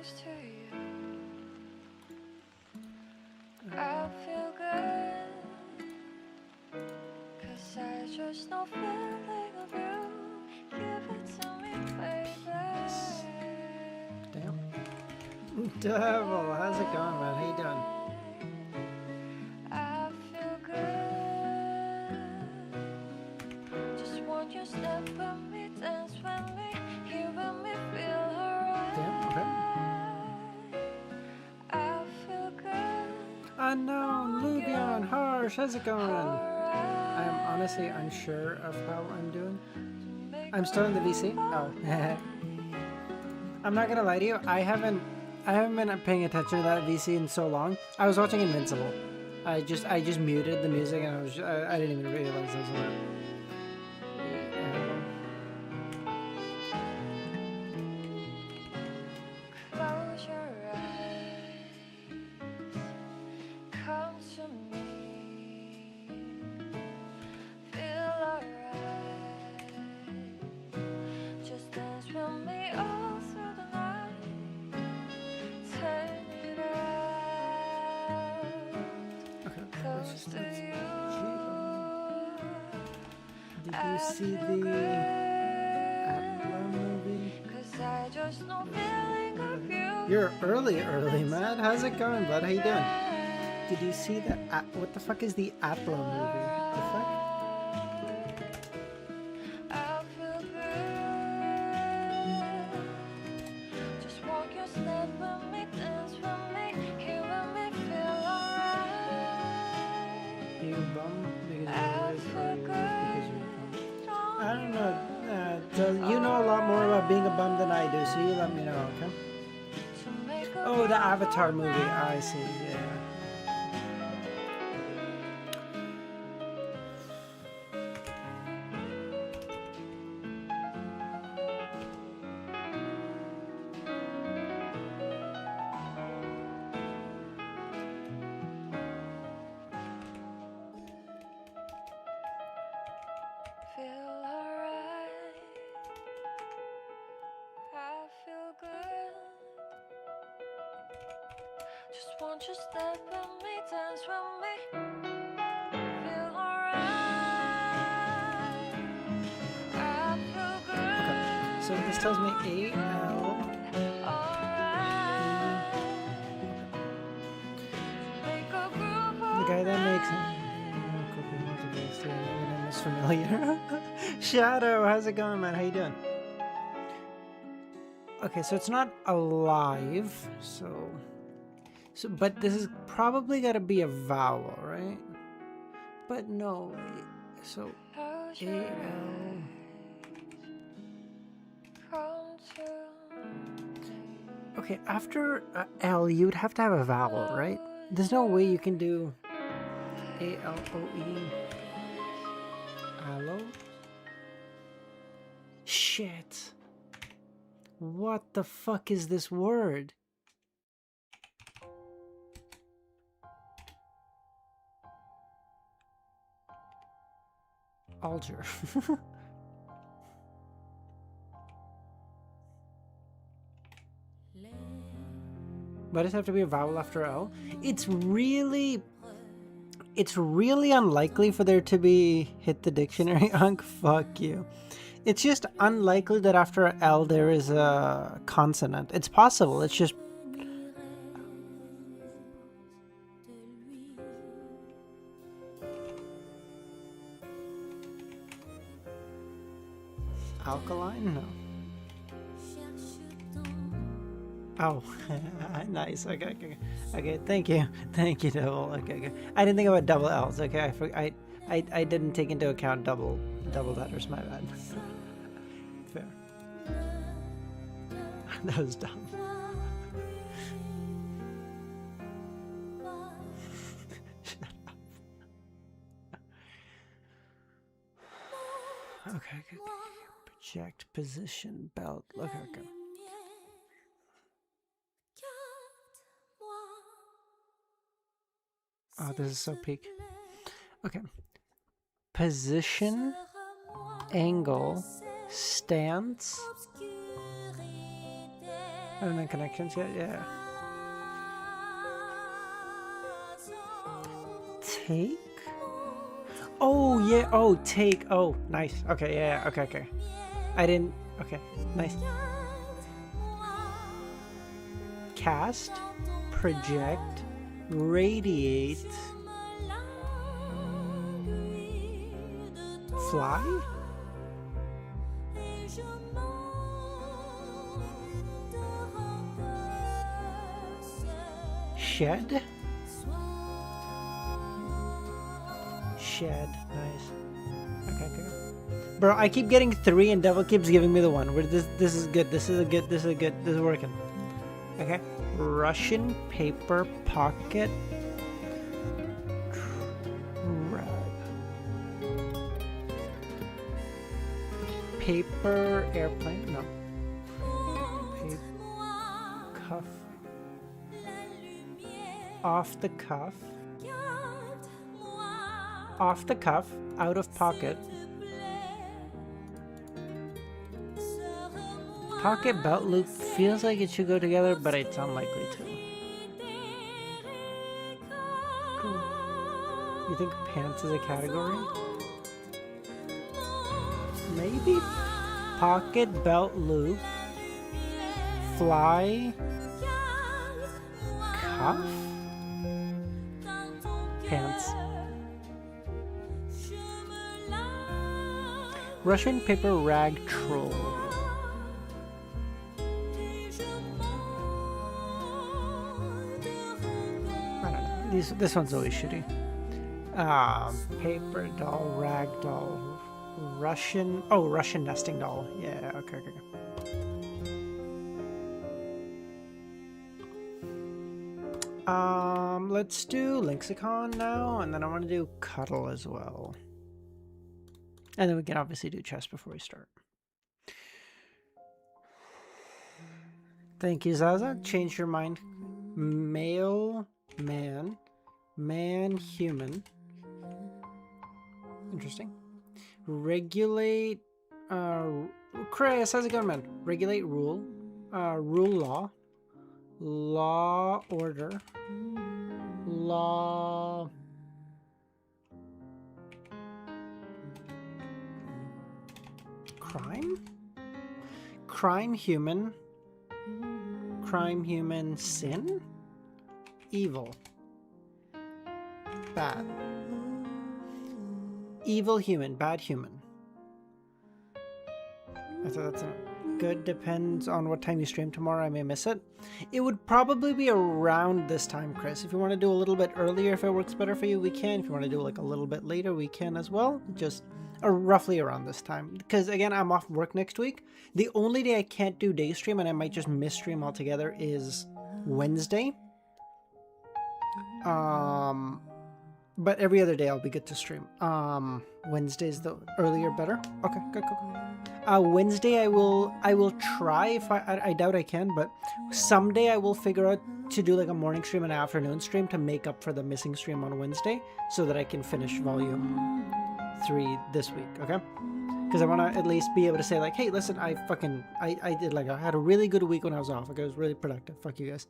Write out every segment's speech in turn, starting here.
close to you. I feel good, 'cause I just know feeling of you. Give it to me, baby. Damn. Devil, how's it going, man? How you doing? I feel good. Just want you step with me, dance with me, hear me feel alright. Damn, okay. I feel good. Unknown, Lubion, Harsh, how's it going? I am honestly unsure of how I'm doing. I'm still in the VC. Oh. I'm not gonna lie to you, I haven't been paying attention to that VC in so long. I was watching Invincible. I just muted the music and I didn't even realize I was on it. Close your eyes, come to me, feel alright. Just dance with me all through the night. Turn it out, Okay, close to you. Did you see the Atla movie? 'Cause I just know feeling of you. You're early, man. How's it going, bud? How you doing? Did you see the what the fuck is the Atla movie? The fuck? I feel good. Just walk your step with me, dance with me, hear me feel alright. You bum because I you're feel good. I don't know. You know a lot more about being a bum than I do, so you let me know, okay? Oh, the Avatar movie. I see. Yeah. Feel alright. I feel good. Just want you step with me, dance with me. Feel alright. I feel good. So this tells me AL. The guy that makes name is familiar. Shadow, how's it going, man? How you doing? Okay, so it's not alive, so but this is probably gotta be a vowel, right? But no, so AL. Okay, after L, you'd have to have a vowel, right? There's no way you can do ALOE. Aloe? Shit. What the fuck is this word? Alger. But does it have to be a vowel after L? It's really unlikely for there to be hit the dictionary. Unk, fuck you. It's just unlikely that after L there is a consonant. It's possible, it's just... Alkaline? No. Oh, nice. Okay. Thank you, Devil. Okay. I didn't think about double L's. Okay, I didn't take into account double letters. My bad. Fair. That was dumb. Shut up. Okay. Project position belt. Okay. Oh, this is so peak. Okay. Position, angle, stance, Haven't done connections yet? Yeah. Take? Oh, yeah. Oh, take. Oh, nice. Okay, yeah, yeah. Okay, okay. I didn't. Okay, nice. Cast, project, radiate, fly? Shed? Shed. Nice. Okay, okay. Bro, I keep getting 3 and Devil keeps giving me the 1. Where this is good. This is a good. This is a good. This is working. Okay. Russian paper pocket. Rag. Paper airplane. No. Cuff. Off the cuff. Off the cuff. Out of pocket. Pocket belt loop feels like it should go together, but it's unlikely to. Cool. You think pants is a category? Maybe pocket belt loop, fly, cuff, pants. Russian paper rag troll. This one's always shitty. Paper doll, rag doll, Russian. Oh, Russian nesting doll. Yeah. Okay. Let's do lexicon now, and then I want to do cuddle as well, and then we can obviously do chess before we start. Thank you, Zaza. Change your mind. Male, man. Man, human. Interesting. Regulate. Chris, how's it going, man? Regulate rule. Rule law. Law order. Law. Crime? Crime, human. Crime, human, sin? Evil. Bad. Evil human, bad human. I thought that's good. Depends on what time you stream tomorrow. I may miss it. It would probably be around this time, Chris. If you want to do a little bit earlier, if it works better for you, we can. If you want to do like a little bit later, we can as well. Just roughly around this time. Because again, I'm off work next week. The only day I can't do day stream, and I might just miss stream altogether, is Wednesday. But every other day I'll be good to stream. Wednesday's the earlier better. Okay, good. Wednesday I will try. If I doubt I can, but someday I will figure out to do like a morning stream and an afternoon stream to make up for the missing stream on Wednesday, so that I can finish volume 3 this week. Okay, because I want to at least be able to say like, hey, listen, I did like I had a really good week when I was off. Like I was really productive. Fuck you guys.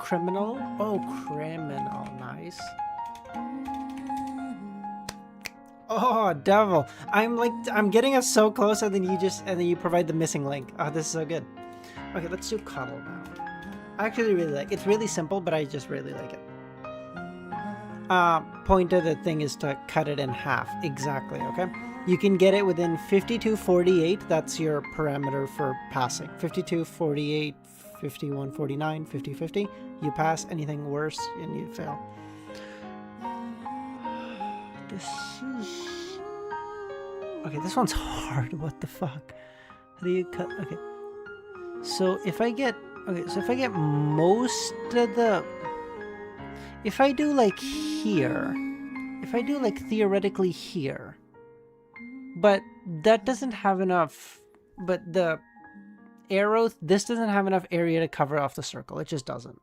Criminal. Oh, criminal. Nice. Oh, devil. I'm getting us so close, and then you provide the missing link. Oh, this is so good. Okay, let's do cuddle now. I actually really like it. It's really simple, but I just really like it. Point of the thing is to cut it in half. Exactly, okay? You can get it within 52:48. That's your parameter for passing. 52:48, 51:49, 50:50. You pass. Anything worse, and you fail. Okay, this one's hard. What the fuck? How do you cut? Okay. So if I get most of the, if I do like here, if I do like theoretically here, but that doesn't have enough, but the arrow, this doesn't have enough area to cover off the circle. It just doesn't.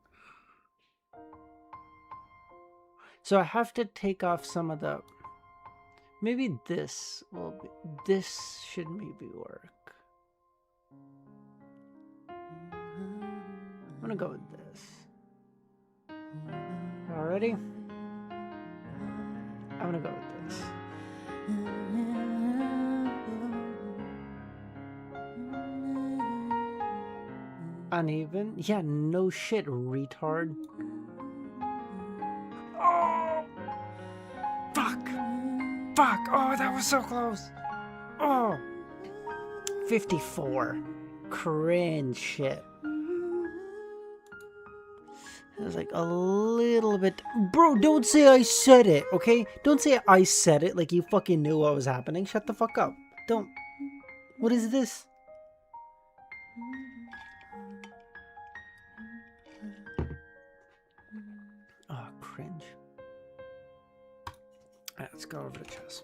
So I have to take off some of the, maybe this should maybe work. gonna go with this. Already? I'm gonna go with this. Uneven? Yeah, no shit, retard. Oh! Fuck! Fuck! Oh, that was so close! Oh! 54. Cringe shit. It was like a little bit... Bro, don't say I said it, okay? Don't say I said it like you fucking knew what was happening. Shut the fuck up. Don't... What is this? Oh, cringe. Alright, let's go over to chess.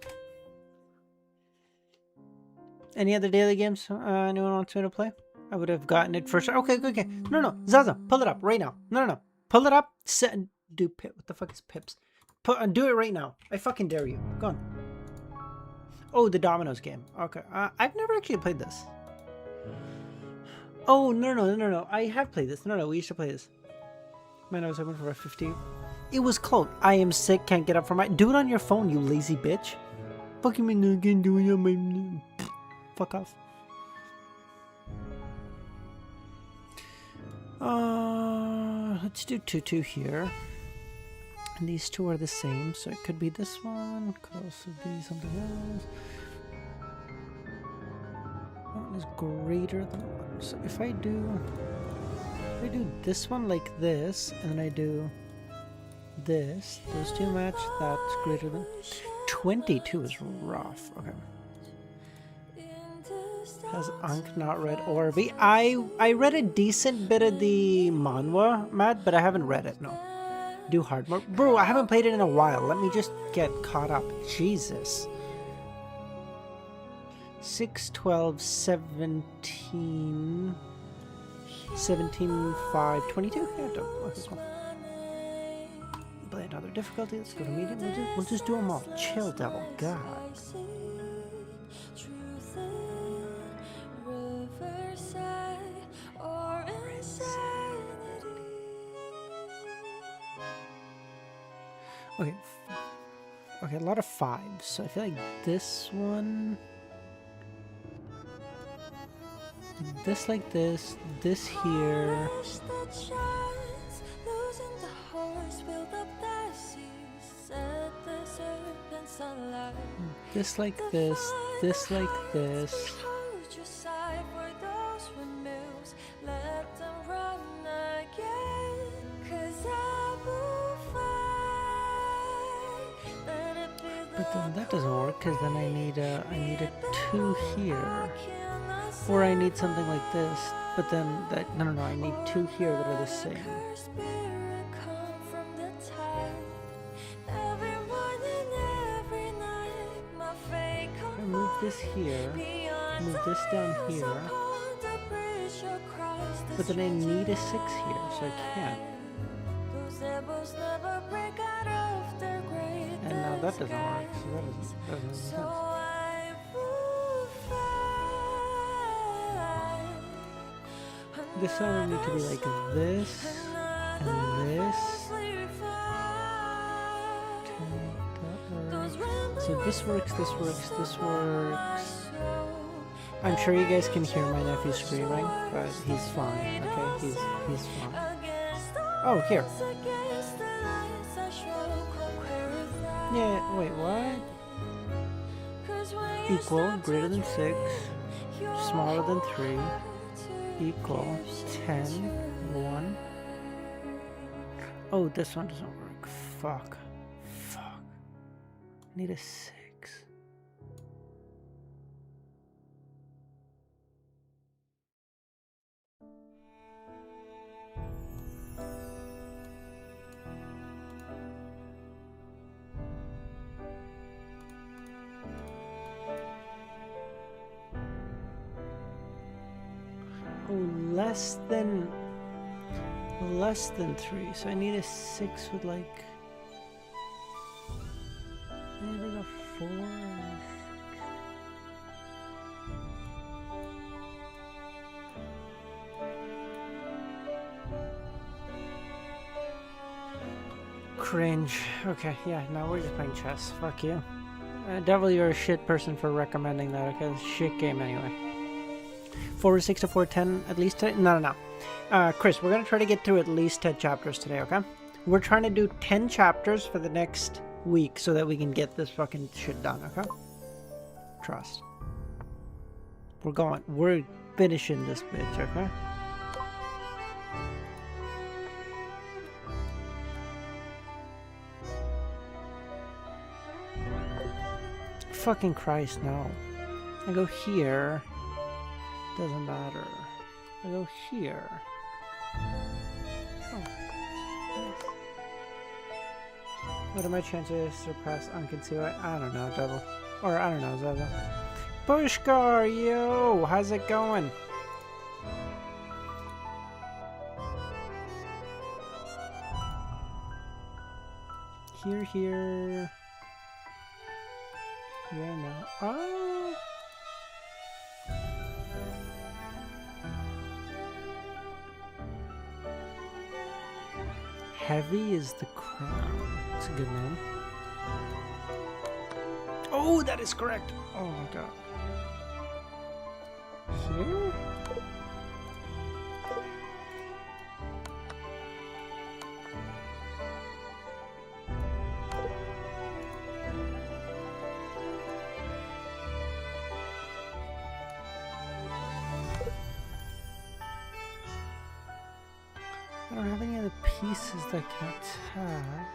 Any other daily games anyone wants me to play? I would have gotten it for sure. Okay. No. Zaza, pull it up right now. No. Pull it up. Do pip. What the fuck is pips? Do it right now. I fucking dare you. Go on. Oh, the Dominoes game. Okay. I've never actually played this. Oh, no. I have played this. No, we used to play this. Man, I was hoping for a 50. It was close. I am sick. Can't get up from my... Do it on your phone, you lazy bitch. Fucking me again doing it on my... Fuck off. Let's do 2-2 here. And these two are the same, so it could be this one. Could also be something else. One is greater than one. So if I do this one like this, and then I do this, those two match. That's greater than 22 is rough. Okay. Has Ankh not read Orby? I read a decent bit of the manhwa, Matt, but I haven't read it, no. Do hard mode. Bro, I haven't played it in a while. Let me just get caught up. Jesus. 6, 12, 17... 17, 5, 22? Yeah, don't. Okay, cool. Play another difficulty. Let's go to medium. We'll just do them all. Chill, devil. God. Okay, a lot of 5s, so I feel like this one... This like this here... This like this like this... But then that doesn't work because then I need a 2 here, or I need something like this. But then that no, I need 2 here that are the same. I move this here, move this down here, but then I need a 6 here, so I can't. And now that doesn't work, so that doesn't make sense. This one would need to be like this, and this. So this works, this works, this works. I'm sure you guys can hear my nephew screaming, but he's fine, okay? He's fine. Oh, here. Yeah, wait, what? Equal, greater than 6, smaller than 3, equal, 10, 1. Oh, this one doesn't work. Fuck. I need a 6. Less than 3, so I need a 6 with like maybe a 4. Cringe. Okay, yeah, no, we're just playing chess. Fuck you. Devil, you're a shit person for recommending that, okay? It's a shit game anyway. 4-6 to 4-10, at least 10? No. Chris, we're gonna try to get through at least 10 chapters today, okay? We're trying to do 10 chapters for the next week so that we can get this fucking shit done, okay? Trust. We're finishing this bitch, okay? Fucking Christ, no. I go here. Doesn't matter. I go here. Oh. Nice. What are my chances to surpass unconcealed? I don't know, Devil. Or I don't know, Zelda. Pushkar, yo! How's it going? Here. Yeah, no. Oh! Heavy is the crown. That's a good name. Oh, that is correct! Oh my god. Here? I don't have any other pieces that can attack.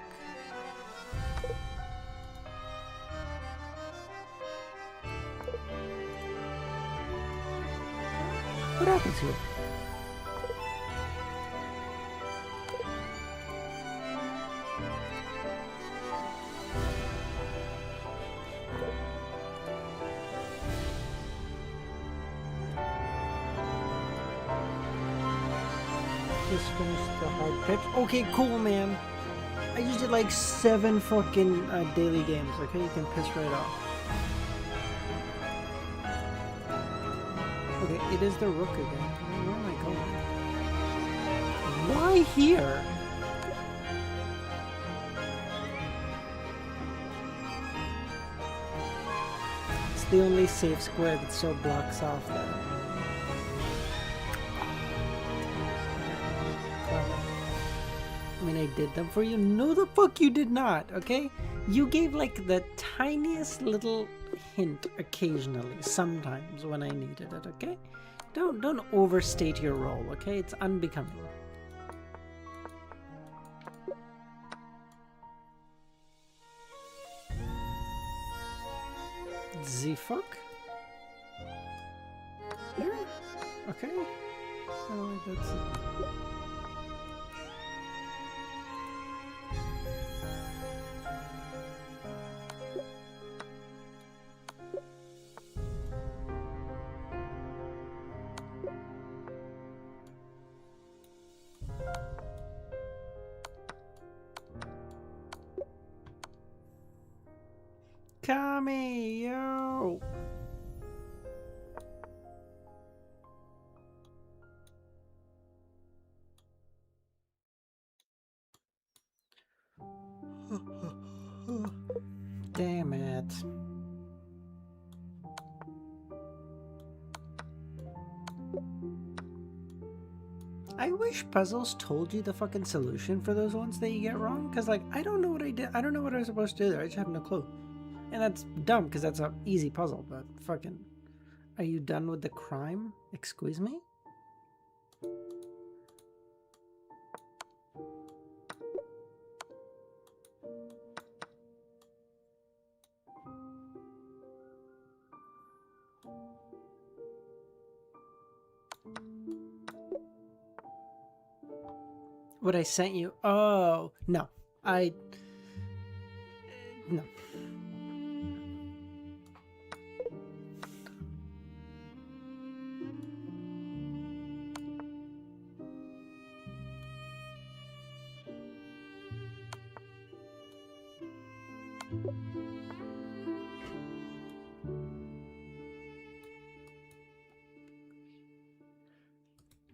What happens here? Just finished the hard pitch. Okay, cool, man. I just did like 7 fucking daily games. Okay, you can piss right off. Okay, it is the rook again. Where am I going? Why here? It's the only safe square that still blocks off there. I mean, I did them for you. No, the fuck you did not, okay? You gave like the tiniest little hint occasionally, sometimes when I needed it, okay? Don't overstate your role, okay? It's unbecoming. The fuck? Here? Okay. So that's it. Kami, yo! Damn it. I wish puzzles told you the fucking solution for those ones that you get wrong, because like I don't know what I did. I don't know what I was supposed to do there. I just have no clue. And that's dumb because that's an easy puzzle, but fucking... Are you done with the crime? Excuse me? What I sent you? Oh, no. No.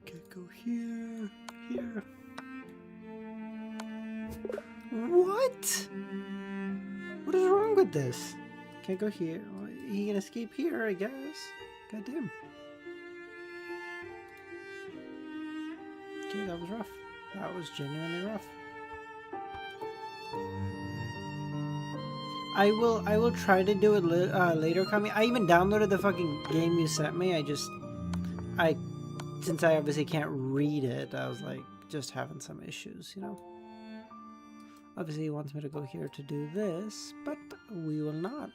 Okay, go here, here. What? with this? Can't go here. Well, he can escape here, I guess. God damn. Okay, that was rough. That was genuinely rough. I will try to do it later, Kami. I even downloaded the fucking game you sent me. Since I obviously can't read it, I was like just having some issues, you know. Obviously, he wants me to go here to do this, but we will not.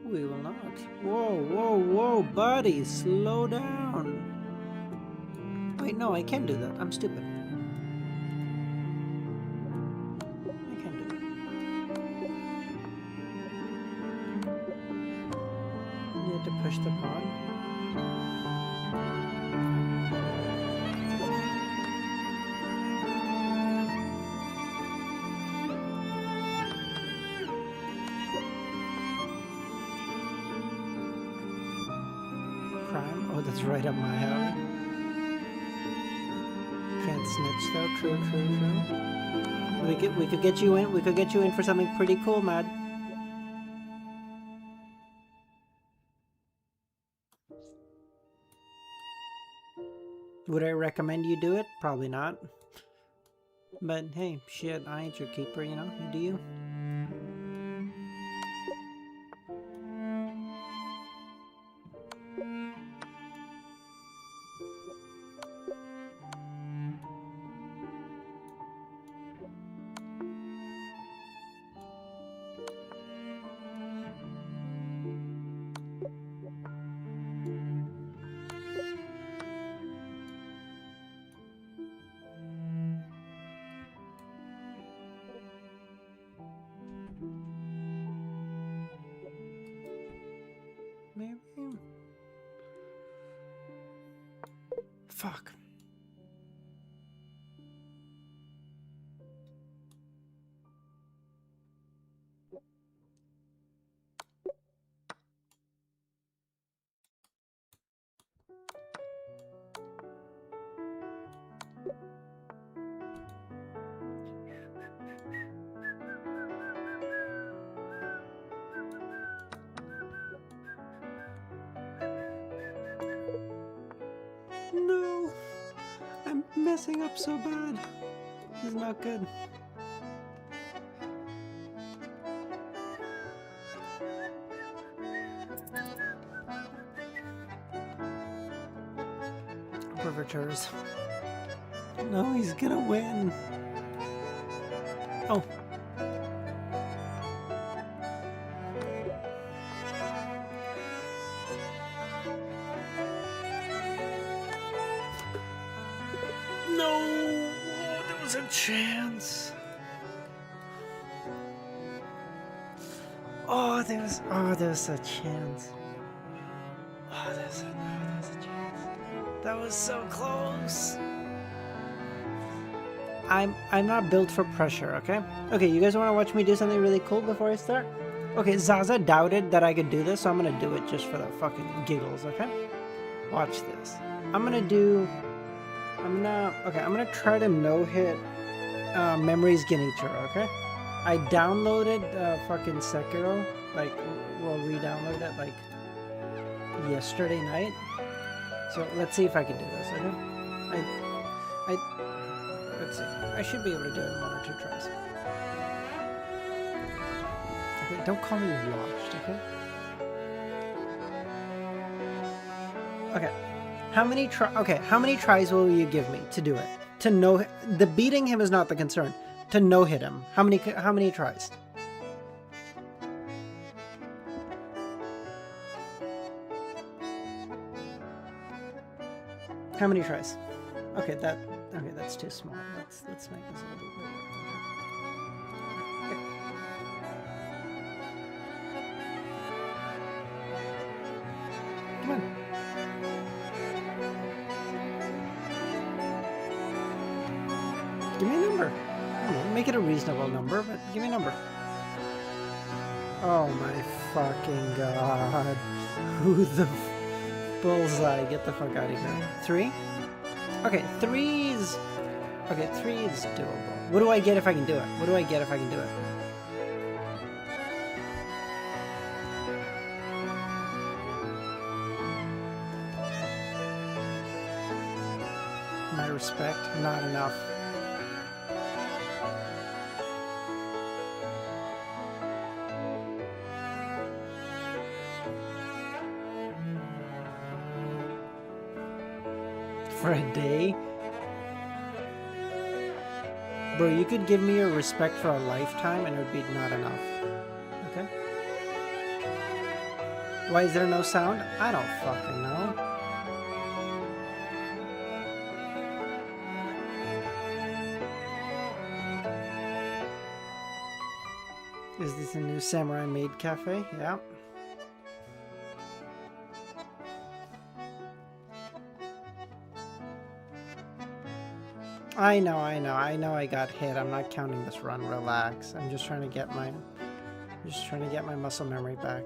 We will not. Whoa, whoa, whoa, buddy, slow down. Wait, no, I can do that. I'm stupid. I can do it. You have to push the pawn. Crime? Oh, that's right up my alley. Can't snitch though. True, true, true. We could get you in. We could get you in for something pretty cool, Mad. Would I recommend you do it? Probably not. But hey, shit, I ain't your keeper, you know? You do you? Maybe? Fuck. No! I'm messing up so bad. This is not good. Perverters. No, he's gonna win. Oh. No! Oh, there was a chance. Oh, there was a chance. Oh, there was a chance. That was so close. I'm not built for pressure, okay? Okay, you guys want to watch me do something really cool before I start? Okay, Zaza doubted that I could do this, so I'm gonna do it just for the fucking giggles, okay? Watch this. I'm gonna try to no-hit Memories Genichiro, okay? I downloaded fucking Sekiro, re-downloaded it like yesterday night. So let's see if I can do this, okay? Let's see. I should be able to do it in 1 or 2 tries. Okay, don't call me washed, okay? Okay. How many tries will you give me to do it? The beating him is not the concern. To no-hit him. How many tries? How many tries? Okay, that's too small. Let's make this a little bit bigger. Okay. Come on. Give me a number. I don't know, make it a reasonable number, but give me a number. Oh my fucking god. Who the bullseye? Get the fuck out of here. 3? Okay, 3 is doable. What do I get if I can do it? respect, not enough. For a day? Bro, you could give me your respect for a lifetime and it would be not enough. Okay? Why is there no sound? I don't fucking know. Is this a new Samurai Maid Cafe? Yeah. I know I got hit. I'm not counting this run. Relax. I'm just trying to get my muscle memory back.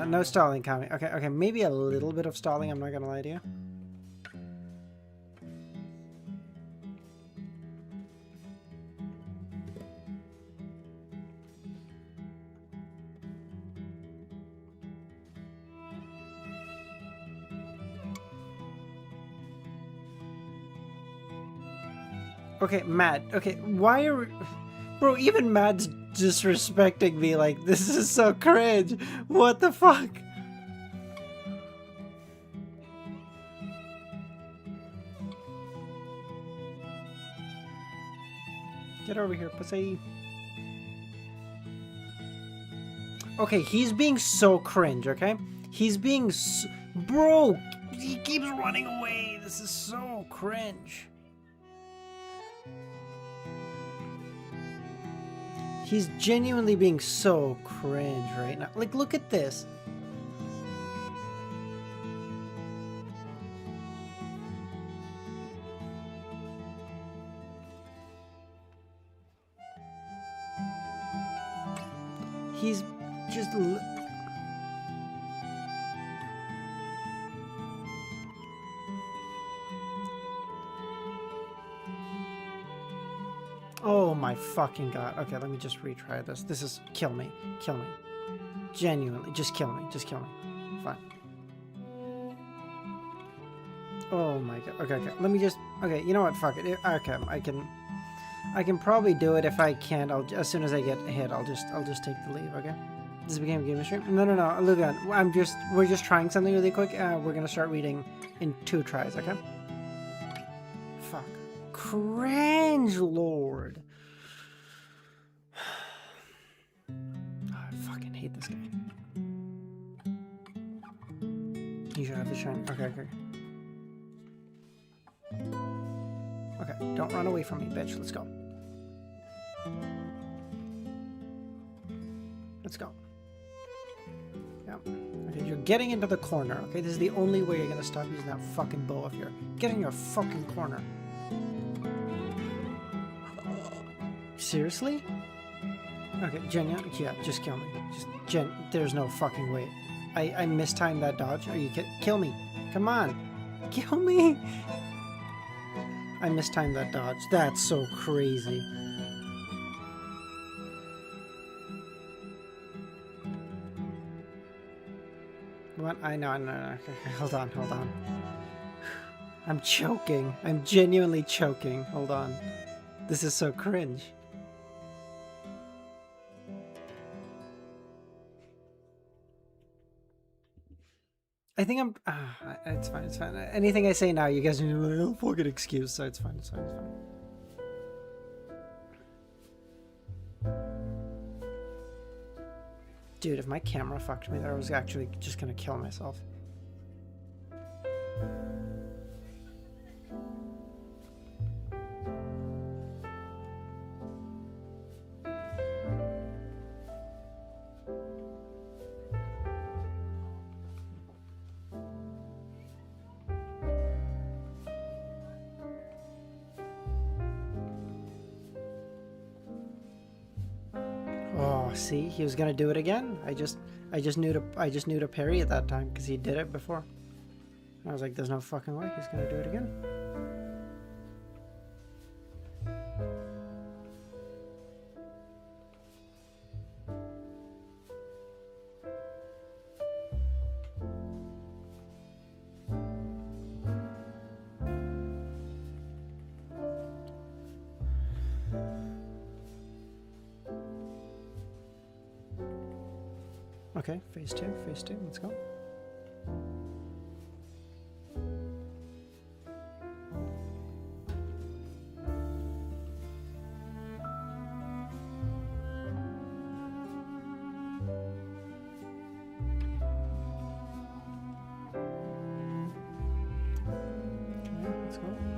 No stalling coming. Okay, maybe a little bit of stalling, I'm not gonna lie to you. Okay, Matt. Okay, why are... Bro, even Matt's disrespecting me like, this is so cringe. What the fuck? Get over here, pussy. Okay, he's being so cringe, okay? He's being so... Bro, he keeps running away. This is so cringe. He's genuinely being so cringe right now. Like, look at this. He's just... Oh my fucking god. Okay, let me just retry this. This is... Kill me. Kill me. Genuinely. Just kill me. Just kill me. Fine. Oh my god. Okay. Let me just... Okay, you know what? Fuck it. Okay, I can probably do it. If I can't, as soon as I get hit, I'll just take the leave, okay? This became a game stream? No, Lugan, we're just trying something really quick. We're gonna start reading in 2 tries, okay? Fuck. Cringe Lord. Oh, I fucking hate this guy. You should have the shine. Okay. Okay, don't run away from me, bitch. Let's go. Let's go. Yeah. Okay, you're getting into the corner, okay? This is the only way you're gonna stop using that fucking bow up here. Get in your fucking corner. Seriously? Okay, Jen, yeah, just kill me. Jen, there's no fucking way. I mistimed that dodge. Are you kidding? Kill me. Come on. Kill me. I mistimed that dodge. That's so crazy. What? I know. Okay, hold on. I'm choking. I'm genuinely choking. Hold on. This is so cringe. I think I'm... it's fine. Anything I say now, you guys are like, oh, fucking excuse, so it's fine. Dude, if my camera fucked me there, I was actually just gonna kill myself. See, he was gonna do it again. I just knew to parry at that time because he did it before. And I was like, there's no fucking way he's gonna do it again. Okay, phase two, let's go.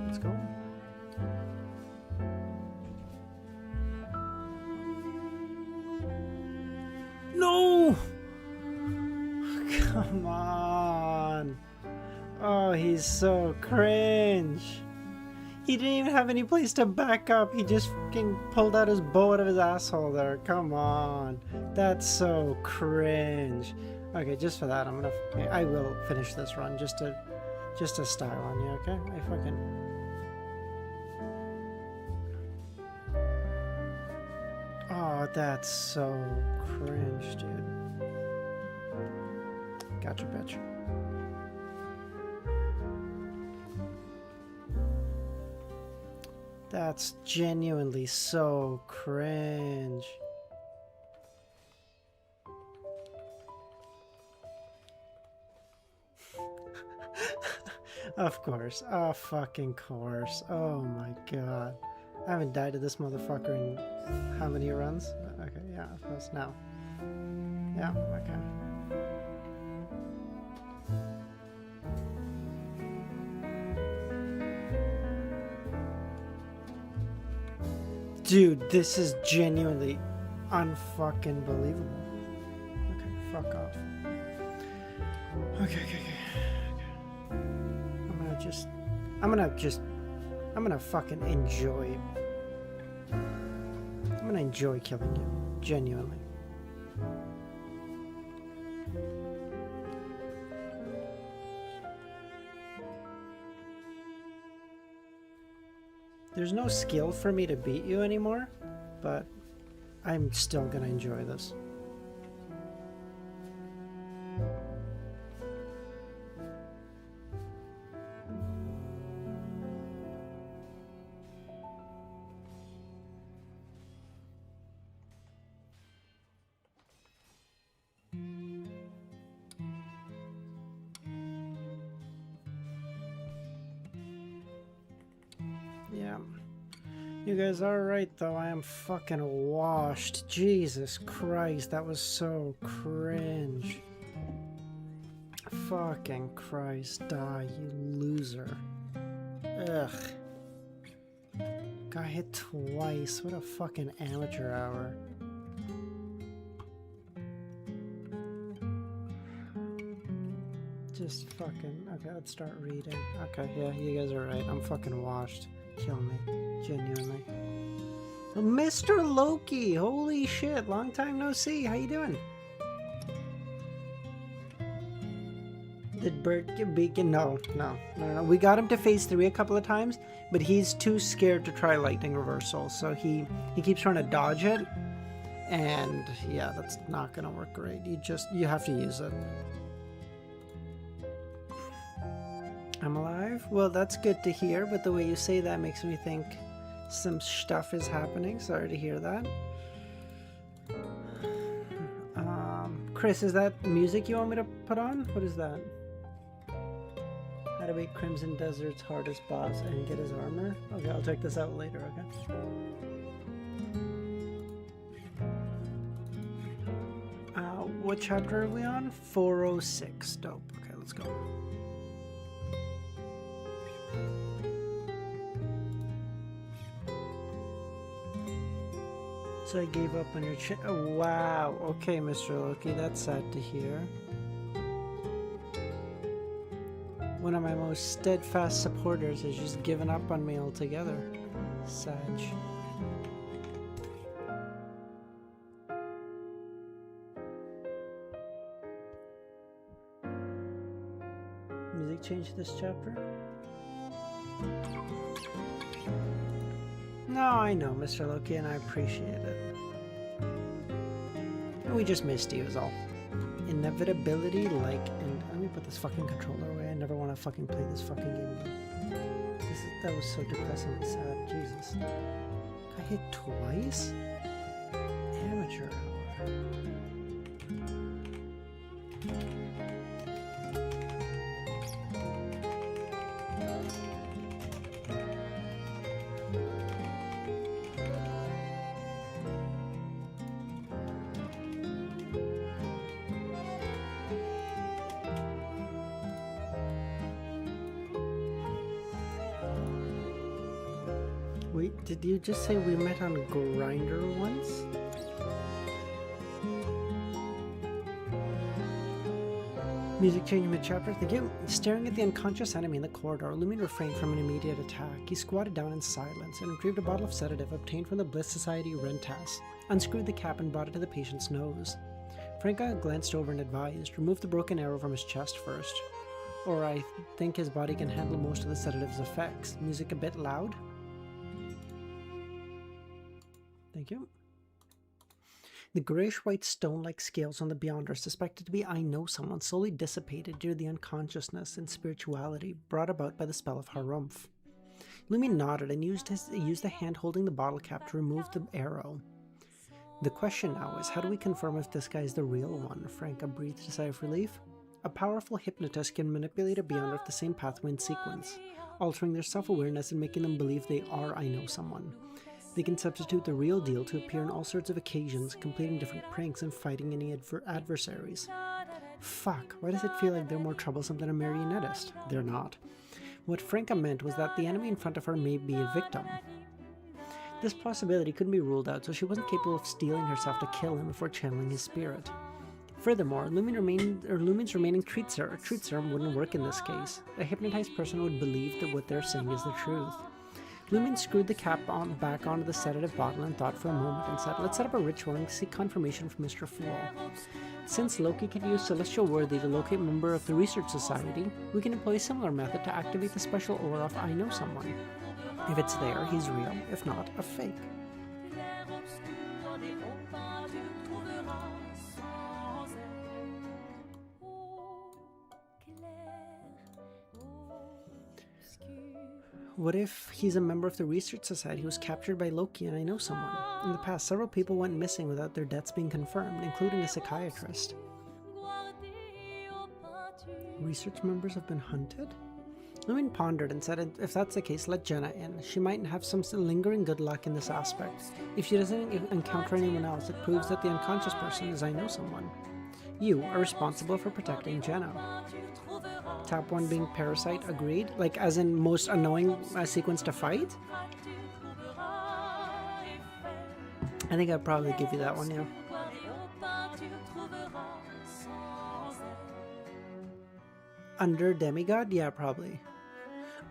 Let's go. No! Come on. Oh, he's so cringe. He didn't even have any place to back up. He just fucking pulled out his bow out of his asshole there. Come on. That's so cringe. Okay, just for that, I will finish this run just to style on you, okay? I fucking... Oh, that's so cringe, dude. Gotcha, bitch. That's genuinely so cringe. Of course. Oh, fucking course. Oh my god. I haven't died to this motherfucker in how many runs? Okay, yeah, of course, now. Yeah, okay. Dude, this is genuinely unfucking believable. Okay, fuck off. Okay. I'm gonna fucking enjoy. I'm gonna enjoy killing you. Genuinely. There's no skill for me to beat you anymore, but I'm still gonna enjoy this. Yeah. You guys are right, though. I am fucking washed. Jesus Christ, that was so cringe. Fucking Christ, die, you loser. Ugh. Got hit twice. What a fucking amateur hour. Just fucking... Okay, let's start reading. Okay, yeah, you guys are right. I'm fucking washed. Kill me. Genuinely. Mr. Loki! Holy shit, long time no see. How you doing? Did Bert get beacon? No. We got him to phase 3 a couple of times, but he's too scared to try lightning reversal, so he keeps trying to dodge it. And yeah, that's not gonna work great. You have to use it. I'm alive? Well, that's good to hear, but the way you say that makes me think some stuff is happening. Sorry to hear that. Chris, is that music you want me to put on? What is that? How to beat Crimson Desert's hardest boss and get his armor? Okay, I'll check this out later, okay? What chapter are we on? 406. Dope. Okay, let's go. So I gave up on your oh, wow. Okay, Mr. Loki, that's sad to hear. One of my most steadfast supporters has just given up on me altogether. Sag. Music change this chapter? No, I know, Mr. Loki, and I appreciate it. We just missed you is all. Inevitability, like, and let me put this fucking controller away. I never want to fucking play this fucking game again. That was so depressingly sad. Jesus. Got hit twice? Amateur hour. Wait, did you just say we met on Grinder once? Music change mid-chapter. Thank you. Staring at the unconscious enemy in the corridor, Lumion refrained from an immediate attack. He squatted down in silence and retrieved a bottle of sedative obtained from the Bliss Society Rentas, unscrewed the cap and brought it to the patient's nose. Franca glanced over and advised, remove the broken arrow from his chest first. Or I think his body can handle most of the sedative's effects. Music a bit loud? Thank you. The grayish-white stone-like scales on the beyond are suspected to be I Know Someone, slowly dissipated due to the unconsciousness and spirituality brought about by the spell of Harumph. Lumion nodded and used the hand holding the bottle cap to remove the arrow. The question now is, how do we confirm if this guy is the real one? Franca breathed a sigh of relief. A powerful hypnotist can manipulate a beyond of the same pathway in sequence, altering their self-awareness and making them believe they are I Know Someone. They can substitute the real deal to appear on all sorts of occasions, completing different pranks and fighting any adversaries. Fuck, why does it feel like they're more troublesome than a marionettist? They're not. What Franca meant was that the enemy in front of her may be a victim. This possibility couldn't be ruled out, so she wasn't capable of steeling herself to kill him before channeling his spirit. Furthermore, Lumin's remaining truth serum wouldn't work in this case. A hypnotized person would believe that what they're saying is the truth. Lumin screwed the cap back onto the sedative bottle and thought for a moment and said, let's set up a ritual and seek confirmation from Mr. Fool. Since Loki can use Celestial Worthy to locate a member of the Research Society, we can employ a similar method to activate the special aura of I Know Someone. If it's there, he's real. If not, a fake. What if he's a member of the Research Society who was captured by Loki and I Know Someone? In the past, several people went missing without their deaths being confirmed, including a psychiatrist. Research members have been hunted? Lumin pondered and said, if that's the case, let Jenna in. She might have some lingering good luck in this aspect. If she doesn't encounter anyone else, it proves that the unconscious person is I Know Someone. You are responsible for protecting Jenna. Tap 1 being Parasite, agreed? Like, as in most annoying sequence to fight? I think I'd probably give you that one, yeah. Under Demigod? Yeah, probably.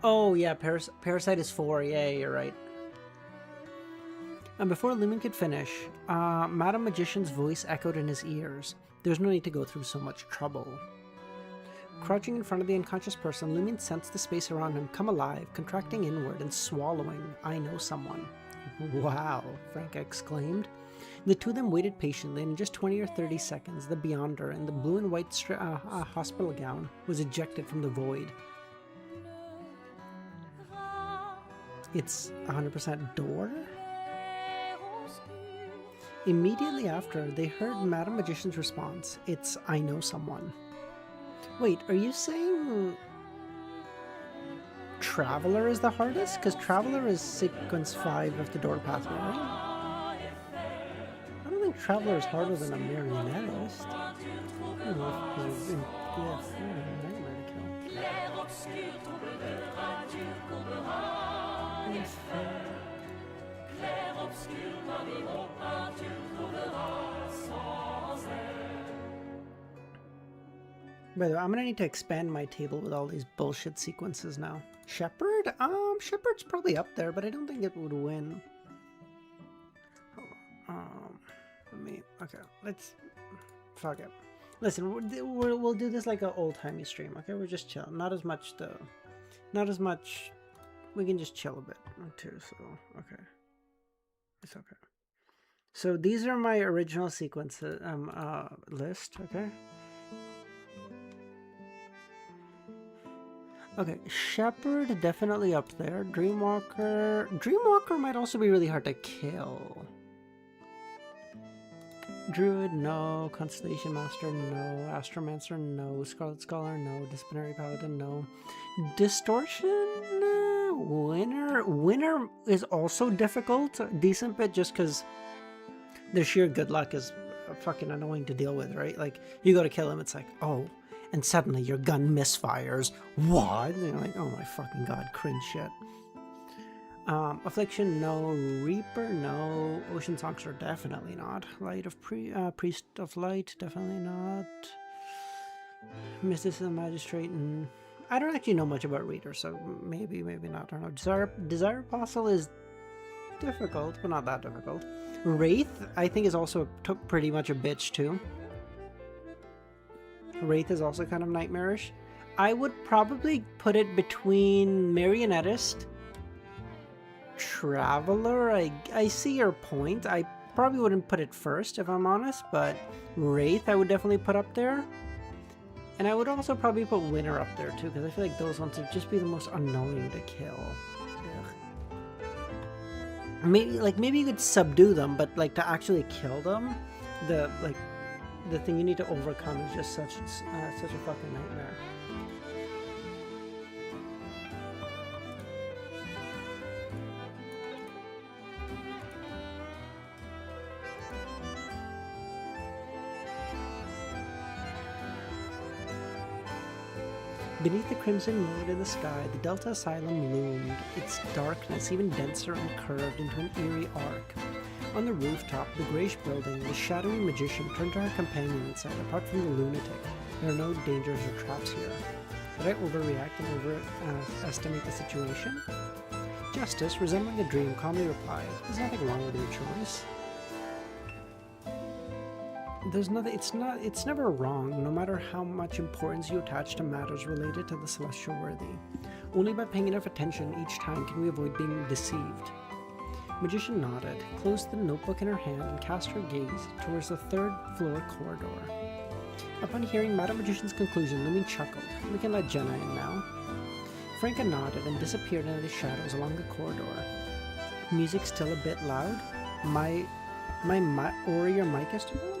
Oh, yeah, Parasite is 4. Yeah, you're right. And before Lumin could finish, Madam Magician's voice echoed in his ears. There's no need to go through so much trouble. Crouching in front of the unconscious person, Lumin sensed the space around him come alive, contracting inward and swallowing I Know Someone. Wow, Franca exclaimed. The two of them waited patiently, and in just 20 or 30 seconds, the Beyonder in the blue and white hospital gown was ejected from the void. It's 100% door? Immediately after, they heard Madam Magician's response. It's I Know Someone. Wait, are you saying Traveler is the hardest? Because Traveler is sequence 5 of the door pathway, right? I don't think Traveler is harder than a marionettist. I don't know if it's in Nightmare to By the way, I'm gonna need to expand my table with all these bullshit sequences now. Shepherd? Shepherd's probably up there, but I don't think it would win. Hold on. Fuck it. Listen, we'll do this like an old-timey stream, okay? We're just chilling. Not as much, we can just chill a bit, too, so, okay. It's okay. So these are my original sequence list, okay? Okay, Shepherd definitely up there. Dreamwalker might also be really hard to kill. Druid, no. Constellation Master, no. Astromancer, no. Scarlet Scholar, no. Disciplinary Paladin, no. Distortion, Winner is also difficult. Decent bit just because the sheer good luck is fucking annoying to deal with, right? Like, you go to kill him, it's like, oh, and suddenly your gun misfires. What? And you're like, oh my fucking god, cringe shit. Affliction, no. Reaper, no. Ocean Songs are definitely not. Light of Priest of Light, definitely not. Mysticism, Magistrate, and I don't actually know much about Reader, so maybe not. I don't know. Desire Apostle is difficult, but not that difficult. Wraith, I think, is also pretty much a bitch too. Wraith is also kind of nightmarish. I would probably put it between Marionettist, Traveler. I see your point. I probably wouldn't put it first if I'm honest, but Wraith I would definitely put up there. And I would also probably put Winter up there too, because I feel like those ones would just be the most annoying to kill. Ugh. Maybe you could subdue them, but like to actually kill them, the thing you need to overcome is just such a fucking nightmare. Beneath the crimson moon in the sky, the Delta Asylum loomed, its darkness even denser and curved into an eerie arc. On the rooftop, the grayish building, the shadowy magician turned to her companion and said, apart from the lunatic, there are no dangers or traps here. Did I overreact and overestimate the situation? Justice, resembling a dream, calmly replied, there's nothing wrong with your choice. There's nothing, it's never wrong, no matter how much importance you attach to matters related to the celestial worthy. Only by paying enough attention each time can we avoid being deceived. Magician nodded, closed the notebook in her hand, and cast her gaze towards the third-floor corridor. Upon hearing Madame Magician's conclusion, Lumi chuckled. We can let Jenna in now. Franca nodded and disappeared into the shadows along the corridor. Music still a bit loud? Or your mic is too loud?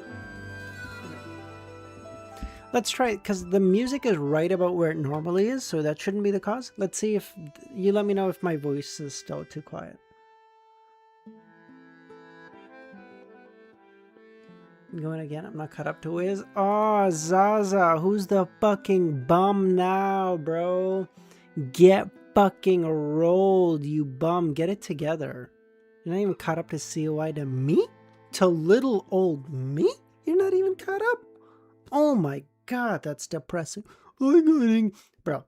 Let's try it, because the music is right about where it normally is, so that shouldn't be the cause. Let's see if... You let me know if my voice is still too quiet. Going again, I'm not caught up to Wiz. Oh, Zaza, who's the fucking bum now, bro? Get fucking rolled, you bum. Get it together. You're not even caught up to COI to me? To little old me? You're not even caught up? Oh my god, that's depressing. Bro,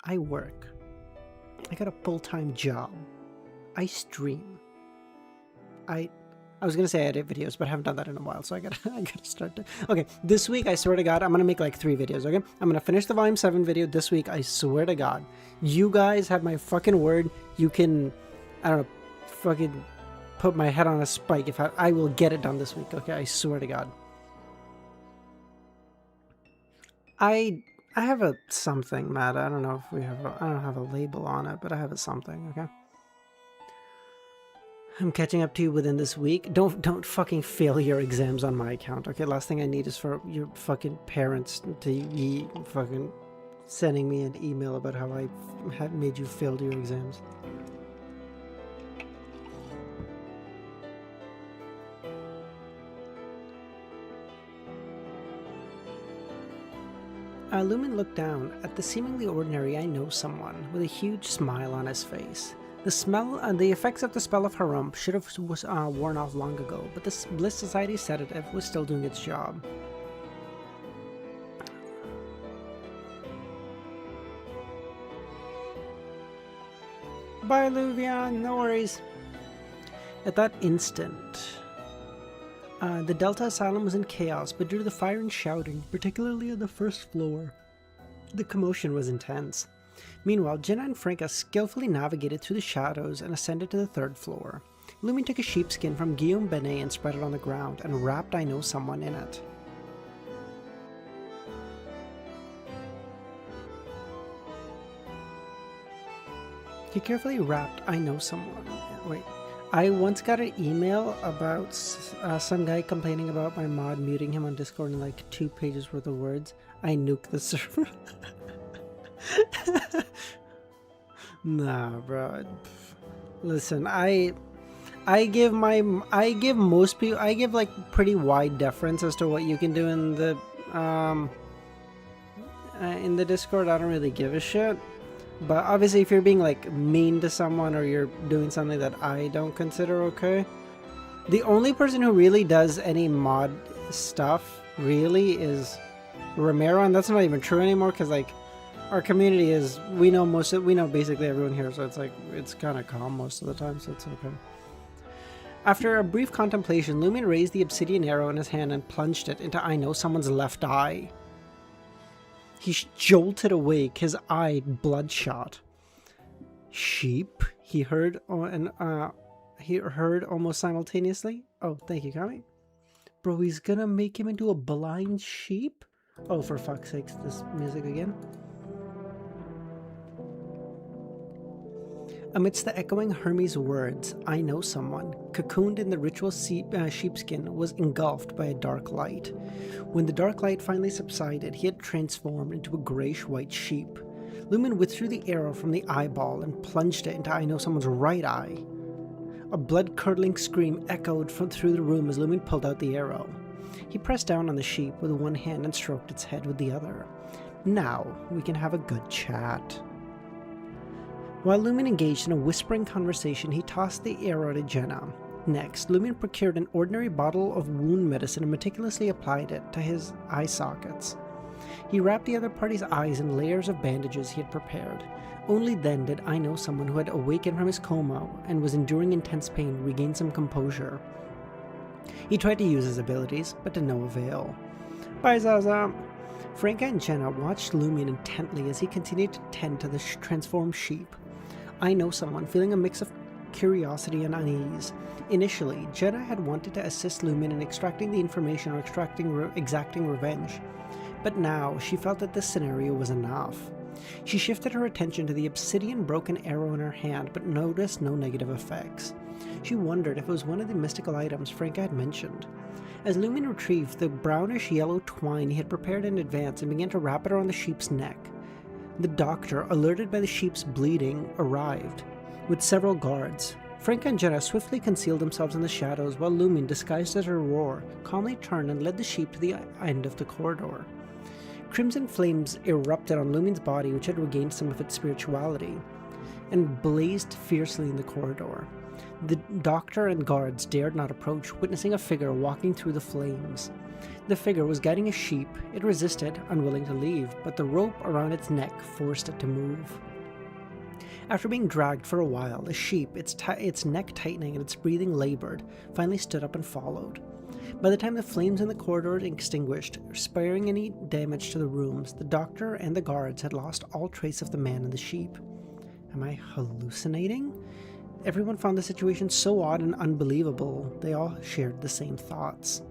I work. I got a full-time job. I stream. I was gonna say I edit videos, but I haven't done that in a while, so I gotta start to... Okay, this week, I swear to god, I'm gonna make like 3 videos, okay? I'm gonna finish the Volume 7 video this week, I swear to god. You guys have my fucking word. You can, I don't know, fucking put my head on a spike if I will get it done this week, okay? I swear to god. I have a something, Matt. I don't know if we have I don't have a label on it, but I have a something, okay? I'm catching up to you within this week. Don't fucking fail your exams on my account, okay? Last thing I need is for your fucking parents to be fucking sending me an email about how I had made you fail your exams. Lumen looked down at the seemingly ordinary I know someone with a huge smile on his face. The smell and the effects of the spell of Harum should have worn off long ago, but the Bliss Society sedative was still doing its job. Bye, Luvian, no worries. At that instant, the Delta Asylum was in chaos, but due to the fire and shouting, particularly on the first floor, the commotion was intense. Meanwhile, Jenna and Franca skillfully navigated through the shadows and ascended to the 3rd floor. Lumi took a sheepskin from Guillaume Benet and spread it on the ground, and wrapped I Know Someone in it. He carefully wrapped I Know Someone. Wait. I once got an email about some guy complaining about my mod muting him on Discord in like 2 pages worth of words. I nuked the server. Nah, bro. Listen, I give most people, I give like pretty wide deference as to what you can do in the Discord. I don't really give a shit. But obviously, if you're being like mean to someone or you're doing something that I don't consider okay, the only person who really does any mod stuff really is Romero, and that's not even true anymore because like our community is we know basically everyone here, so it's like it's kind of calm most of the time, so it's okay. After a brief contemplation, Lumion raised the obsidian arrow in his hand and plunged it into I know someone's left eye. He jolted awake, his eye bloodshot. Sheep, he heard, almost simultaneously. Oh, thank you, Kami. Bro, he's gonna make him into a blind sheep? Oh, for fuck's sakes, this music again. Amidst the echoing Hermes' words, I know someone, cocooned in the ritual sheepskin, was engulfed by a dark light. When the dark light finally subsided, he had transformed into a grayish-white sheep. Lumen withdrew the arrow from the eyeball and plunged it into I know someone's right eye. A blood-curdling scream echoed through the room as Lumen pulled out the arrow. He pressed down on the sheep with one hand and stroked its head with the other. Now we can have a good chat. While Lumen engaged in a whispering conversation, he tossed the arrow to Jenna. Next, Lumen procured an ordinary bottle of wound medicine and meticulously applied it to his eye sockets. He wrapped the other party's eyes in layers of bandages he had prepared. Only then did I know someone who had awakened from his coma and was enduring intense pain regain some composure. He tried to use his abilities, but to no avail. Bye, Zaza. Franca and Jenna watched Lumion intently as he continued to tend to the transformed sheep. I know someone, feeling a mix of curiosity and unease. Initially, Jenna had wanted to assist Lumion in extracting the information or exacting revenge. But now, she felt that this scenario was enough. She shifted her attention to the obsidian broken arrow in her hand, but noticed no negative effects. She wondered if it was one of the mystical items Franca had mentioned. As Lumion retrieved the brownish-yellow twine he had prepared in advance and began to wrap it around the sheep's neck, the doctor, alerted by the sheep's bleeding, arrived, with several guards. Franca and Jenna swiftly concealed themselves in the shadows while Lumion, disguised as her roar, calmly turned and led the sheep to the end of the corridor. Crimson flames erupted on Lumion's body, which had regained some of its spirituality, and blazed fiercely in the corridor. The doctor and guards dared not approach, witnessing a figure walking through the flames. The figure was guiding a sheep. It resisted, unwilling to leave, but the rope around its neck forced it to move. After being dragged for a while, the sheep, its neck tightening and its breathing labored, finally stood up and followed. By the time the flames in the corridor extinguished, sparing any damage to the rooms, the doctor and the guards had lost all trace of the man and the sheep. Am I hallucinating? Everyone found the situation so odd and unbelievable, they all shared the same thoughts.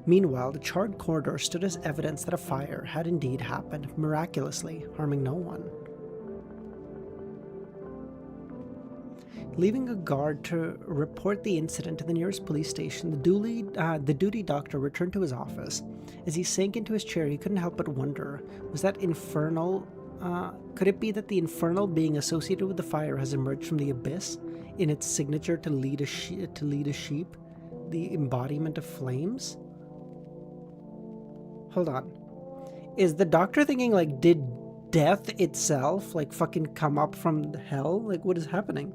Meanwhile, the charred corridor stood as evidence that a fire had indeed happened, miraculously, harming no one. Leaving a guard to report the incident to the nearest police station, the duty doctor returned to his office. As he sank into his chair, he couldn't help but wonder, was that infernal... could it be that the infernal being associated with the fire has emerged from the abyss, in its signature to lead a sheep, the embodiment of flames? Hold on. Is the doctor thinking, like, did death itself, like, fucking come up from hell? Like, what is happening?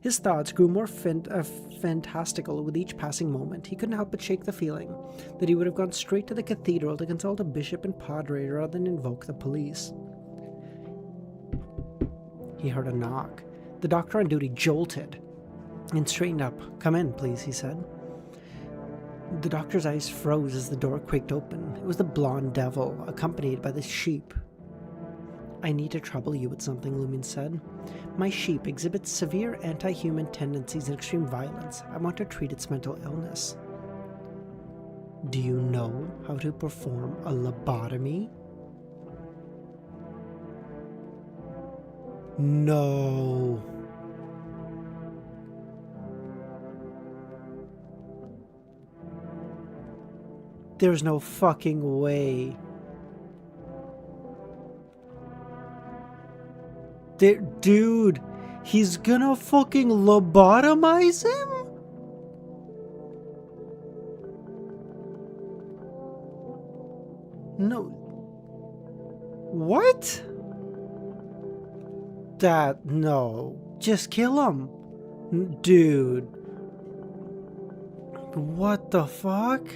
His thoughts grew more fantastical with each passing moment. He couldn't help but shake the feeling that he would have gone straight to the cathedral to consult a bishop and padre rather than invoke the police. He heard a knock. The doctor on duty jolted and straightened up. "Come in, please," he said. The doctor's eyes froze as the door quaked open. It was the blonde devil, accompanied by the sheep. "I need to trouble you with something," Lumion said. "My sheep exhibits severe anti-human tendencies and extreme violence. I want to treat its mental illness." "Do you know how to perform a lobotomy?" No. There's no fucking way. Dude, he's gonna fucking lobotomize him? No. What? Dad, no. Just kill him. Dude. What the fuck?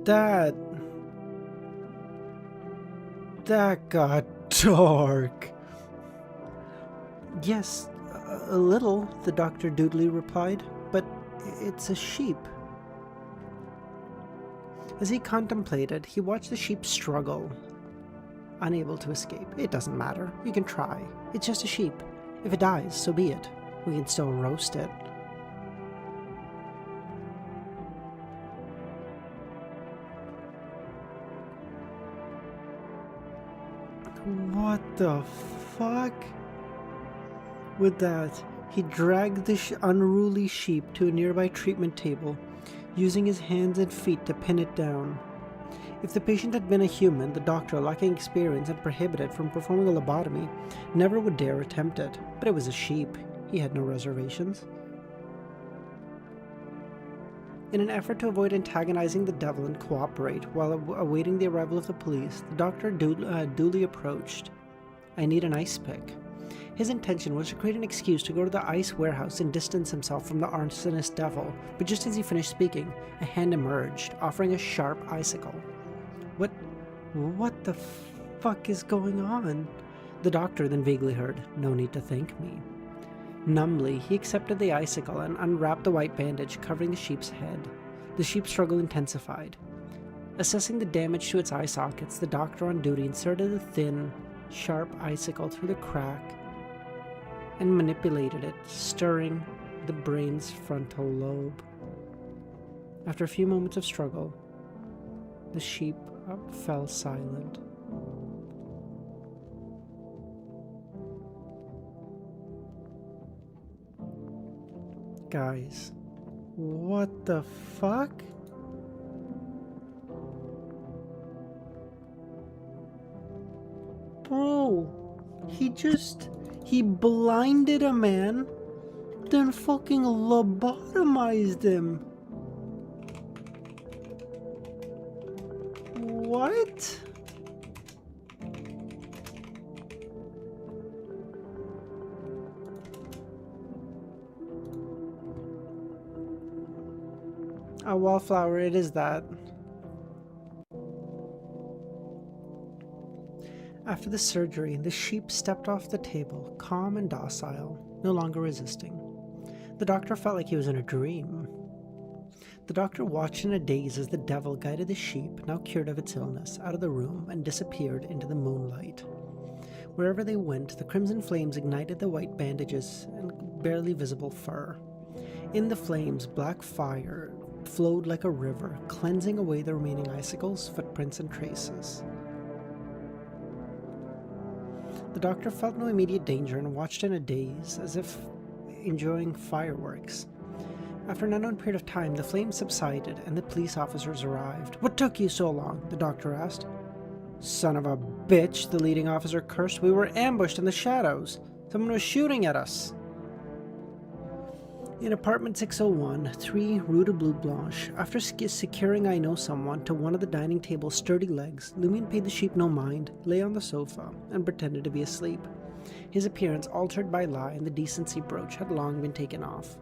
Dad. That got dark. Yes, a little, the doctor doodly replied, but it's a sheep. As he contemplated, he watched the sheep struggle, unable to escape. It doesn't matter. You can try. It's just a sheep. If it dies, so be it. We can still roast it. What the fuck? With that, he dragged the unruly sheep to a nearby treatment table, using his hands and feet to pin it down. If the patient had been a human, the doctor, lacking experience and prohibited from performing a lobotomy, never would dare attempt it. But it was a sheep. He had no reservations. In an effort to avoid antagonizing the devil and cooperate while awaiting the arrival of the police, the doctor duly approached. I need an ice pick. His intention was to create an excuse to go to the ice warehouse and distance himself from the arsonist devil, but just as he finished speaking, a hand emerged, offering a sharp icicle. What the fuck is going on? The doctor then vaguely heard, "No need to thank me." Numbly, he accepted the icicle and unwrapped the white bandage covering the sheep's head. The sheep's struggle intensified. Assessing the damage to its eye sockets, the doctor on duty inserted the thin, sharp icicle through the crack and manipulated it, stirring the brain's frontal lobe. After a few moments of struggle, the sheep fell silent. Guys, what the fuck? Bro, he blinded a man, then fucking lobotomized him. What? A wallflower, it is that. After the surgery, the sheep stepped off the table, calm and docile, no longer resisting. The doctor felt like he was in a dream. The doctor watched in a daze as the devil guided the sheep, now cured of its illness, out of the room and disappeared into the moonlight. Wherever they went, the crimson flames ignited the white bandages and barely visible fur. In the flames, black fire flowed like a river, cleansing away the remaining icicles, footprints, and traces. The doctor felt no immediate danger and watched in a daze, as if enjoying fireworks. After an unknown period of time, the flames subsided and the police officers arrived. "What took you so long?" the doctor asked. "Son of a bitch," the leading officer cursed. "We were ambushed in the shadows. Someone was shooting at us." In apartment 601, 3 Rue de Blue Blanche, after securing I Know Someone to one of the dining table's sturdy legs, Lumion paid the sheep no mind, lay on the sofa, and pretended to be asleep. His appearance altered by lie, and the decency brooch had long been taken off.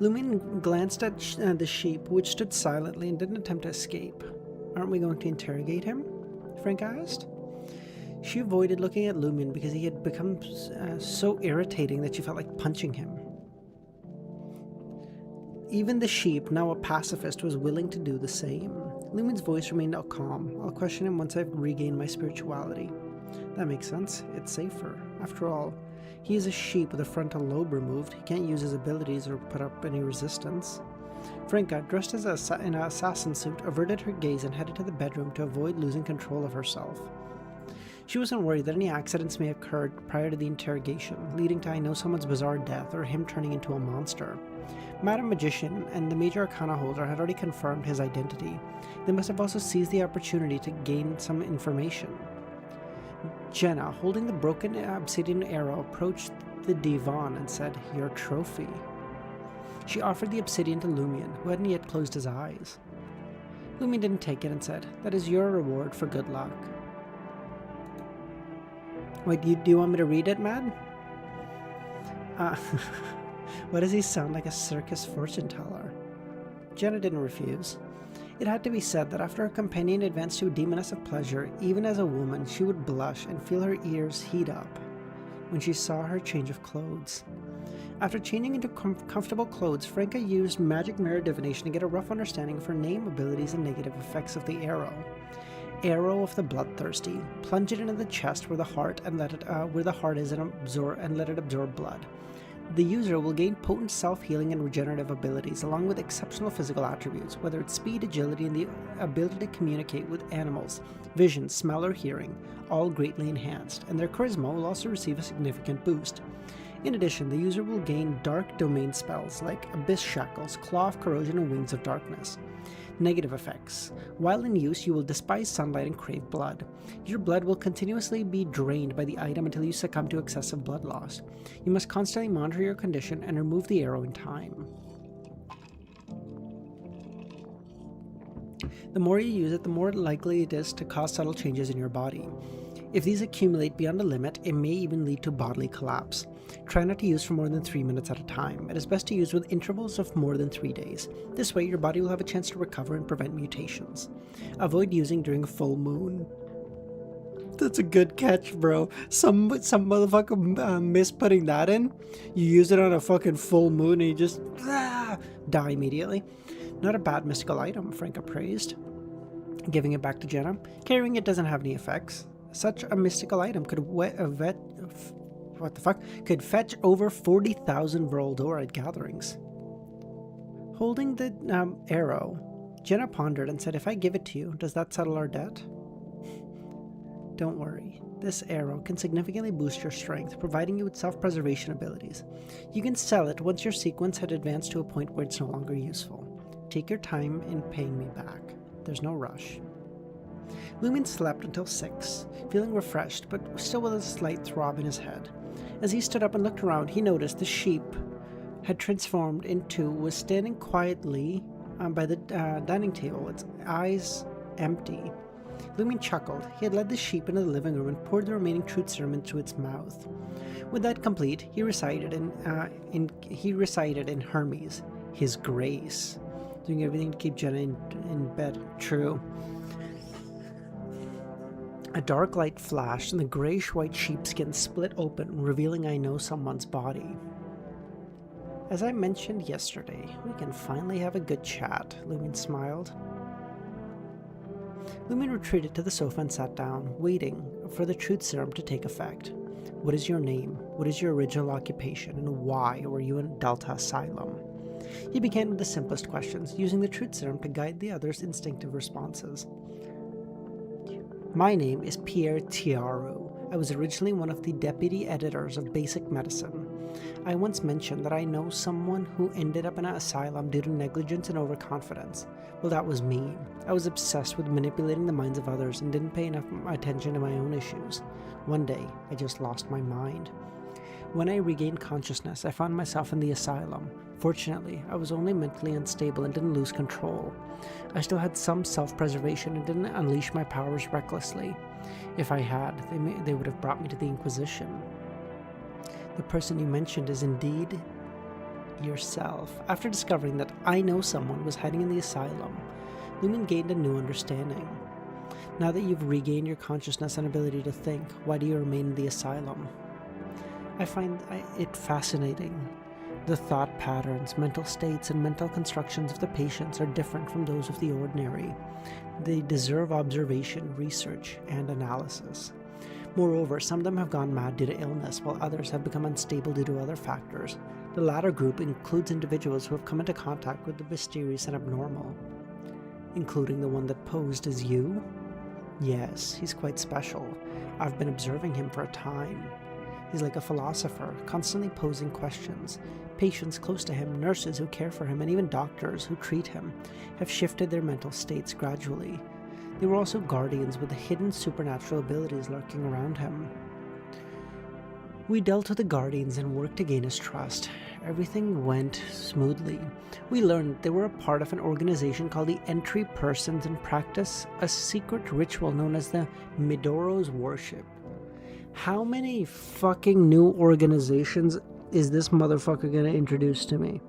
Lumion glanced at the sheep, which stood silently and didn't attempt to escape. "Aren't we going to interrogate him?" Frank asked. She avoided looking at Lumion because he had become so irritating that she felt like punching him. Even the sheep, now a pacifist, was willing to do the same. Lumion's voice remained calm. "I'll question him once I've regained my spirituality." "That makes sense. It's safer. After all, he is a sheep with a frontal lobe removed. He can't use his abilities or put up any resistance." Franca, dressed as in an assassin suit, averted her gaze and headed to the bedroom to avoid losing control of herself. She wasn't worried that any accidents may have occurred prior to the interrogation, leading to I Know Someone's bizarre death or him turning into a monster. Madam Magician and the Major Arcana holder had already confirmed his identity. They must have also seized the opportunity to gain some information. Jenna, holding the broken obsidian arrow, approached the divan and said, "Your trophy." She offered the obsidian to Lumion, who hadn't yet closed his eyes. Lumion didn't take it and said, "That is your reward for good luck." Wait, do you want me to read it, Mad? Why does he sound like a circus fortune teller? Jenna didn't refuse. It had to be said that after her companion advanced to a demoness of pleasure, even as a woman, she would blush and feel her ears heat up when she saw her change of clothes. After changing into comfortable clothes, Franca used magic mirror divination to get a rough understanding of her name, abilities, and negative effects of the arrow. Arrow of the bloodthirsty. Plunge it into the chest where the heart is and let it absorb blood. The user will gain potent self-healing and regenerative abilities, along with exceptional physical attributes, whether it's speed, agility, and the ability to communicate with animals, vision, smell, or hearing, all greatly enhanced, and their charisma will also receive a significant boost. In addition, the user will gain dark domain spells like Abyss Shackles, Claw of Corrosion, and Wings of Darkness. Negative effects. While in use, you will despise sunlight and crave blood. Your blood will continuously be drained by the item until you succumb to excessive blood loss. You must constantly monitor your condition and remove the arrow in time. The more you use it, the more likely it is to cause subtle changes in your body. If these accumulate beyond a limit, it may even lead to bodily collapse. Try not to use for more than 3 minutes at a time. It is best to use with intervals of more than 3 days. This way, your body will have a chance to recover and prevent mutations. Avoid using during a full moon. That's a good catch, bro. Some motherfucker missed putting that in. You use it on a fucking full moon and you just die immediately. Not a bad mystical item, Franca praised. Giving it back to Jenna. Carrying it doesn't have any effects. Such a mystical item could could fetch over 40,000 Vroldor at gatherings. Holding the arrow, Jenna pondered and said, "If I give it to you, does that settle our debt?" Don't worry. This arrow can significantly boost your strength, providing you with self-preservation abilities. You can sell it once your sequence had advanced to a point where it's no longer useful. Take your time in paying me back. There's no rush. Lumen slept until 6, feeling refreshed, but still with a slight throb in his head. As he stood up and looked around, he noticed the sheep had transformed into was standing quietly by the dining table, its eyes empty. Lumen chuckled. He had led the sheep into the living room and poured the remaining truth serum into its mouth. With that complete, he recited in Hermes, his grace, doing everything to keep Jenna in bed. True. A dark light flashed, and the grayish-white sheepskin split open, revealing I know someone's body. As I mentioned yesterday, we can finally have a good chat, Lumen smiled. Lumen retreated to the sofa and sat down, waiting for the truth serum to take effect. What is your name? What is your original occupation? And why were you in Delta Asylum? He began with the simplest questions, using the truth serum to guide the other's instinctive responses. My name is Pierre Tiaru. I was originally one of the deputy editors of Basic Medicine. I once mentioned that I know someone who ended up in an asylum due to negligence and overconfidence. Well, that was me. I was obsessed with manipulating the minds of others and didn't pay enough attention to my own issues. One day, I just lost my mind. When I regained consciousness, I found myself in the asylum. Fortunately, I was only mentally unstable and didn't lose control. I still had some self-preservation and didn't unleash my powers recklessly. If I had, they would have brought me to the Inquisition. The person you mentioned is indeed yourself. After discovering that I know someone was hiding in the asylum, Lumen gained a new understanding. Now that you've regained your consciousness and ability to think, why do you remain in the asylum? I find it fascinating. The thought patterns, mental states, and mental constructions of the patients are different from those of the ordinary. They deserve observation, research, and analysis. Moreover, some of them have gone mad due to illness, while others have become unstable due to other factors. The latter group includes individuals who have come into contact with the mysterious and abnormal. Including the one that posed as you? Yes, he's quite special. I've been observing him for a time. He's like a philosopher, constantly posing questions. Patients close to him, nurses who care for him, and even doctors who treat him have shifted their mental states gradually. They were also guardians with the hidden supernatural abilities lurking around him. We dealt with the guardians and worked to gain his trust. Everything went smoothly. We learned they were a part of an organization called the Entry Persons and practice a secret ritual known as the Midoro's Worship. How many fucking new organizations is this motherfucker gonna introduce to me?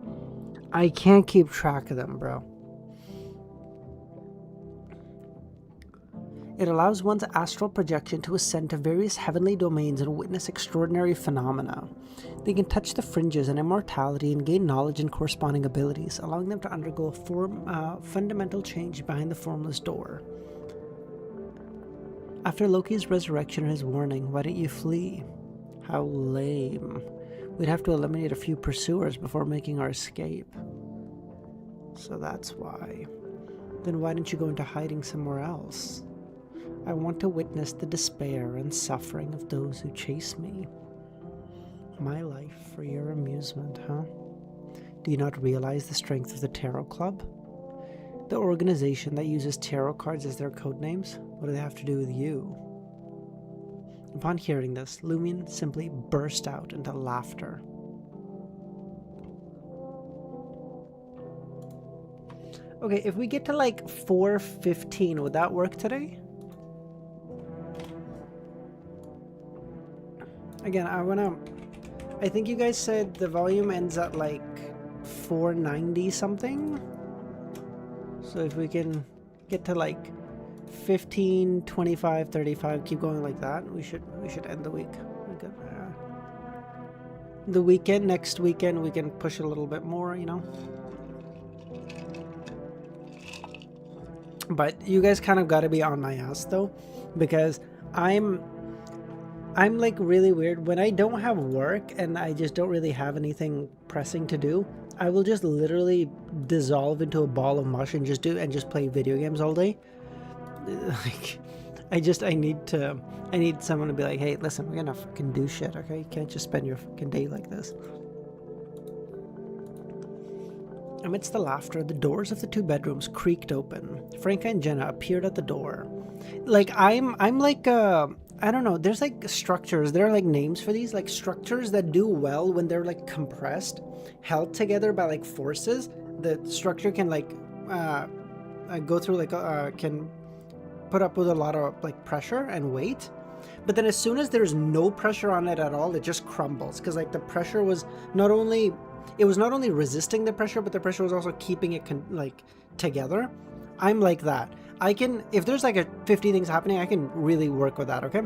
I can't keep track of them, bro. It allows one's astral projection to ascend to various heavenly domains and witness extraordinary phenomena. They can touch the fringes and immortality and gain knowledge and corresponding abilities, allowing them to undergo a fundamental change behind the formless door. After Loki's resurrection and his warning, why don't you flee? How lame. We'd have to eliminate a few pursuers before making our escape. So that's why. Then why don't you go into hiding somewhere else? I want to witness the despair and suffering of those who chase me. My life for your amusement, huh? Do you not realize the strength of the Tarot Club? The organization that uses tarot cards as their codenames? What do they have to do with you? Upon hearing this, Lumion simply burst out into laughter. Okay, if we get to like 4:15, would that work today? Again, I think you guys said the volume ends at like 490 something. So if we can get to like 15, 25, 35, keep going like that, we should end the week. The weekend, next weekend, we can push it a little bit more, you know. But you guys kind of got to be on my ass though, because I'm like really weird. When I don't have work and I just don't really have anything pressing to do, I will just literally dissolve into a ball of mush and just play video games all day. Like, I need someone to be like, hey, listen, we're gonna fucking do shit, okay? You can't just spend your fucking day like this. Amidst the laughter, the doors of the two bedrooms creaked open. Franca and Jenna appeared at the door. Like, I'm like, I don't know, there's like structures, there are like names for these, like structures that do well when they're like compressed, held together by like forces. The structure can like go through like, can put up with a lot of like pressure and weight. But then as soon as there's no pressure on it at all, it just crumbles. Because like the pressure was not only resisting the pressure, but the pressure was also keeping it like together. I'm like that. I can, if there's like 50 things happening, I can really work with that, okay?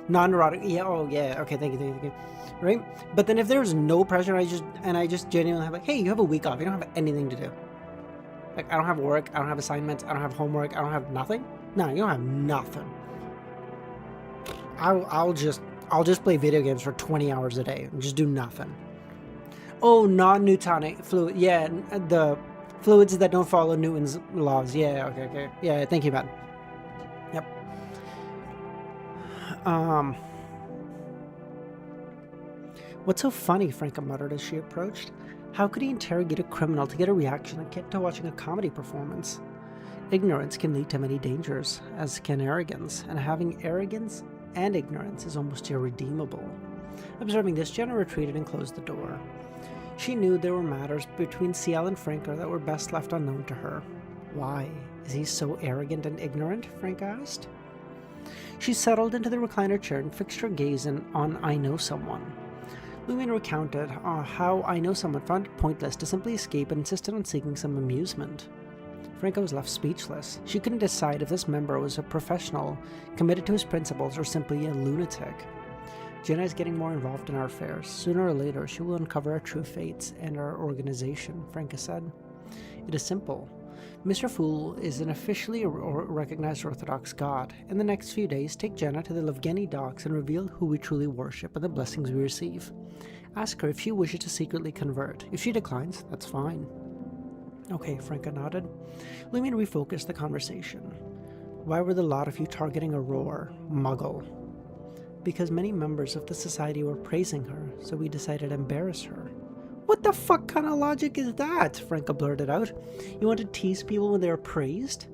Non-neurotic, yeah, oh yeah, okay, thank you, right? But then if there's no pressure, I just genuinely have like, hey, you have a week off, you don't have anything to do. Like, I don't have work, I don't have assignments, I don't have homework, I don't have nothing. No, you don't have nothing. I'll just play video games for 20 hours a day and just do nothing. Oh, non-Newtonic fluid, yeah, the fluids that don't follow Newton's laws. Yeah, okay. Yeah, thank you, man. Yep. What's so funny, Franca muttered as she approached. How could he interrogate a criminal to get a reaction akin to watching a comedy performance? Ignorance can lead to many dangers, as can arrogance, and having arrogance and ignorance is almost irredeemable. Observing this, Jenna retreated and closed the door. She knew there were matters between Ciel and Franca that were best left unknown to her. Why? Is he so arrogant and ignorant? Franca asked. She settled into the recliner chair and fixed her gaze on I Know Someone. Lumion recounted how I Know Someone found it pointless to simply escape and insisted on seeking some amusement. Franca was left speechless. She couldn't decide if this member was a professional, committed to his principles, or simply a lunatic. Jenna is getting more involved in our affairs. Sooner or later, she will uncover our true fates and our organization, Franca said. It is simple. Mr. Fool is an officially recognized Orthodox god. In the next few days, take Jenna to the Levgeny docks and reveal who we truly worship and the blessings we receive. Ask her if she wishes to secretly convert. If she declines, that's fine. Okay, Franca nodded. Lumion refocused the conversation. Why were the lot of you targeting Aurora, Muggle? Because many members of the society were praising her, so we decided to embarrass her. What the fuck kind of logic is that? Franca blurted out. You want to tease people when they are praised?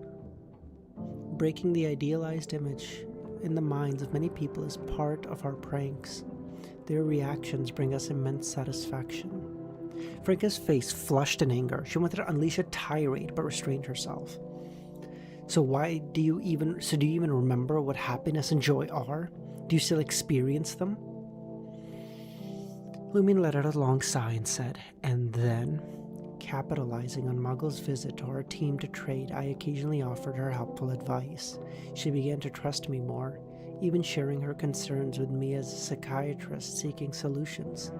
Breaking the idealized image in the minds of many people is part of our pranks. Their reactions bring us immense satisfaction. Franca's face flushed in anger. She wanted to unleash a tirade, but restrained herself. So do you even remember what happiness and joy are? Do you still experience them? Lumion let out a long sigh and said, and then, capitalizing on Muggle's visit to our team to trade, I occasionally offered her helpful advice. She began to trust me more, even sharing her concerns with me as a psychiatrist seeking solutions.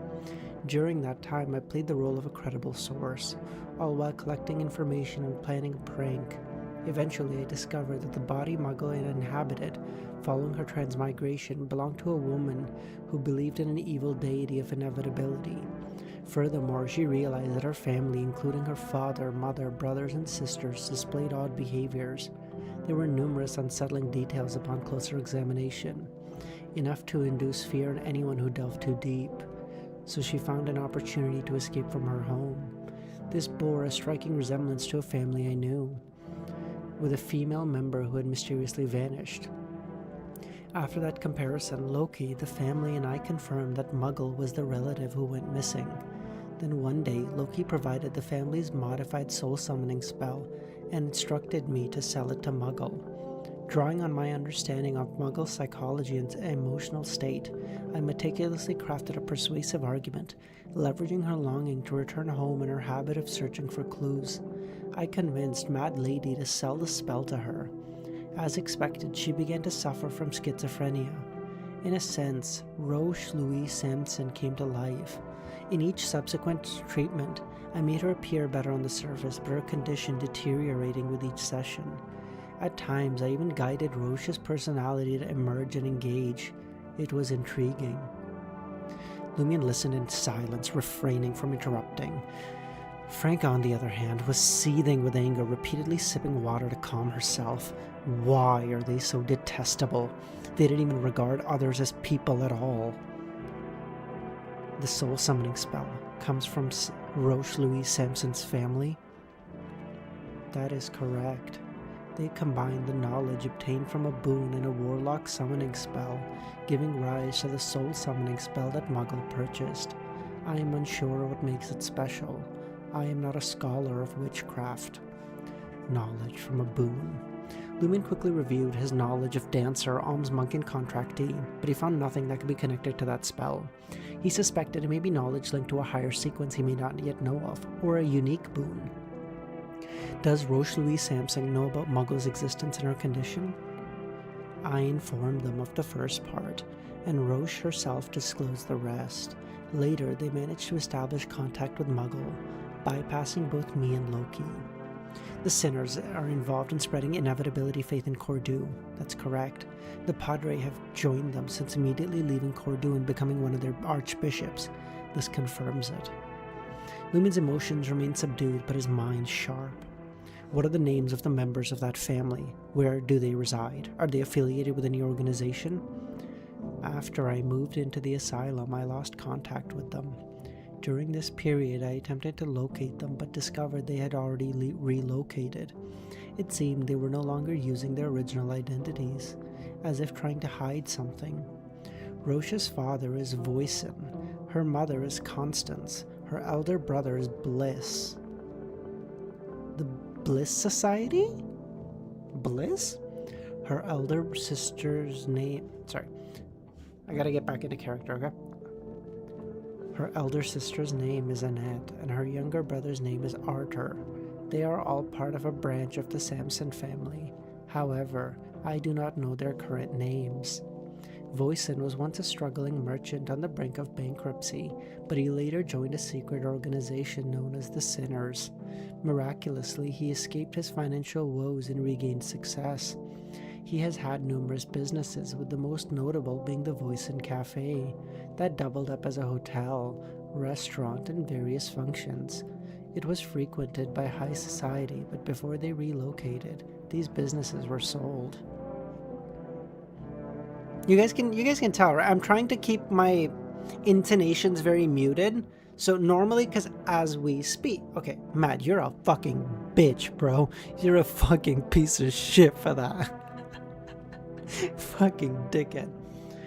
During that time, I played the role of a credible source, all while collecting information and planning a prank. Eventually, I discovered that the body Muggle had inhabited following her transmigration belonged to a woman who believed in an evil deity of inevitability. Furthermore, she realized that her family, including her father, mother, brothers, and sisters, displayed odd behaviors. There were numerous unsettling details upon closer examination, enough to induce fear in anyone who delved too deep. So she found an opportunity to escape from her home. This bore a striking resemblance to a family I knew, with a female member who had mysteriously vanished. After that comparison, Loki, the family, and I confirmed that Muggle was the relative who went missing. Then one day, Loki provided the family's modified soul summoning spell and instructed me to sell it to Muggle. Drawing on my understanding of Muggle's psychology and emotional state, I meticulously crafted a persuasive argument, leveraging her longing to return home and her habit of searching for clues. I convinced Mad Lady to sell the spell to her. As expected, she began to suffer from schizophrenia. In a sense, Roche Louise Sampson came to life. In each subsequent treatment, I made her appear better on the surface, but her condition deteriorating with each session. At times, I even guided Roche's personality to emerge and engage. It was intriguing. Lumion listened in silence, refraining from interrupting. Franca, on the other hand, was seething with anger, repeatedly sipping water to calm herself. Why are they so detestable? They didn't even regard others as people at all. The soul summoning spell comes from Roche Louise Sampson's family. That is correct. They combined the knowledge obtained from a boon and a warlock summoning spell, giving rise to the soul summoning spell that Muggle purchased. I am unsure what makes it special. I am not a scholar of witchcraft. Knowledge from a boon. Lumion quickly reviewed his knowledge of Dancer, Alms Monk, and Contractee, but he found nothing that could be connected to that spell. He suspected it may be knowledge linked to a higher sequence he may not yet know of, or a unique boon. Does Roche Louise Sampson know about Muggle's existence and her condition? I informed them of the first part, and Roche herself disclosed the rest. Later, they managed to establish contact with Muggle, bypassing both me and Loki. The Sinners are involved in spreading inevitability faith in Cordu. That's correct. The Padre have joined them since immediately leaving Cordu and becoming one of their archbishops. This confirms it. Lumion's emotions remain subdued, but his mind sharp. What are the names of the members of that family? Where do they reside? Are they affiliated with any organization? After I moved into the asylum, I lost contact with them. During this period, I attempted to locate them, but discovered they had already relocated. It seemed they were no longer using their original identities, as if trying to hide something. Roche's father is Voisin, her mother is Constance, her elder brother is Bliss. The Bliss Society? Bliss? Her elder sister's name... Sorry. I gotta get back into character, okay? Her elder sister's name is Annette, and her younger brother's name is Arthur. They are all part of a branch of the Sampson family. However, I do not know their current names. Voisin was once a struggling merchant on the brink of bankruptcy, but he later joined a secret organization known as the Sinners. Miraculously, he escaped his financial woes and regained success. He has had numerous businesses, with the most notable being the Voisin Cafe, that doubled up as a hotel, restaurant, and various functions. It was frequented by high society, but before they relocated, these businesses were sold. You guys can tell, right? I'm trying to keep my intonations very muted. So normally, because as we speak, okay, Matt, you're a fucking bitch, bro. You're a fucking piece of shit for that. Fucking dickhead.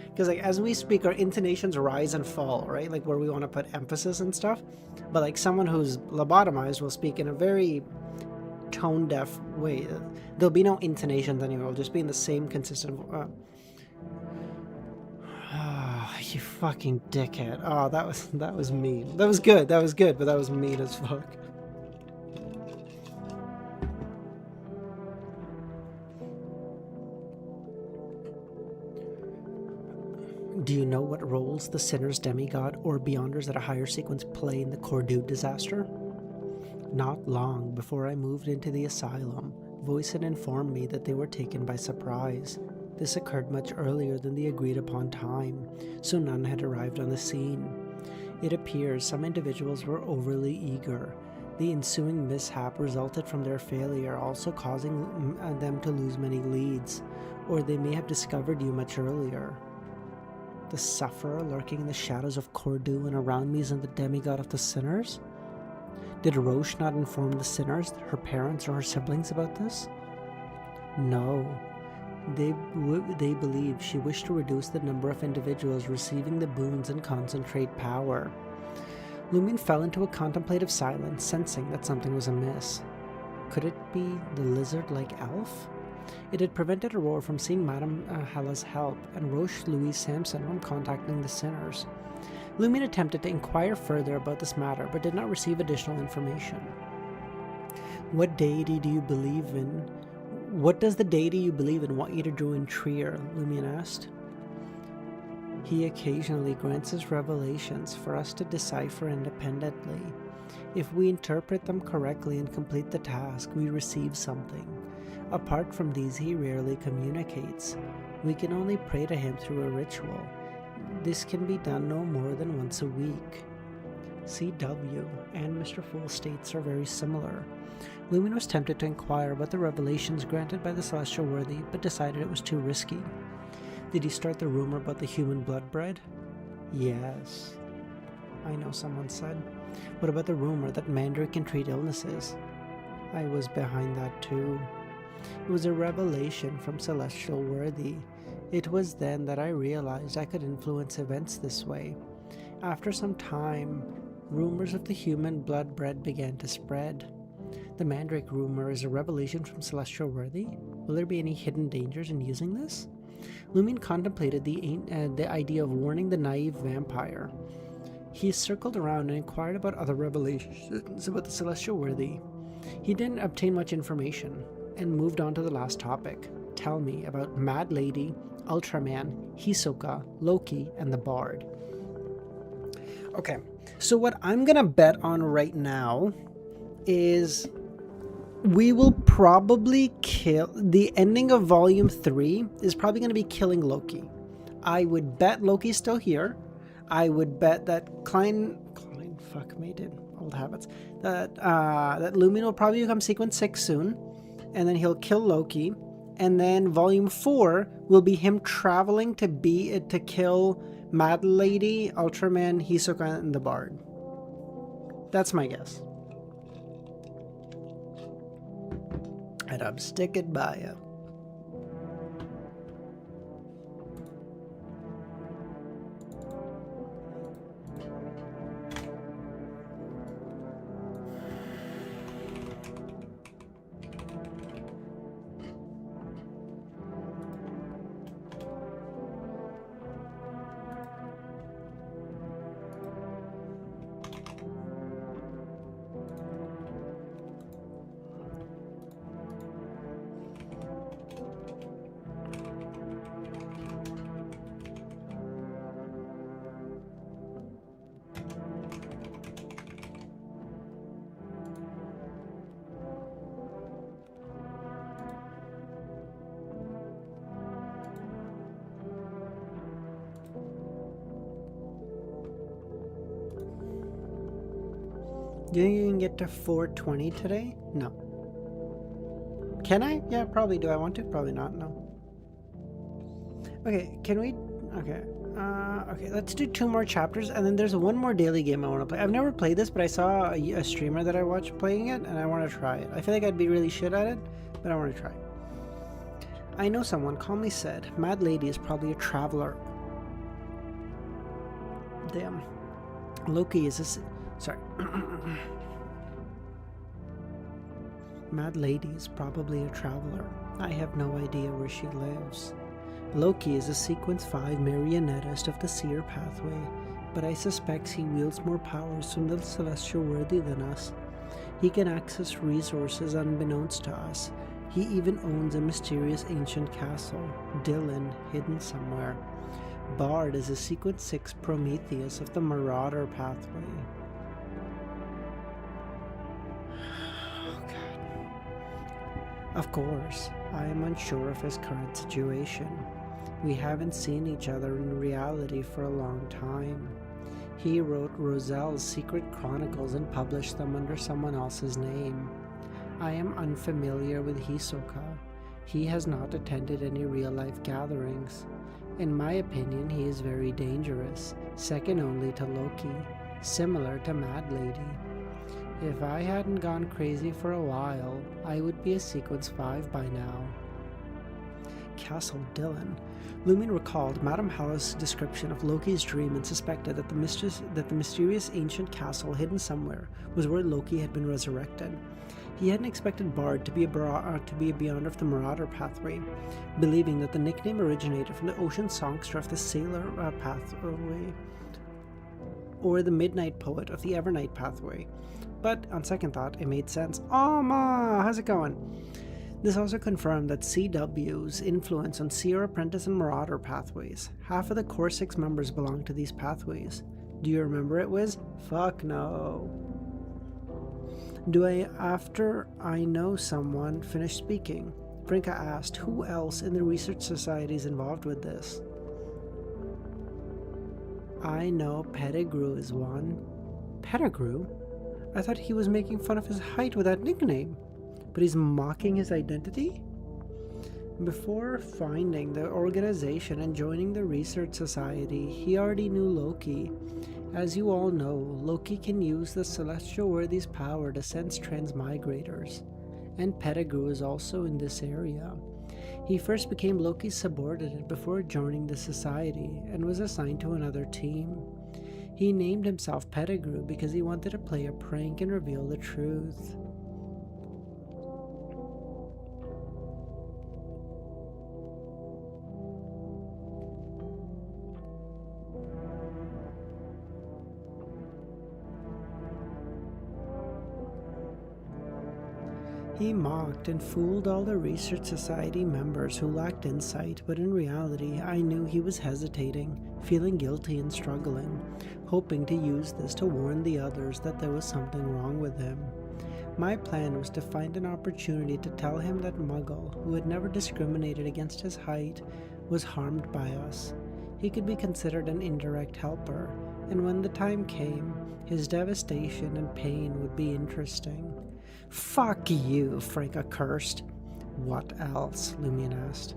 Because like as we speak, our intonations rise and fall, right? Like where we want to put emphasis and stuff. But like someone who's lobotomized will speak in a very tone deaf way. There'll be no intonations anymore. It'll just be in the same consistent. You fucking dickhead. Oh, that was mean. That was good, but that was mean as fuck. Do you know what roles the Sinner's demigod or Beyonders at a higher sequence play in the Cordu disaster? Not long before I moved into the asylum, Voice had informed me that they were taken by surprise. This occurred much earlier than the agreed upon time, so none had arrived on the scene. It appears some individuals were overly eager. The ensuing mishap resulted from their failure, also causing them to lose many leads, or they may have discovered you much earlier. The sufferer lurking in the shadows of Cordu and around me isn't the demigod of the sinners? Did Roche not inform the sinners, her parents, or her siblings about this? No. They believed she wished to reduce the number of individuals receiving the boons and concentrate power. Lumion fell into a contemplative silence, sensing that something was amiss. Could it be the lizard-like elf? It had prevented Aurora from seeing Madame Hella's help, and Roche Louise Sampson from contacting the sinners. Lumion attempted to inquire further about this matter, but did not receive additional information. What deity do you believe in? What does the deity you believe in want you to do in Trier? Lumion asked. He occasionally grants us revelations for us to decipher independently. If we interpret them correctly and complete the task, we receive something. Apart from these, he rarely communicates. We can only pray to him through a ritual. This can be done no more than once a week. CW and Mr. Fool's states are very similar. Lumion was tempted to inquire about the revelations granted by the Celestial Worthy, but decided it was too risky. Did he start the rumor about the human blood bread? Yes. I know, someone said. What about the rumor that Mandrake can treat illnesses? I was behind that too. It was a revelation from Celestial Worthy. It was then that I realized I could influence events this way. After some time, rumors of the human blood bread began to spread. The Mandrake rumor is a revelation from Celestial Worthy. Will there be any hidden dangers in using this? Lumion contemplated the idea of warning the naive vampire. He circled around and inquired about other revelations about the Celestial Worthy. He didn't obtain much information, and moved on to the last topic. Tell me about Mad Lady, Ultraman, Hisoka, Loki, and the Bard. Okay, so what I'm gonna bet on right now is we will probably kill... The ending of Volume 3 is probably going to be killing Loki. I would bet Loki's still here. I would bet that fuck me, dude. Old habits. That Lumion will probably become Sequence 6 soon. And then he'll kill Loki. And then Volume 4 will be him traveling to kill Mad Lady, Ultraman, Hisoka, and the Bard. That's my guess. And I'm sticking by it. You think you can get to 420 today? No. Can I? Yeah, probably. Do I want to? Probably not. No. Okay, can we... Okay. Okay, let's do 2 more chapters, and then there's one more daily game I want to play. I've never played this, but I saw a streamer that I watched playing it, and I want to try it. I feel like I'd be really shit at it, but I want to try. I know someone calmly said, Mad Lady is probably a traveler. Damn. Loki is a... Sorry. Mad Lady is probably a traveler. I have no idea where she lives. Loki is a Sequence 5 marionettist of the Seer pathway, but I suspect he wields more powers from the celestial worthy than us. He can access resources unbeknownst to us. He even owns a mysterious ancient castle, Dylan, hidden somewhere. Bard is a Sequence 6 Prometheus of the Marauder pathway. Oh, God. Of course, I am unsure of his current situation. We haven't seen each other in reality for a long time. He wrote Roselle's secret chronicles and published them under someone else's name. I am unfamiliar with Hisoka. He has not attended any real-life gatherings. In my opinion, he is very dangerous, second only to Loki, similar to Mad Lady. If I hadn't gone crazy for a while, I would be a Sequence 5 by now. Castle Dylan. Lumin recalled Madame Hala's description of Loki's dream and suspected that the mysterious ancient castle hidden somewhere was where Loki had been resurrected. He hadn't expected Bard to be a beyond of the Marauder pathway, believing that the nickname originated from the ocean songster of the Sailor pathway, or the Midnight Poet of the Evernight pathway. But on second thought, it made sense. Oh, Ma, how's it going? This also confirmed that CW's influence on Seer, Apprentice, and Marauder pathways. Half of the Core 6 members belong to these pathways. Do you remember it, Wiz? Fuck no. After I know someone, finish speaking? Franka asked, who else in the research society is involved with this? I know Pettigrew is one. Pettigrew? I thought he was making fun of his height with that nickname. But he's mocking his identity? Before finding the organization and joining the research society, he already knew Loki. As you all know, Loki can use the Celestial Worthy's power to sense transmigrators, and Pettigrew is also in this area. He first became Loki's subordinate before joining the society, and was assigned to another team. He named himself Pettigrew because he wanted to play a prank and reveal the truth. He mocked and fooled all the Research Society members who lacked insight, but in reality, I knew he was hesitating, feeling guilty and struggling, hoping to use this to warn the others that there was something wrong with him. My plan was to find an opportunity to tell him that Muggle, who had never discriminated against his height, was harmed by us. He could be considered an indirect helper, and when the time came, his devastation and pain would be interesting. Fuck you, Franka cursed. What else? Lumion asked.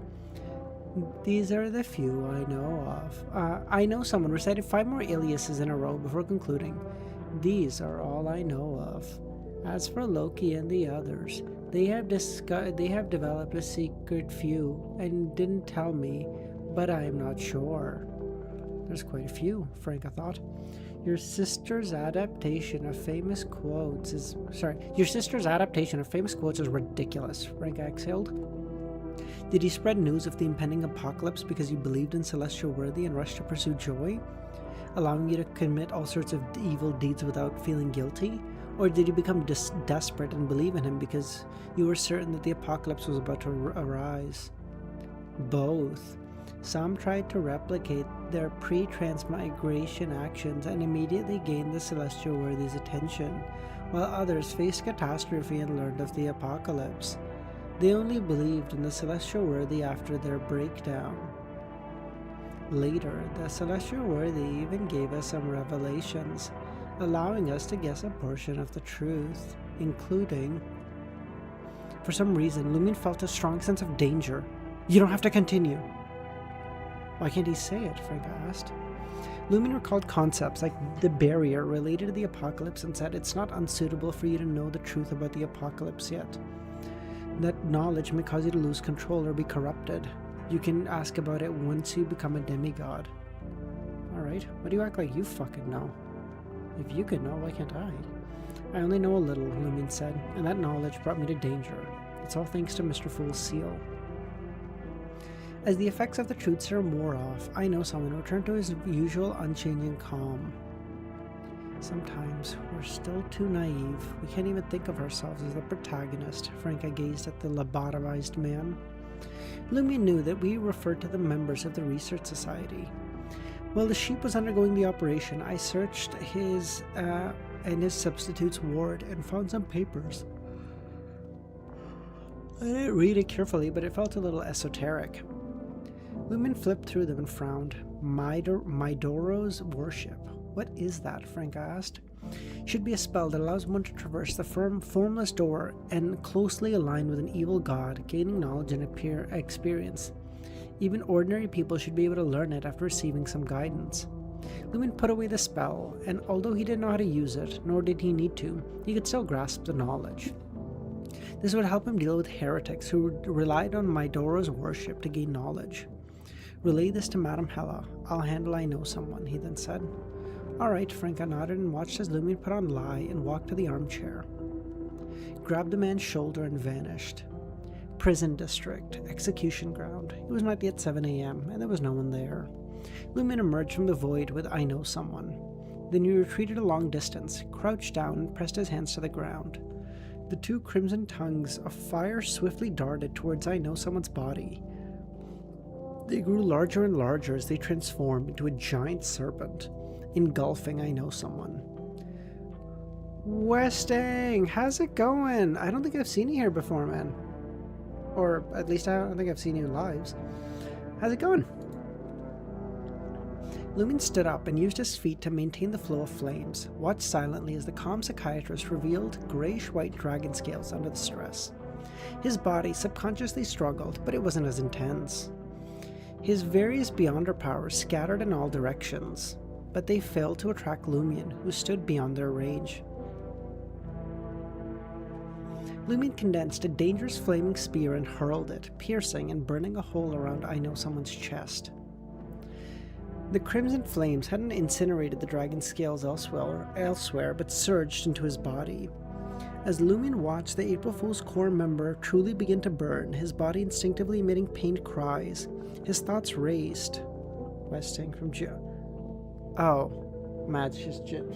These are the few I know of. I know someone recited 5 more aliases in a row before concluding. These are all I know of. As for Loki and the others, they have developed a secret few and didn't tell me, but I am not sure. There's quite a few, Franka thought. Your sister's adaptation of famous quotes is ridiculous, Franka exhaled. Did you spread news of the impending apocalypse because you believed in Celestial Worthy and rushed to pursue joy, allowing you to commit all sorts of evil deeds without feeling guilty? Or did you become desperate and believe in him because you were certain that the apocalypse was about to arise? Both. Some tried to replicate their pre-transmigration actions and immediately gained the Celestial Worthy's attention, while others faced catastrophe and learned of the apocalypse. They only believed in the Celestial Worthy after their breakdown. Later, the Celestial Worthy even gave us some revelations, allowing us to guess a portion of the truth, including... For some reason, Lumin felt a strong sense of danger. You don't have to continue. Why can't he say it? Franka asked. Lumin recalled concepts like the barrier related to the apocalypse and said it's not unsuitable for you to know the truth about the apocalypse yet. That knowledge may cause you to lose control or be corrupted. You can ask about it once you become a demigod. Alright, why do you act like you fucking know? If you could know, why can't I? I only know a little, Lumin said, and that knowledge brought me to danger. It's all thanks to Mr. Fool's seal. As the effects of the truth serum wore off, I Know Someone returned to his usual unchanging calm. Sometimes we're still too naive. We can't even think of ourselves as the protagonist. Franca gazed at the lobotomized man. Lumion knew that we referred to the members of the Research Society. While the sheep was undergoing the operation, I searched his and his substitute's ward and found some papers. I didn't read it carefully, but it felt a little esoteric. Lumion flipped through them and frowned. Midoro's worship. What is that? Franca asked. Should be a spell that allows one to traverse the formless door and closely align with an evil god, gaining knowledge and experience. Even ordinary people should be able to learn it after receiving some guidance. Lumion put away the spell, and although he didn't know how to use it, nor did he need to, he could still grasp the knowledge. This would help him deal with heretics who relied on Midoro's worship to gain knowledge. Relay this to Madame Hella. I'll handle I Know Someone, he then said. All right, Franca nodded and watched as Lumion put on lie and walked to the armchair. Grabbed the man's shoulder and vanished. Prison district, execution ground. It was not yet 7 a.m., and there was no one there. Lumion emerged from the void with I Know Someone. Then he retreated a long distance, crouched down, and pressed his hands to the ground. The two crimson tongues of fire swiftly darted towards I Know Someone's body. They grew larger and larger as they transformed into a giant serpent, engulfing I Know Someone. Westing, how's it going? I don't think I've seen you here before, man. Or at least I don't think I've seen you in lives. How's it going? Lumion stood up and used his feet to maintain the flow of flames, watched silently as the calm psychiatrist revealed grayish-white dragon scales under the stress. His body subconsciously struggled, but it wasn't as intense. His various Beyonder powers scattered in all directions, but they failed to attract Lumion, who stood beyond their range. Lumion condensed a dangerous flaming spear and hurled it, piercing and burning a hole around I Know Someone's chest. The crimson flames hadn't incinerated the dragon's scales elsewhere, but surged into his body. As Lumion watched the April Fool's core member truly begin to burn, his body instinctively emitting pained cries, his thoughts raced. Westing from Joe. Oh, Mad's just Jim.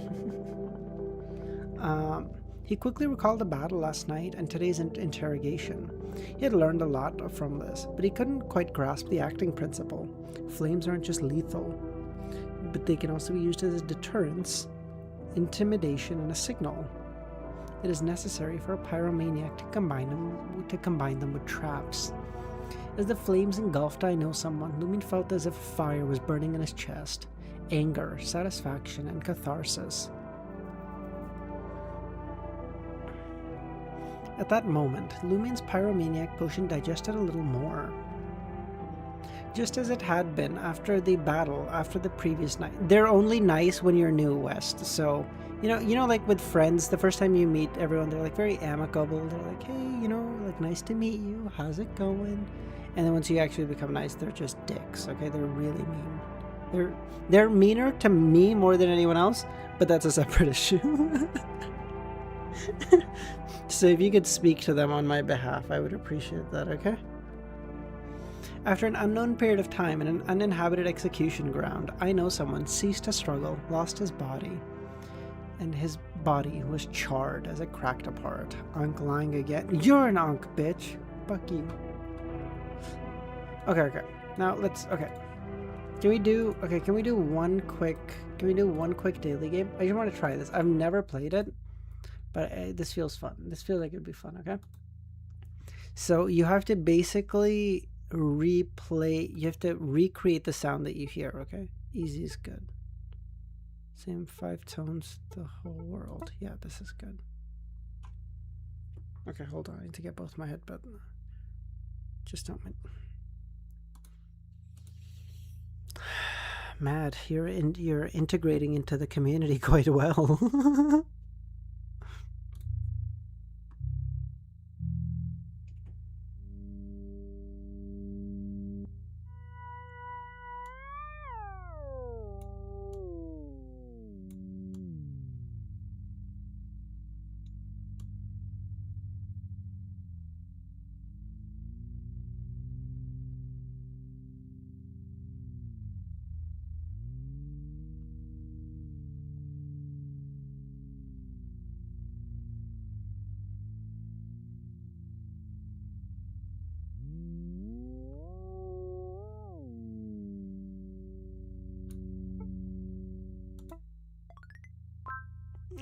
He quickly recalled the battle last night and today's interrogation. He had learned a lot from this, but he couldn't quite grasp the acting principle. Flames aren't just lethal, but they can also be used as a deterrence, intimidation, and a signal. It is necessary for a pyromaniac to combine them with traps. As the flames engulfed I Know Someone, Lumion felt as if fire was burning in his chest. Anger, satisfaction, and catharsis. At that moment, Lumion's pyromaniac potion digested a little more. Just as it had been after the battle, after the previous night. They're only nice when you're new, West. So, you know, like with friends, the first time you meet everyone, they're like very amicable. They're like, hey, like nice to meet you. How's it going? And then once you actually become nice, they're just dicks. Okay, they're really mean. They're meaner to me more than anyone else, but that's a separate issue. So if you could speak to them on my behalf, I would appreciate that, okay? After an unknown period of time in an uninhabited execution ground, I Know Someone ceased to struggle, lost his body, and his body was charred as it cracked apart. Ankh lying again. You're an Ankh, bitch! Fuck you. Okay. Now Can we do one quick daily game? I just want to try this. I've never played it, but this feels fun. This feels like it'd be fun, okay? So you have to basically you have to recreate the sound that you hear, okay? Easy is good. Same 5 tones, the whole world. Yeah, this is good. Okay, hold on. I need to get both my head, but just don't mind. Mad, you're integrating into the community quite well.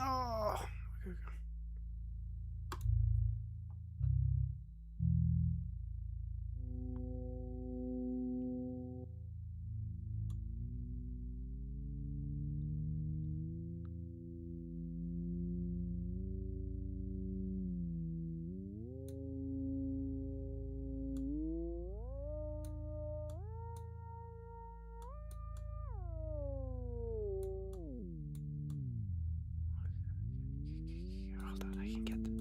Oh. Hold on, I can get them.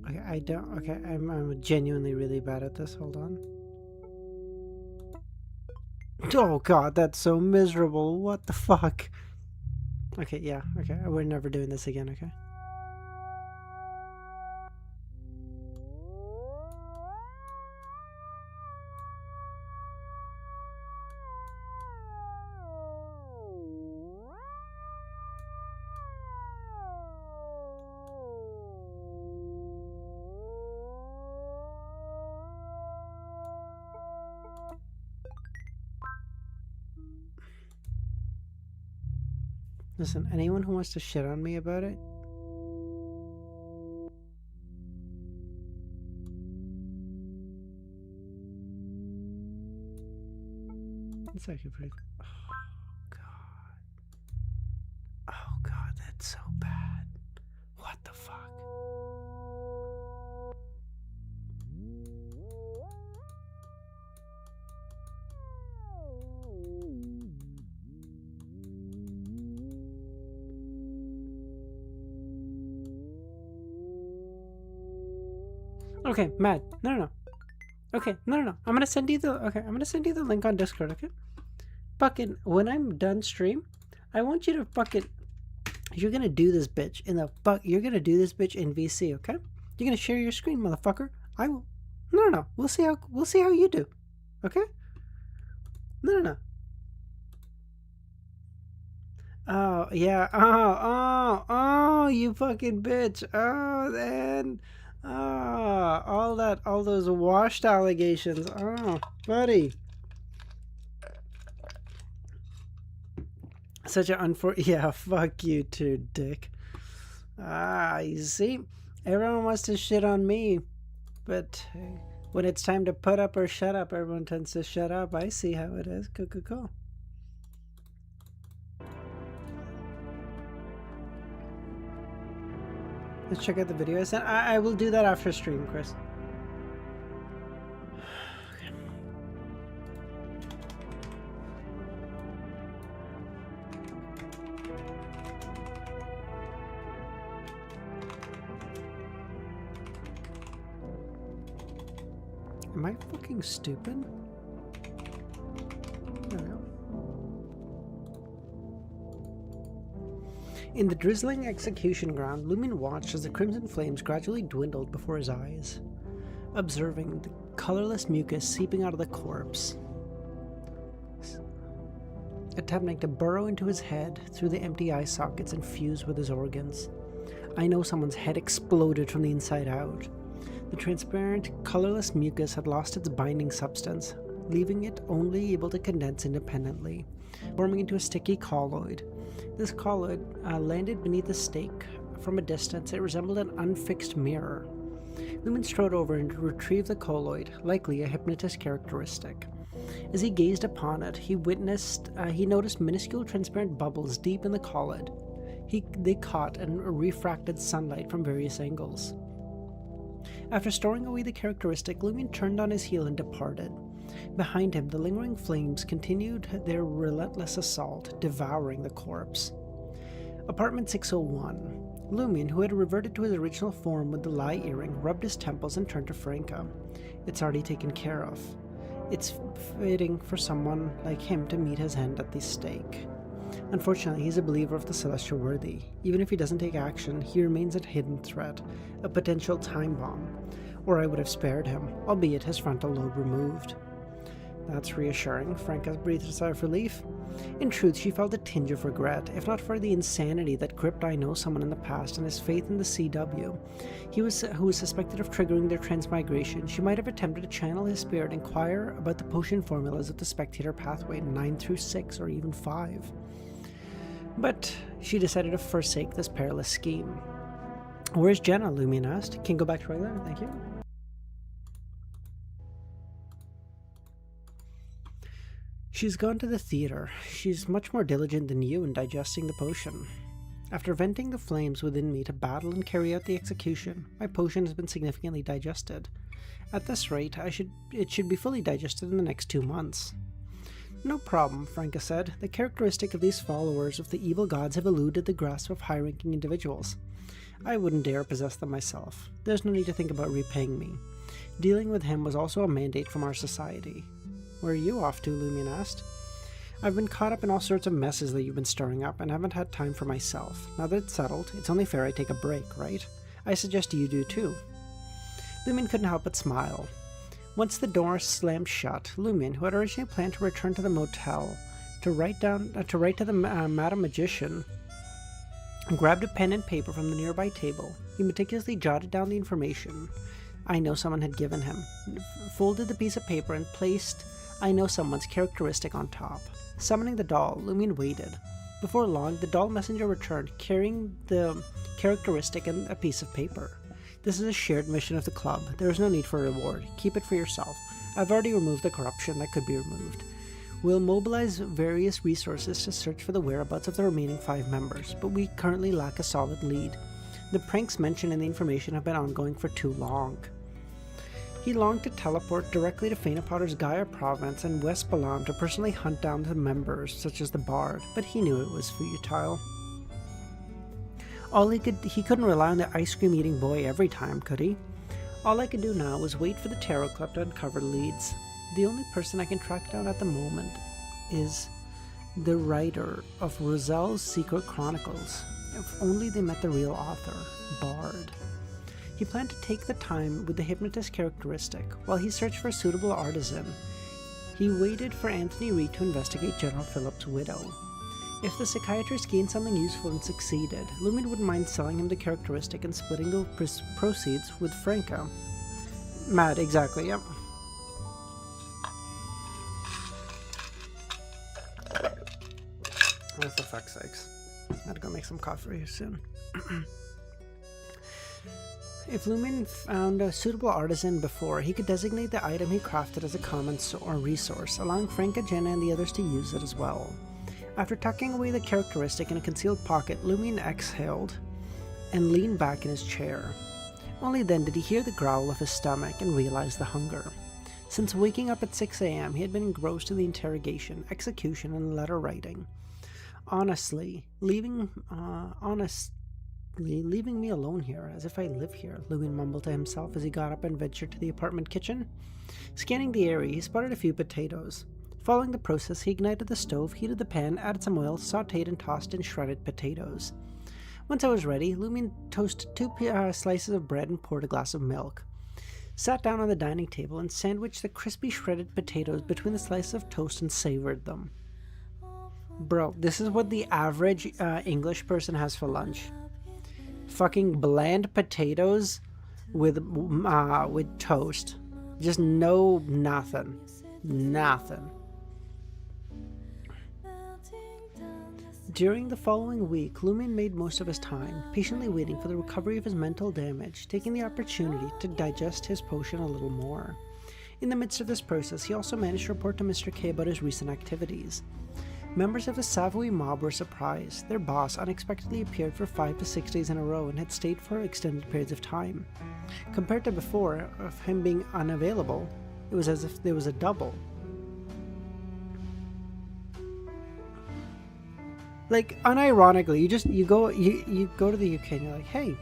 Okay, I don't. Okay, I'm genuinely really bad at this. Hold on. Oh god, that's so miserable. What the fuck? Okay, yeah, okay. We're never doing this again, okay? Listen, anyone who wants to shit on me about it, it's actually pretty. Oh god. Oh god, that's so bad. What the fuck? Okay, Matt. No. Okay, no. I'm gonna send you the. Okay, I'm gonna send you the link on Discord. Okay. Fucking when I'm done stream, I want you to fucking. You're gonna do this bitch in the fuck. You're gonna do this bitch in VC. Okay. You're gonna share your screen, motherfucker. I will. No. We'll see how you do. Okay. No. Oh yeah. Oh, you fucking bitch. Oh, then. All those washed allegations. Oh, buddy. Such an yeah, fuck you too, dick. You see? Everyone wants to shit on me, but when it's time to put up or shut up, everyone tends to shut up. I see how it is. Cool. Let's check out the video I sent. I will do that after stream, Chris. Am I fucking stupid? There we go. In the drizzling execution ground, Lumion watched as the crimson flames gradually dwindled before his eyes, observing the colorless mucus seeping out of the corpse, attempting to burrow into his head through the empty eye sockets and fuse with his organs. I know someone's head exploded from the inside out. The transparent, colorless mucus had lost its binding substance, leaving it only able to condense independently, forming into a sticky colloid. This colloid landed beneath the stake. From a distance, it resembled an unfixed mirror. Lumen strode over and retrieved the colloid, likely a hypnotist characteristic. As he gazed upon it, he noticed minuscule transparent bubbles deep in the colloid. They caught and refracted sunlight from various angles. After storing away the characteristic, Lumion turned on his heel and departed. Behind him, the lingering flames continued their relentless assault, devouring the corpse. Apartment 601. Lumion, who had reverted to his original form with the lie earring, rubbed his temples and turned to Franca. It's already taken care of. It's fitting for someone like him to meet his end at the stake. Unfortunately, he's a believer of the celestial worthy. Even if he doesn't take action, he remains a hidden threat, a potential time bomb. Or I would have spared him, albeit his frontal lobe removed. That's reassuring. Franca breathed a sigh of relief. In truth, she felt a tinge of regret, if not for the insanity that gripped I Know Someone in the past and his faith in the CW. Who was suspected of triggering their transmigration. She might have attempted to channel his spirit and inquire about the potion formulas of the Spectator pathway 9 through 6 or even 5. But she decided to forsake this perilous scheme. Where's Jenna? Lumion asked. Can go back to regular? Thank you. She's gone to the theater. She's much more diligent than you in digesting the potion. After venting the flames within me to battle and carry out the execution, my potion has been significantly digested. At this rate, it should be fully digested in the next 2 months. No problem, Franca said. The characteristic of these followers of the evil gods have eluded the grasp of high-ranking individuals. I wouldn't dare possess them myself. There's no need to think about repaying me. Dealing with him was also a mandate from our society. Where are you off to? Lumion asked. I've been caught up in all sorts of messes that you've been stirring up and haven't had time for myself. Now that it's settled, it's only fair I take a break, right? I suggest you do too. Lumion couldn't help but smile. Once the door slammed shut, Lumion, who had originally planned to return to the motel to write to the Madam Magician, grabbed a pen and paper from the nearby table. He meticulously jotted down the information I Know Someone had given him, folded the piece of paper and placed I Know Someone's characteristic on top. Summoning the doll, Lumion waited. Before long, the doll messenger returned, carrying the characteristic and a piece of paper. This is a shared mission of the club. There is no need for a reward. Keep it for yourself. I've already removed the corruption that could be removed. We'll mobilize various resources to search for the whereabouts of the remaining 5 members, but we currently lack a solid lead. The pranks mentioned in the information have been ongoing for too long. He longed to teleport directly to Faina Potter's Gaia province and West Balam to personally hunt down the members, such as the Bard, but he knew it was futile. He couldn't rely on the ice cream eating boy every time, could he? All I could do now was wait for the Tarot Club to uncover leads. The only person I can track down at the moment is the writer of Roselle's Secret Chronicles. If only they met the real author, Bard. He planned to take the time with the hypnotist characteristic. While he searched for a suitable artisan, he waited for Anthony Reed to investigate General Philip's widow. If the psychiatrist gained something useful and succeeded, Lumion wouldn't mind selling him the characteristic and splitting the proceeds with Franca. Mad, exactly, yep. Oh, for fuck's sakes. I had to go make some coffee soon. If Lumion found a suitable artisan before, he could designate the item he crafted as a common resource, allowing Franca, Jenna, and the others to use it as well. After tucking away the characteristic in a concealed pocket, Lumion exhaled and leaned back in his chair. Only then did he hear the growl of his stomach and realize the hunger. Since waking up at 6 a.m., he had been engrossed in the interrogation, execution, and letter writing. Honestly, leaving me alone here, as if I live here, Lumion mumbled to himself as he got up and ventured to the apartment kitchen. Scanning the area, he spotted a few potatoes. Following the process, he ignited the stove, heated the pan, added some oil, sautéed and tossed in shredded potatoes. Once I was ready, Lumion toasted 2 slices of bread and poured a glass of milk. Sat down on the dining table and sandwiched the crispy shredded potatoes between the slices of toast and savored them. Bro, this is what the average English person has for lunch. Fucking bland potatoes with toast. Just nothing. During the following week, Lumion made most of his time, patiently waiting for the recovery of his mental damage, taking the opportunity to digest his potion a little more. In the midst of this process, he also managed to report to Mr. K about his recent activities. Members of the Savoy mob were surprised. Their boss unexpectedly appeared for 5 to 6 days in a row and had stayed for extended periods of time. Compared to before, of him being unavailable, it was as if there was a double. Like, unironically, you go to the UK and you're like, hey,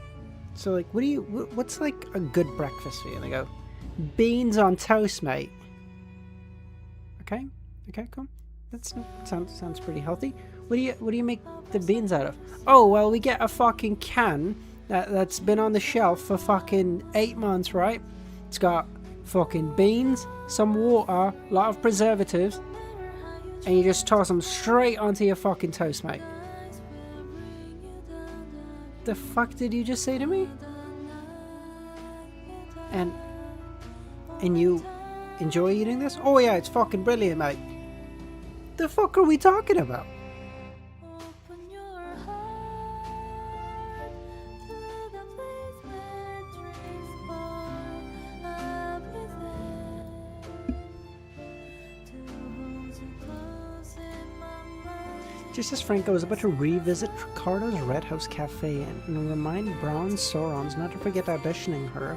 so like, what's like a good breakfast for you? And they go, beans on toast, mate. Okay, cool. That sounds pretty healthy. What do you make the beans out of? Oh, well, we get a fucking can that's been on the shelf for fucking 8 months, right? It's got fucking beans, some water, a lot of preservatives, and you just toss them straight onto your fucking toast, mate. The fuck did you just say to me? And you enjoy eating this? Oh yeah, it's fucking brilliant, mate. The fuck are we talking about? Just as Franco was about to revisit Ricardo's Red House Cafe and remind Brown Sorons not to forget auditioning her,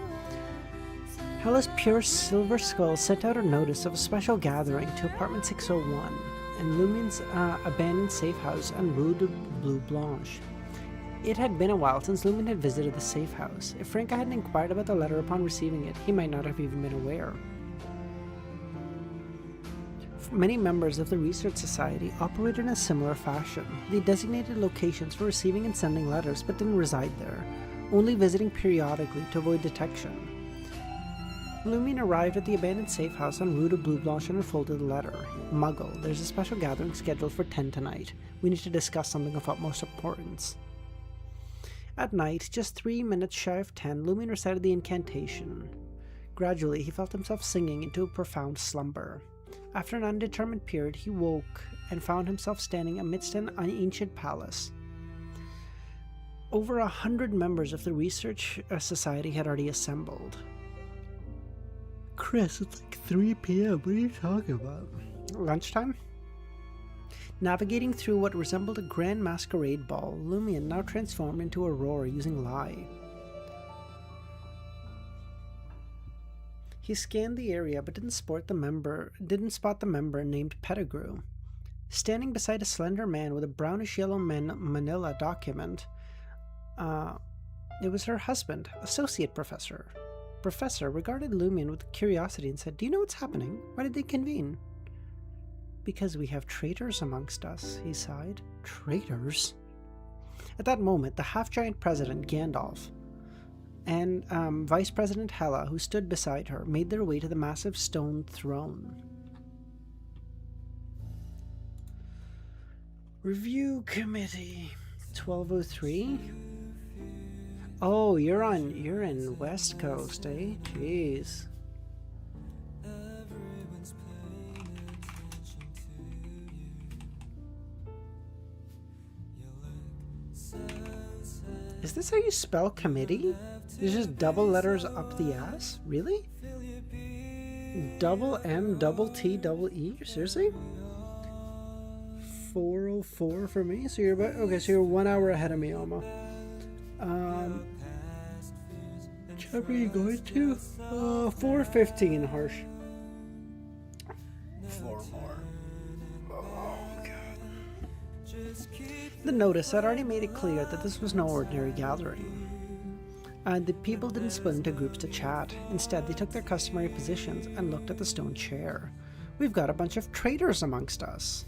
Hella's Pure Silver Skull sent out a notice of a special gathering to apartment 601 and Lumien's abandoned safe house on Rue de Blue Blanche. It had been a while since Lumien had visited the safe house. If Franco hadn't inquired about the letter upon receiving it, he might not have even been aware. Many members of the Research Society operated in a similar fashion. They designated locations for receiving and sending letters, but didn't reside there, only visiting periodically to avoid detection. Lumien arrived at the abandoned safe house on Rue de Blue Blanche and unfolded the letter. Muggle, there's a special gathering scheduled for 10 tonight. We need to discuss something of utmost importance. At night, just 3 minutes shy of 10, Lumien recited the incantation. Gradually, he felt himself sinking into a profound slumber. After an undetermined period, he woke and found himself standing amidst an ancient palace. Over 100 members of the Research Society had already assembled. Chris, it's like 3 p.m. What are you talking about? Lunchtime? Navigating through what resembled a grand masquerade ball, Lumien now transformed into Aurora using Lie. He scanned the area but didn't spot the member named Pettigrew. Standing beside a slender man with a brownish-yellow manila document, it was her husband, Associate Professor. Professor regarded Lumien with curiosity and said, "Do you know what's happening? Why did they convene?" "Because we have traitors amongst us," he sighed. "Traitors?" At that moment, the half-giant president, Gandalf, and Vice President Hella, who stood beside her, made their way to the massive stone throne. Review Committee 1203. Oh, you're in West Coast, eh? Jeez. Is this how you spell committee? There's just double letters up the ass? Really? Double M, double T, double E? Seriously? 4:04 for me? So you're about, okay, so you're 1 hour ahead of me, Alma. What are you going to? 4:15, Harsh. 4 more. Oh, God. The notice had already made it clear that this was no ordinary gathering. The people didn't split into groups to chat. Instead, they took their customary positions and looked at the stone chair. "We've got a bunch of traitors amongst us."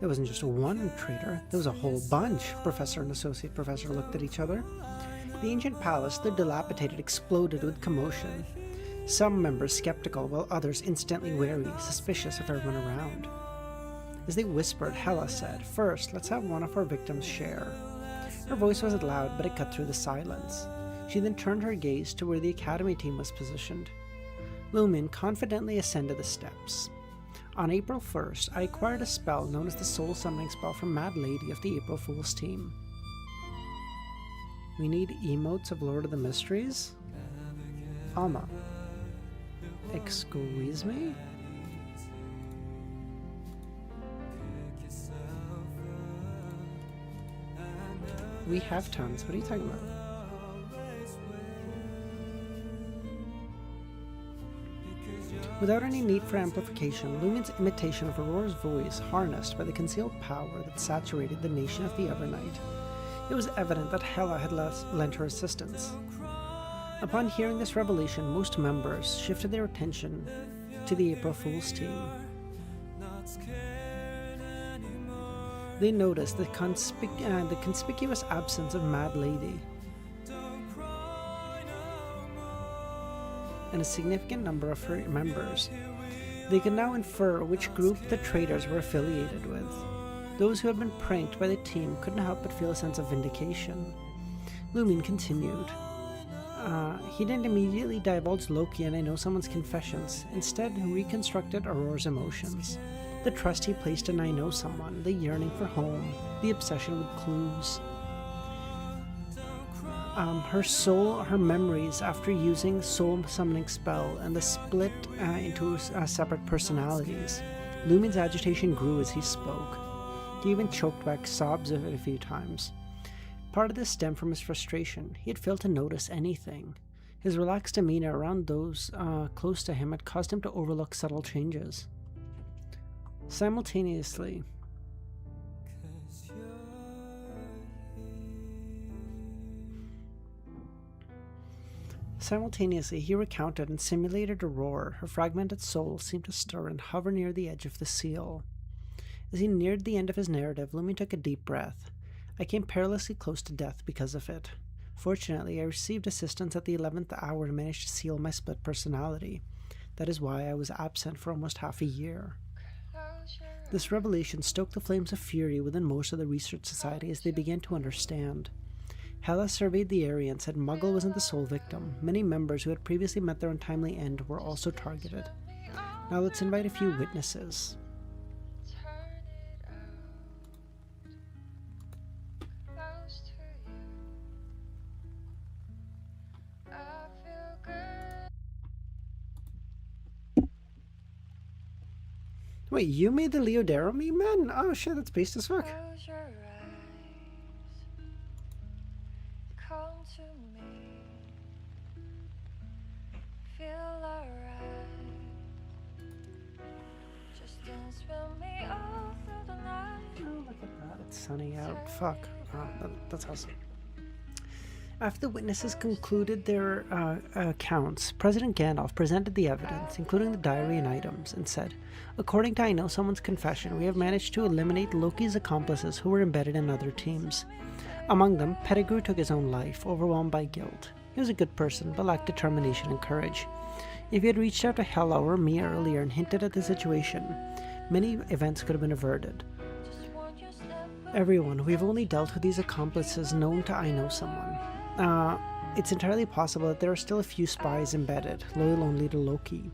There wasn't just one traitor, there was a whole bunch. Professor and Associate Professor looked at each other. The ancient palace, though dilapidated, exploded with commotion. Some members skeptical, while others instantly wary, suspicious of everyone around. As they whispered, Hella said, "First, let's have one of our victims share." Her voice wasn't loud, but it cut through the silence. She then turned her gaze to where the academy team was positioned. Lumien confidently ascended the steps. On April 1st, I acquired a spell known as the Soul Summoning Spell from Mad Lady of the April Fool's team. We need emotes of Lord of the Mysteries? Alma. Excuse me? We have tons. What are you talking about? Without any need for amplification, Lumien's imitation of Aurora's voice harnessed by the concealed power that saturated the nation of the Evernight. It was evident that Hella had lent her assistance. Upon hearing this revelation, most members shifted their attention to the April Fool's team. They noticed the conspicuous absence of Mad Lady. and a significant number of her members. They could now infer which group the traitors were affiliated with. Those who had been pranked by the team couldn't help but feel a sense of vindication. Lumin continued. He didn't immediately divulge Loki and I Know Someone's confessions. Instead, he reconstructed Aurora's emotions. The trust he placed in I Know Someone, the yearning for home, the obsession with clues. Her soul, her memories after using soul summoning spell, and the split into separate personalities. Lumin's agitation grew as he spoke. He even choked back sobs of it a few times. Part of this stemmed from his frustration. He had failed to notice anything. His relaxed demeanor around those close to him had caused him to overlook subtle changes. Simultaneously, he recounted and simulated a roar. Her fragmented soul seemed to stir and hover near the edge of the seal. As he neared the end of his narrative, Lumin took a deep breath. I came perilously close to death because of it. Fortunately, I received assistance at the 11th hour and managed to seal my split personality. That is why I was absent for almost half a year. This revelation stoked the flames of fury within most of the research society as they began to understand. Hela surveyed the area and said Muggle wasn't the sole victim. Many members who had previously met their untimely end were also targeted. Now let's invite a few witnesses. Wait, you made the Leodero meme, man? Oh shit, that's based as fuck. Close your eyes, come to me, feel alright. Just dance with me all through the night. Oh, look at that, it's sunny out. Fuck. That's awesome. After the witnesses concluded their accounts, President Gandalf presented the evidence, including the diary and items, and said, according to I Know Someone's confession, we have managed to eliminate Loki's accomplices who were embedded in other teams. Among them, Pettigrew took his own life, overwhelmed by guilt. He was a good person, but lacked determination and courage. If he had reached out to Hela or me earlier and hinted at the situation, many events could have been averted. Everyone, we've only dealt with these accomplices known to I Know Someone. It's entirely possible that there are still a few spies embedded, loyal only to Loki.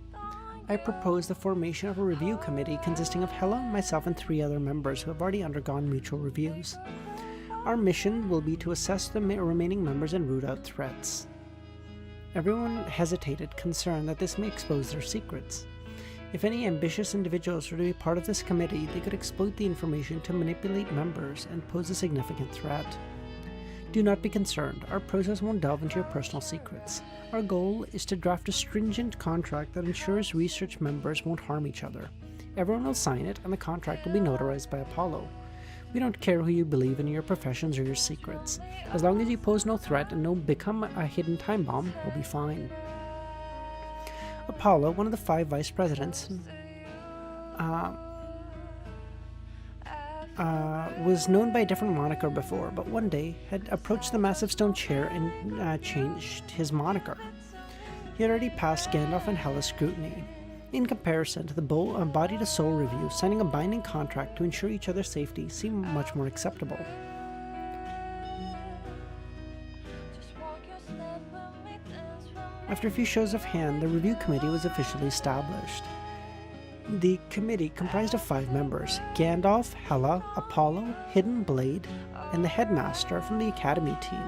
I propose the formation of a review committee consisting of Hela, myself, and 3 other members who have already undergone mutual reviews. Our mission will be to assess the remaining members and root out threats. Everyone hesitated, concerned that this may expose their secrets. If any ambitious individuals were to be part of this committee, they could exploit the information to manipulate members and pose a significant threat. Do not be concerned, our process won't delve into your personal secrets. Our goal is to draft a stringent contract that ensures research members won't harm each other. Everyone will sign it, and the contract will be notarized by Apollo. We don't care who you believe in, your professions or your secrets. As long as you pose no threat and don't become a hidden time bomb, we'll be fine. Apollo, one of the 5 vice presidents, was known by a different moniker before, but one day had approached the massive stone chair and changed his moniker. He had already passed Gandalf and Hela's scrutiny. In comparison to the body to soul review, signing a binding contract to ensure each other's safety seemed much more acceptable. After a few shows of hand, the review committee was officially established. The committee comprised of 5 members: Gandalf, Hela, Apollo, Hidden Blade, and the headmaster from the academy team.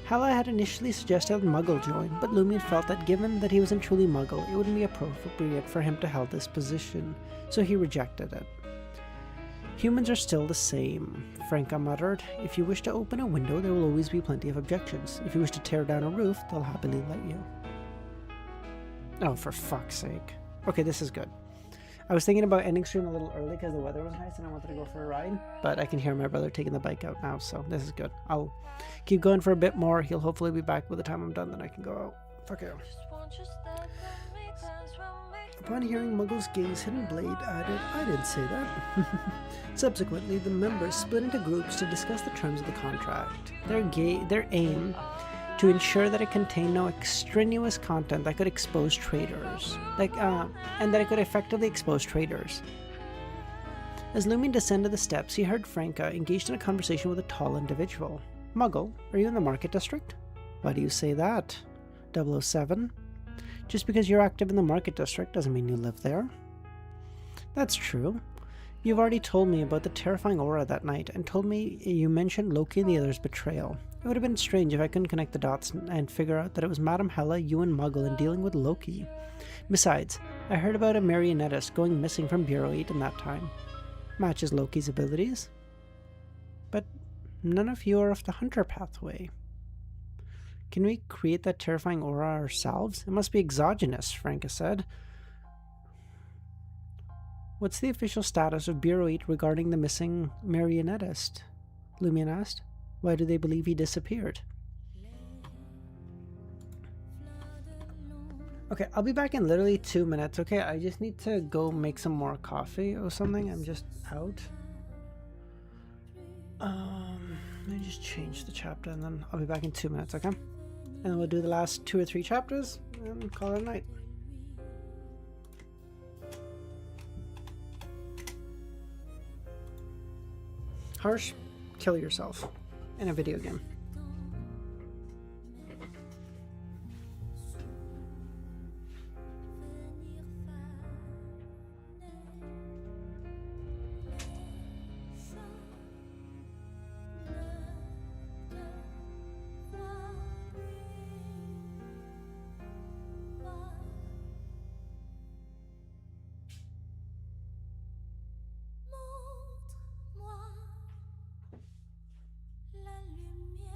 Hela had initially suggested that Muggle join, but Lumin felt that given that he wasn't truly Muggle, it wouldn't be appropriate for him to hold this position, so he rejected it. Humans are still the same, Franka muttered. If you wish to open a window, there will always be plenty of objections. If you wish to tear down a roof, they'll happily let you. Oh, for fuck's sake. Okay, this is good. I was thinking about ending stream a little early because the weather was nice and I wanted to go for a ride, but I can hear my brother taking the bike out now, so this is good. I'll keep going for a bit more. He'll hopefully be back by the time I'm done, then I can go out. Fuck you. Upon hearing Muggle's gaze, Hidden Blade added, I didn't say that. Subsequently, the members split into groups to discuss the terms of the contract. Their aim to ensure that it contained no extraneous content that could expose traitors, and that it could effectively expose traitors. As Lumion descended the steps, he heard Franca engaged in a conversation with a tall individual. Muggle, are you in the Market District? Why do you say that? 007? Just because you're active in the Market District doesn't mean you live there. That's true. You've already told me about the terrifying aura that night, and told me you mentioned Loki and the others' betrayal. It would have been strange if I couldn't connect the dots and figure out that it was Madame Hella, you and Muggle in dealing with Loki. Besides, I heard about a marionettist going missing from Bureau 8 in that time. Matches Loki's abilities. But none of you are of the Hunter pathway. Can we create that terrifying aura ourselves? It must be exogenous, Franca said. What's the official status of Bureau 8 regarding the missing marionettist? Lumion asked. Why do they believe he disappeared? Okay, I'll be back in literally 2 minutes, okay? I just need to go make some more coffee or something. I'm just out. Let me just change the chapter and then I'll be back in 2 minutes, okay? And then we'll do the last 2 or 3 chapters and call it a night. Harsh, kill yourself in a video game. La lumière.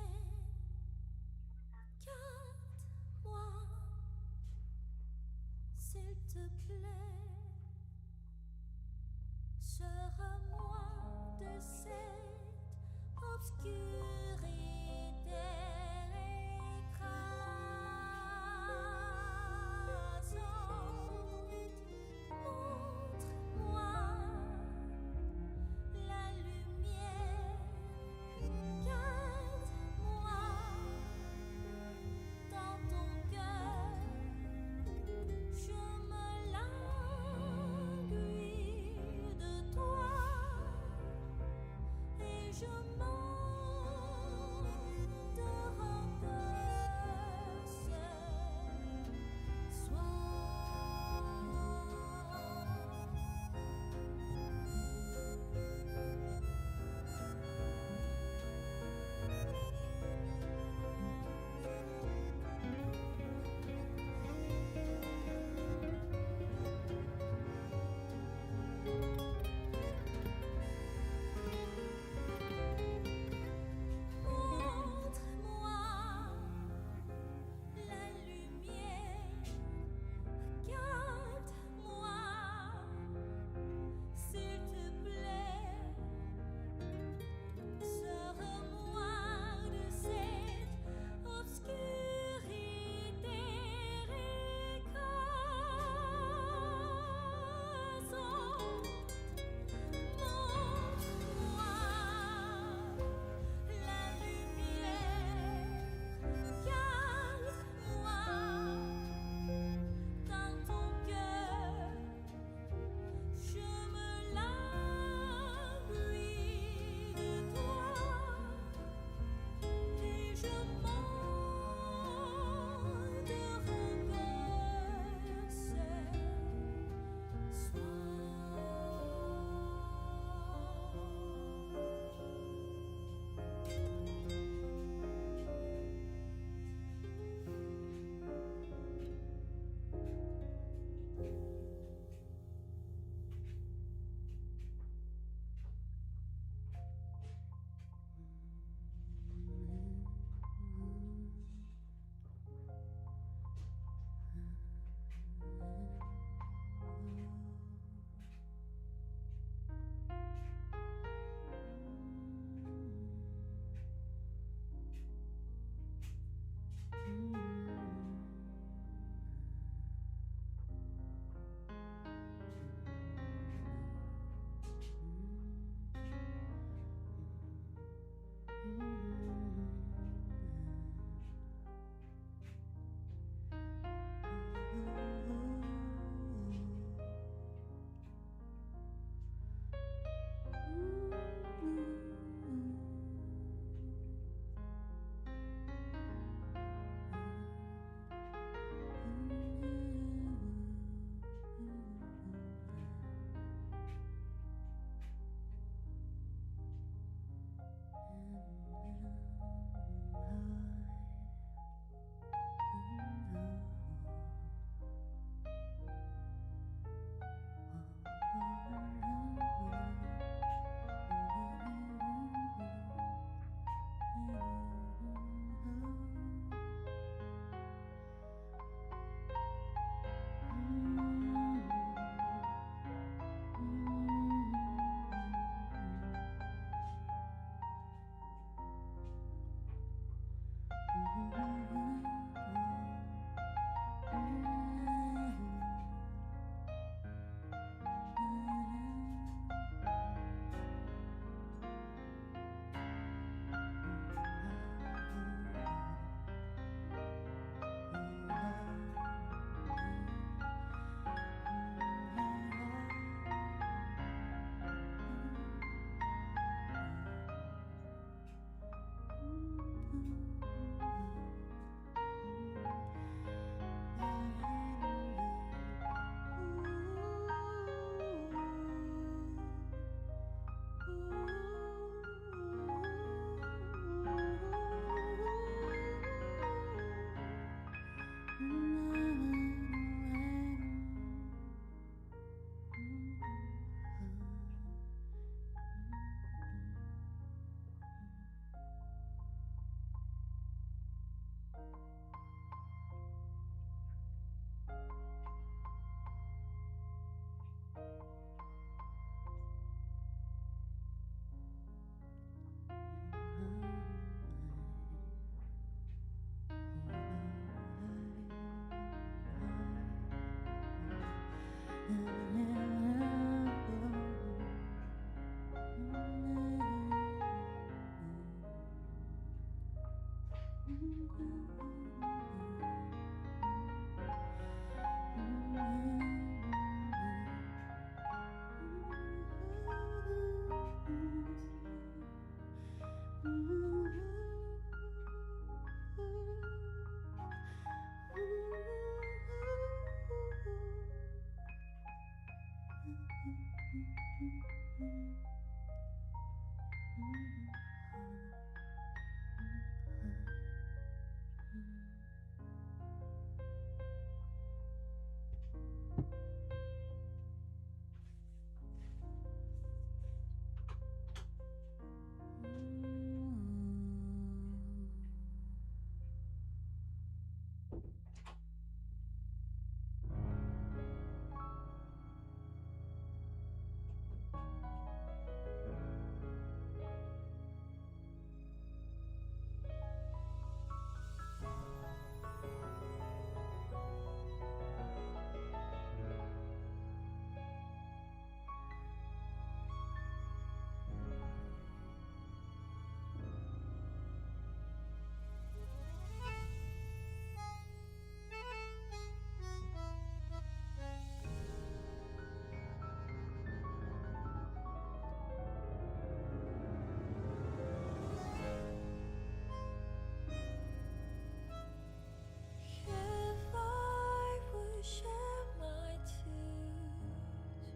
If I would shed my tears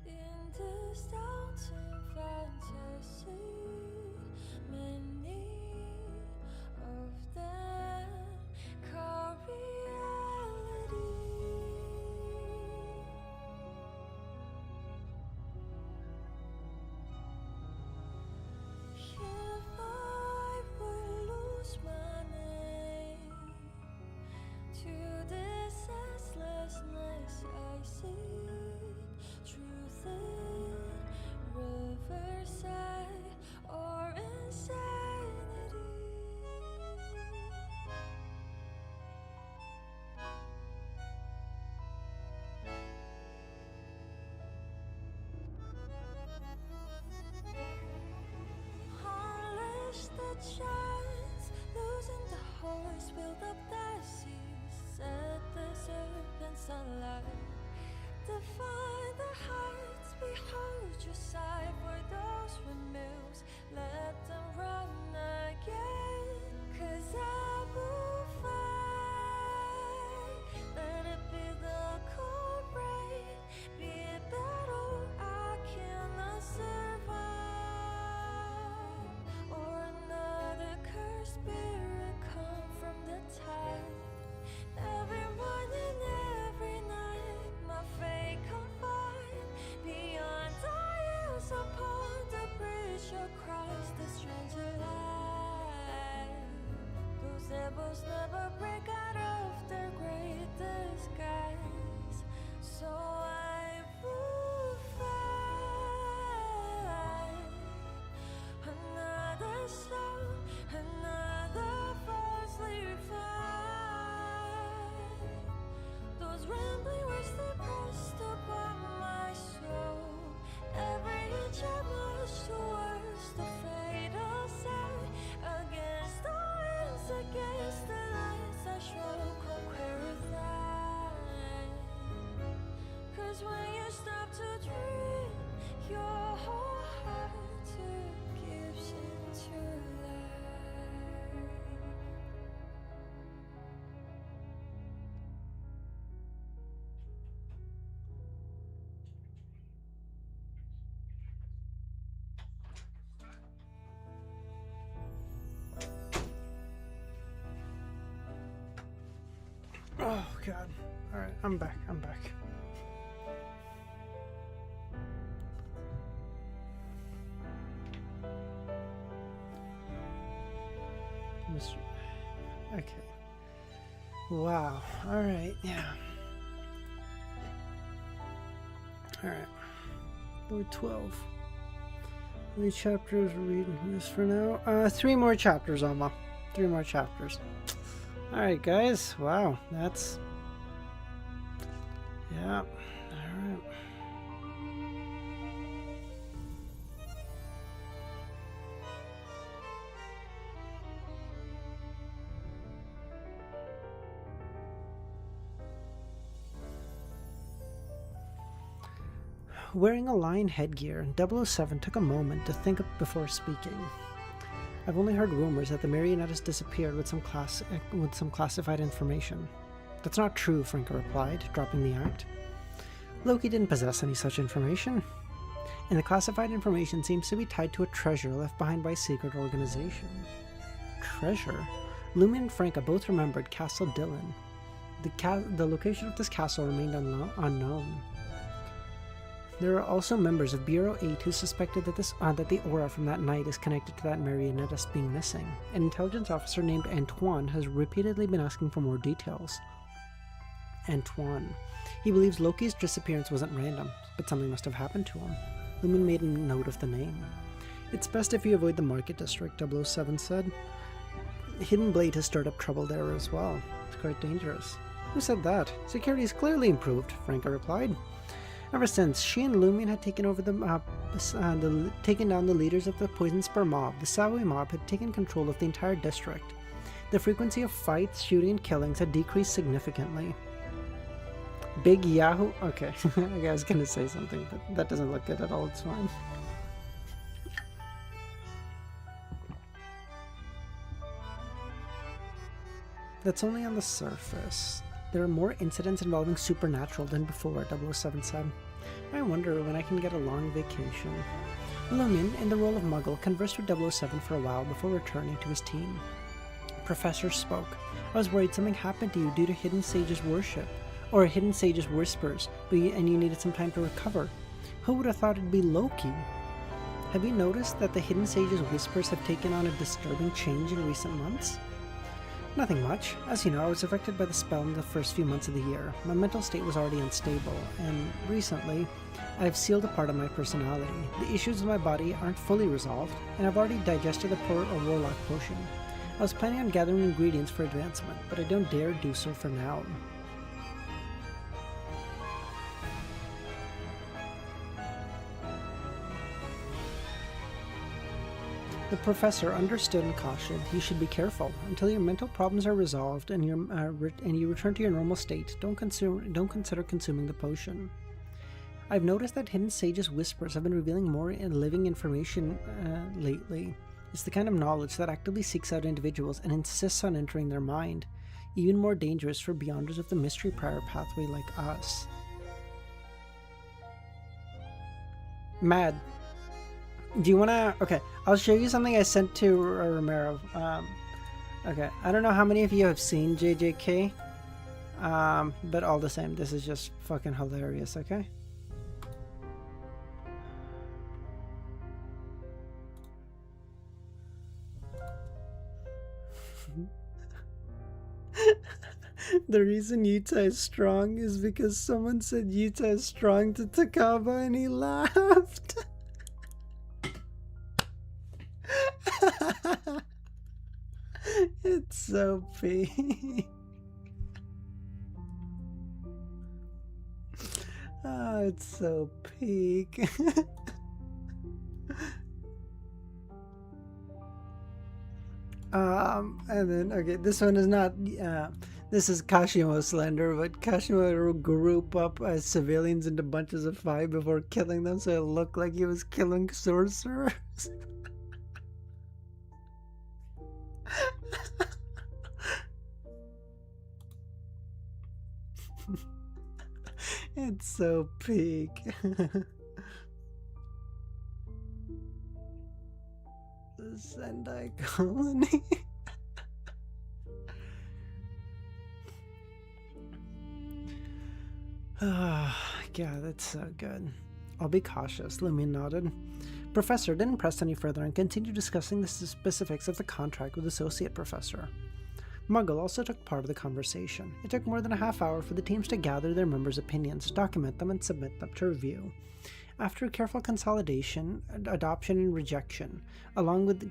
in this downtown fantasy, many of them call reality. If I would lose my name to this senselessness I see, truth in riverside or insanity. Unleash the giants, losing the horse, build up the seas, set the serpents alight. Define the heights, behold your sight for those windmills, let them run again. 'Cause I will fight, let it be the cold rain, be it battle I cannot survive, or another cursed spirit come from the tide. Every morning, every night, my fate confide. Beyond dials upon the bridge across the stranger light. Those devils never break out of their great disguise. So I will fight. Another soul, another falsely refined. Those rambling words they pressed upon my soul. Every inch I march towards the fatal side. Against the winds, against the lines I shall conquer a line. 'Cause when you stop to dream, your whole heart gives into life. Oh God! All right, I'm back. I'm back. Okay. Wow. All right. Yeah. All right. We're 12. How many chapters are we reading this for now? 3 more chapters, Alma. 3 more chapters. All right, guys. Wow. That's... Yeah. All right. Wearing a lion headgear, 007 took a moment to think before speaking. I've only heard rumors that the marionette disappeared with some classified information. That's not true, Franca replied, dropping the act. Loki didn't possess any such information, and the classified information seems to be tied to a treasure left behind by a secret organization. Treasure? Lumion and Franca both remembered Castle Dillon. The location of this castle remained unknown. There are also members of Bureau 8 who suspected that the aura from that night is connected to that marionette being missing. An intelligence officer named Antoine has repeatedly been asking for more details. Antoine. He believes Loki's disappearance wasn't random, but something must have happened to him. Lumion made a note of the name. It's best if you avoid the market district, 007 said. Hidden Blade has stirred up trouble there as well. It's quite dangerous. Who said that? Security is clearly improved, Franca replied. Ever since she and Lumion had taken down the leaders of the Poison Spur mob, the Savoy mob had taken control of the entire district. The frequency of fights, shooting, and killings had decreased significantly. Big Yahoo? Okay, I was gonna say something, but that doesn't look good at all, it's fine. That's only on the surface. There are more incidents involving supernatural than before, 007 said. I wonder when I can get a long vacation. Lumion, in the role of Muggle, conversed with 007 for a while before returning to his team. Professor spoke. I was worried something happened to you due to Hidden Sage's worship, or Hidden Sage's whispers, and you needed some time to recover. Who would have thought it'd be Loki? Have you noticed that the Hidden Sage's whispers have taken on a disturbing change in recent months? Nothing much. As you know, I was affected by the spell in the first few months of the year. My mental state was already unstable, and recently, I have sealed a part of my personality. The issues with my body aren't fully resolved, and I've already digested a warlock potion. I was planning on gathering ingredients for advancement, but I don't dare do so for now. The professor understood and cautioned you should be careful. Until your mental problems are resolved and you return to your normal state, don't consider consuming the potion. I've noticed that Hidden Sage's whispers have been revealing more living information lately. It's the kind of knowledge that actively seeks out individuals and insists on entering their mind, even more dangerous for beyonders of the mystery prior pathway like us. Mad. Do you wanna... Okay, I'll show you something I sent to Romero. Okay, I don't know how many of you have seen JJK, but all the same, this is just fucking hilarious, okay? The reason Yuta is strong is because someone said Yuta is strong to Takaba and he laughed. It's so peak. Oh, it's so peak. And then, okay, this one is not, this is Kashimo Slender, but Kashimo group up as civilians into bunches of 5 before killing them, so it looked like he was killing sorcerers. It's so peak. The Sendai colony. Yeah, that's so good. I'll be cautious, Lumion nodded. Professor didn't press any further and continued discussing the specifics of the contract with Associate Professor. Muggle also took part of the conversation. It took more than a half hour for the teams to gather their members' opinions, document them, and submit them to review. After careful consolidation, adoption, and rejection, along with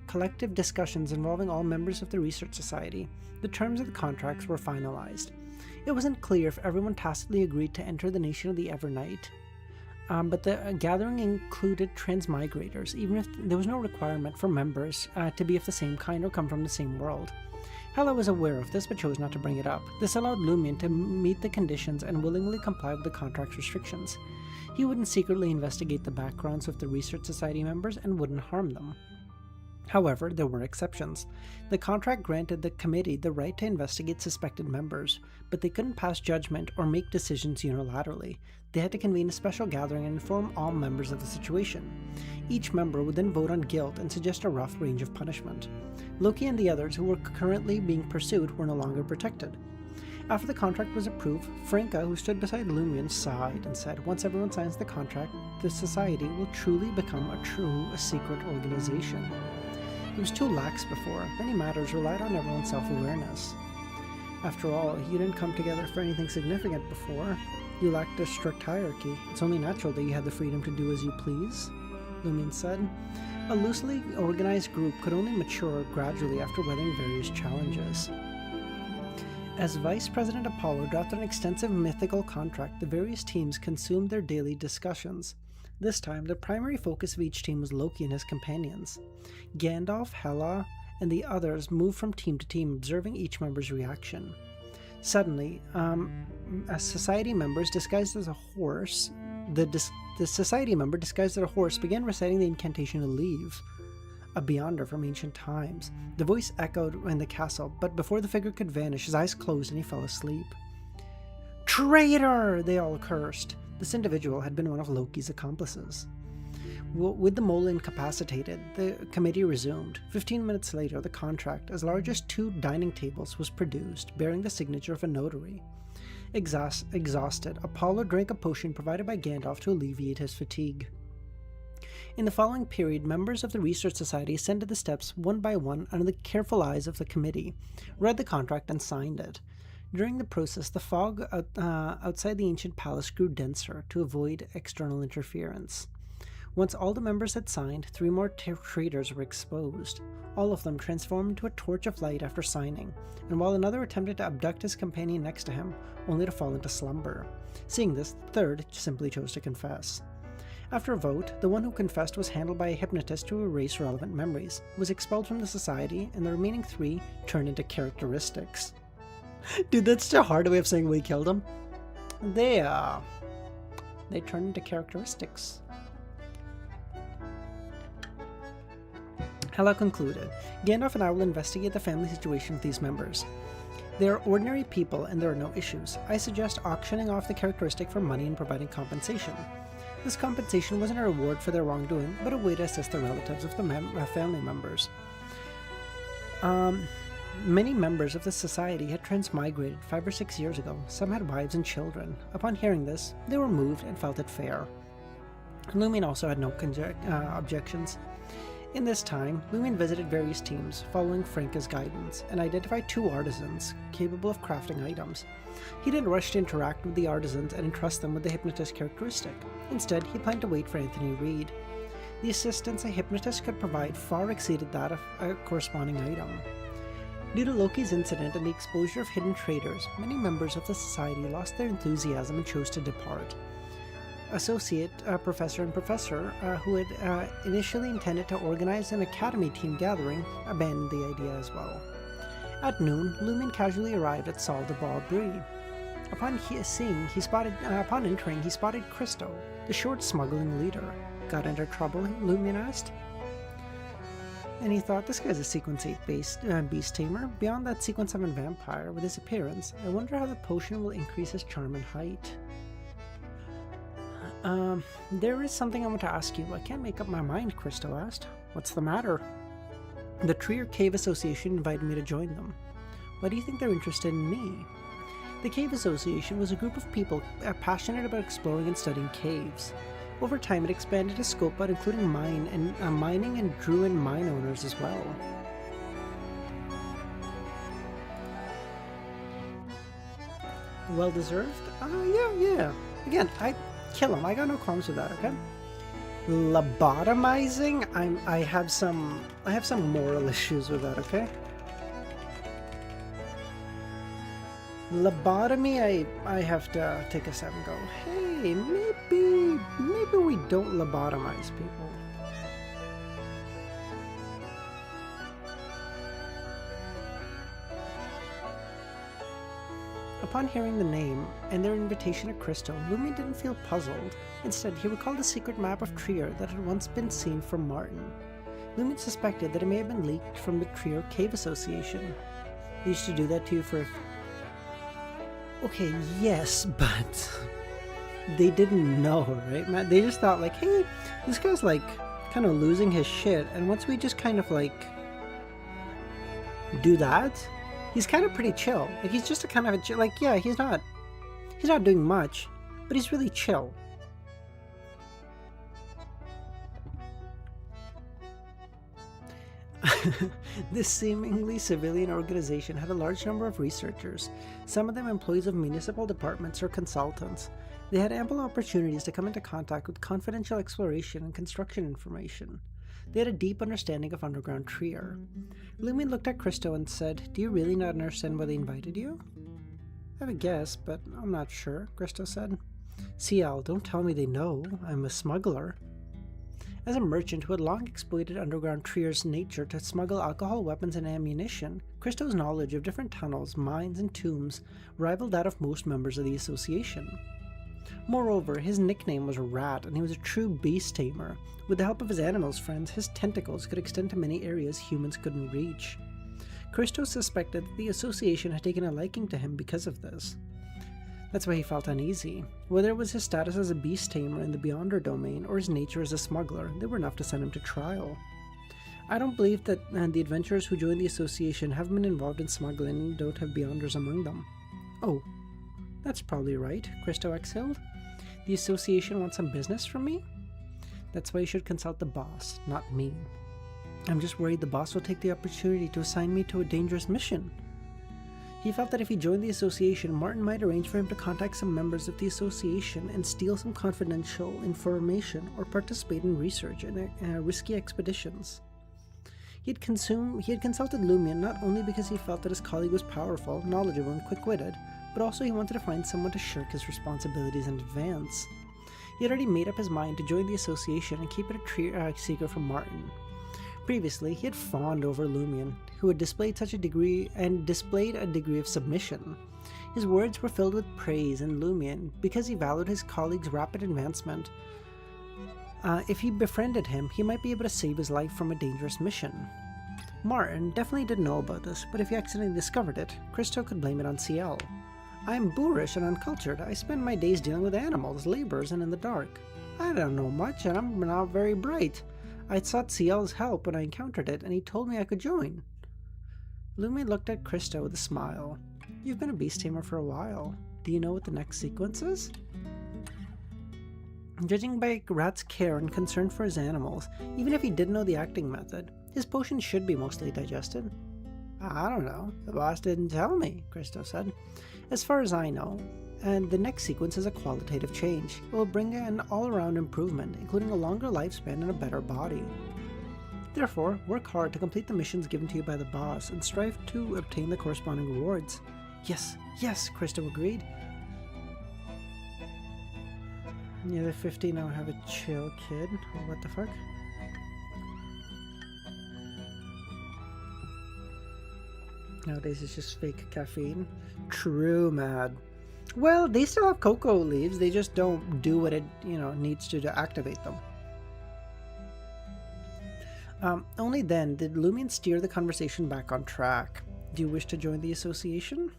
collective discussions involving all members of the Research Society, the terms of the contracts were finalized. It wasn't clear if everyone tacitly agreed to enter the Nation of the Evernight, but the gathering included transmigrators, even if there was no requirement for members to be of the same kind or come from the same world. Hela was aware of this but chose not to bring it up. This allowed Lumion to meet the conditions and willingly comply with the contract's restrictions. He wouldn't secretly investigate the backgrounds of the Research Society members and wouldn't harm them. However, there were exceptions. The contract granted the committee the right to investigate suspected members, but they couldn't pass judgment or make decisions unilaterally. They had to convene a special gathering and inform all members of the situation. Each member would then vote on guilt and suggest a rough range of punishment. Loki and the others who were currently being pursued were no longer protected. After the contract was approved, Franka, who stood beside Lumion, sighed and said, once everyone signs the contract, the society will truly become a secret organization. It was too lax before. Many matters relied on everyone's self-awareness. After all, you didn't come together for anything significant before. You lacked a strict hierarchy. It's only natural that you had the freedom to do as you please, Lumion said. A loosely organized group could only mature gradually after weathering various challenges. As Vice President Apollo drafted an extensive mythical contract, the various teams consumed their daily discussions. This time, the primary focus of each team was Loki and his companions. Gandalf, Hela, and the others moved from team to team, observing each member's reaction. Suddenly, a society member disguised as a horse, the society member disguised as a horse began reciting the incantation to leave, a beyonder from ancient times. The voice echoed in the castle, but before the figure could vanish, his eyes closed and he fell asleep. Traitor! They all cursed. This individual had been one of Loki's accomplices. With the mole incapacitated, the committee resumed. 15 minutes later, the contract, as large as 2 dining tables, was produced, bearing the signature of a notary. Exhausted, Apollo drank a potion provided by Gandalf to alleviate his fatigue. In the following period, members of the Research Society ascended the steps one by one under the careful eyes of the committee, read the contract, and signed it. During the process, the fog outside the ancient palace grew denser to avoid external interference. Once all the members had signed, 3 more traitors were exposed. All of them transformed into a torch of light after signing, and while another attempted to abduct his companion next to him, only to fall into slumber. Seeing this, the third simply chose to confess. After a vote, the one who confessed was handled by a hypnotist to erase relevant memories, was expelled from the society, and the remaining 3 turned into characteristics. Dude, that's such a hard way of saying we killed him. They turned into characteristics. Hela concluded, Gandalf and I will investigate the family situation of these members. They are ordinary people and there are no issues. I suggest auctioning off the characteristic for money and providing compensation. This compensation wasn't a reward for their wrongdoing, but a way to assist the relatives of the family members. Many members of the society had transmigrated 5 or 6 years ago. Some had wives and children. Upon hearing this, they were moved and felt it fair. Lumion also had no objections. In this time, Lumion visited various teams, following Franka's guidance, and identified 2 artisans capable of crafting items. He didn't rush to interact with the artisans and entrust them with the hypnotist characteristic. Instead, he planned to wait for Anthony Reed. The assistance a hypnotist could provide far exceeded that of a corresponding item. Due to Loki's incident and the exposure of hidden traitors, many members of the society lost their enthusiasm and chose to depart. Associate Professor and Professor, who had initially intended to organize an academy team gathering, abandoned the idea as well. At noon, Lumion casually arrived at Salle de Barbry. Upon entering, he spotted Christo, the short smuggling leader. Got into trouble? Lumion asked. And he thought, this guy's a Sequence 8 beast tamer. Beyond that, Sequence 7 vampire. With his appearance, I wonder how the potion will increase his charm and height. There is something I want to ask you. I can't make up my mind, Christo asked. What's the matter? The Trier Cave Association invited me to join them. Why do you think they're interested in me? The Cave Association was a group of people passionate about exploring and studying caves. Over time, it expanded its scope by including mining and Druid mine owners as well. Well deserved? Yeah. Again, I kill him. I got no qualms with that. Okay. Lobotomizing? I have some moral issues with that. Okay. Lobotomy, I have to take a step and go, hey, maybe we don't lobotomize people. Upon hearing the name and their invitation to Christo, Lumion didn't feel puzzled. Instead, he recalled a secret map of Trier that had once been seen from Martin. Lumion suspected that it may have been leaked from the Trier Cave Association. They used to do that to you for... Okay, yes, but... they didn't know, right, Matt? They just thought, like, hey, this guy's, like, kind of losing his shit, and once we just kind of, like, do that, he's kind of pretty chill. Like, he's just a kind of a chill, like, yeah, he's not doing much, but he's really chill. This seemingly civilian organization had a large number of researchers, some of them employees of municipal departments or consultants. They had ample opportunities to come into contact with confidential exploration and construction information. They had a deep understanding of underground Trier. Lumion looked at Christo and said, "Do you really not understand why they invited you?" "I have a guess, but I'm not sure," Christo said. "CL, don't tell me they know. I'm a smuggler." As a merchant who had long exploited underground Trier's nature to smuggle alcohol, weapons, and ammunition, Christo's knowledge of different tunnels, mines, and tombs rivaled that of most members of the association. Moreover, his nickname was Rat, and he was a true beast tamer. With the help of his animals friends, his tentacles could extend to many areas humans couldn't reach. Christo suspected that the association had taken a liking to him because of this. That's why he felt uneasy. Whether it was his status as a beast tamer in the Beyonder domain or his nature as a smuggler, they were enough to send him to trial. I don't believe that the adventurers who joined the association haven't been involved in smuggling and don't have Beyonders among them. "Oh, that's probably right," Christo exhaled. "The association wants some business from me? That's why you should consult the boss, not me. I'm just worried the boss will take the opportunity to assign me to a dangerous mission." He felt that if he joined the association, Martin might arrange for him to contact some members of the association and steal some confidential information or participate in research and risky expeditions. He had consulted Lumion not only because he felt that his colleague was powerful, knowledgeable, and quick-witted, but also he wanted to find someone to shirk his responsibilities in advance. He had already made up his mind to join the association and keep it a secret from Martin. Previously, he had fawned over Lumion, who had displayed a degree of submission. His words were filled with praise, and Lumion, because he valued his colleague's rapid advancement, if he befriended him, he might be able to save his life from a dangerous mission. Martin definitely didn't know about this, but if he accidentally discovered it, Christo could blame it on CL. "I'm boorish and uncultured. I spend my days dealing with animals, laborers, and in the dark. I don't know much, and I'm not very bright. I sought CL's help when I encountered it, and he told me I could join." Lumion looked at Christo with a smile. "You've been a beast tamer for a while. Do you know what the next sequence is?" Judging by Rat's care and concern for his animals, even if he didn't know the acting method, his potions should be mostly digested. "I don't know. The boss didn't tell me," Christo said. "As far as I know, and the next sequence is a qualitative change. It will bring an all-around improvement, including a longer lifespan and a better body. Therefore, work hard to complete the missions given to you by the boss, and strive to obtain the corresponding rewards." Yes, Christo agreed. Yeah, the 50 now have a chill kid. What the fuck? Nowadays it's just fake caffeine. True, mad. Well, they still have cocoa leaves, they just don't do what it, needs to activate them. Only then did Lumion steer the conversation back on track. "Do you wish to join the association?"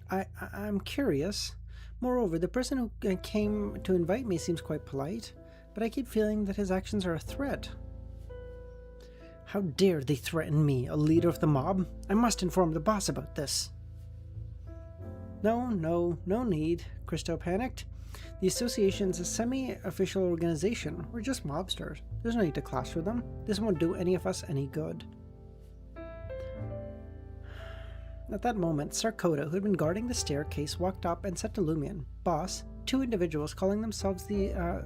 I'm curious. Moreover, the person who came to invite me seems quite polite, but I keep feeling that his actions are a threat." "How dare they threaten me, a leader of the mob? I must inform the boss about this." No need," Christo panicked. "The association's a semi-official organization. We're just mobsters. There's no need to clash with them. This won't do any of us any good." At that moment, Sarkoda, who had been guarding the staircase, walked up and said to Lumion, "Boss, 2 individuals calling themselves the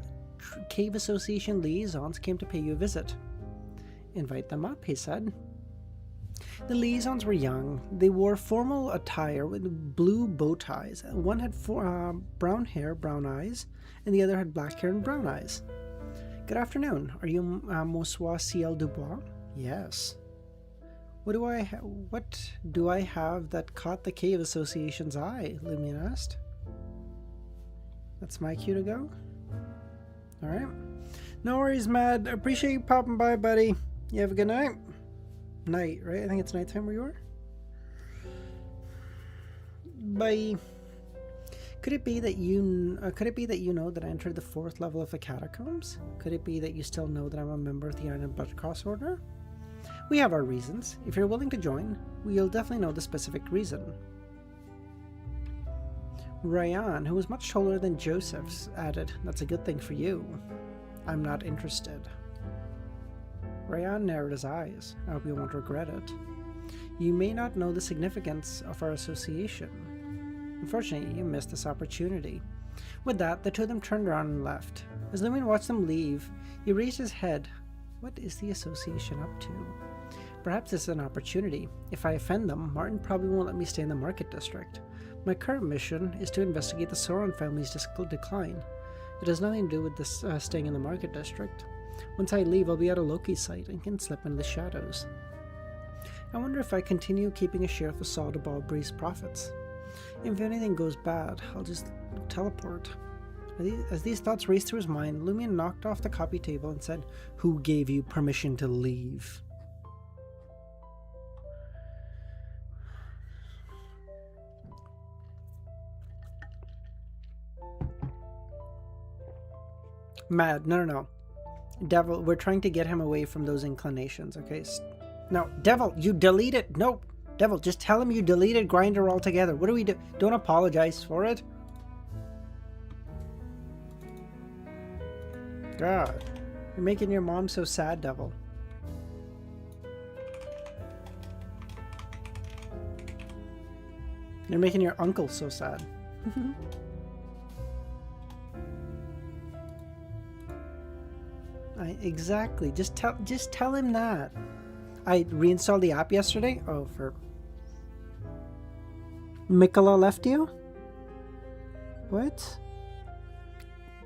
Cave Association liaisons came to pay you a visit." "Invite them up," he said. The liaisons were young. They wore formal attire with blue bow ties. One had brown hair, brown eyes, and the other had black hair and brown eyes. "Good afternoon. Are you Monsieur C.L. Dubois?" "Yes." What do I have that caught the Cave Association's eye? Lumion asked. That's my cue to go? Alright. No worries, Mad. Appreciate you popping by, buddy. You have a good night? Night, right? I think it's nighttime where you are? Bye. Could it be that you know that I entered the 4th level of the catacombs? Could it be that you still know that I'm a member of the Iron Blood Cross Order? We have our reasons. If you're willing to join, we'll definitely know the specific reason. Ryan, who was much taller than Joseph, added, "That's a good thing for you. I'm not interested." Ryan narrowed his eyes. "I hope you won't regret it. You may not know the significance of our association. Unfortunately, you missed this opportunity." With that, the two of them turned around and left. As Lumion watched them leave, he raised his head. What is the association up to? Perhaps this is an opportunity. If I offend them, Martin probably won't let me stay in the market district. My current mission is to investigate the Sauron family's decline. It has nothing to do with this staying in the market district. Once I leave, I'll be at a Loki's site and can slip into the shadows. I wonder if I continue keeping a share of the Saw to Balbree's profits. If anything goes bad, I'll just teleport. As these thoughts raced through his mind, Lumion knocked off the copy table and said, "Who gave you permission to leave?" Mad, no. Devil, we're trying to get him away from those inclinations, okay? No, Devil, you deleted. No, Devil, just tell him you deleted Grindr altogether. What do we do? Don't apologize for it. God, you're making your mom so sad, Devil. You're making your uncle so sad. Exactly. Just tell him that. I reinstalled the app yesterday. Oh, for Mikola left you? What?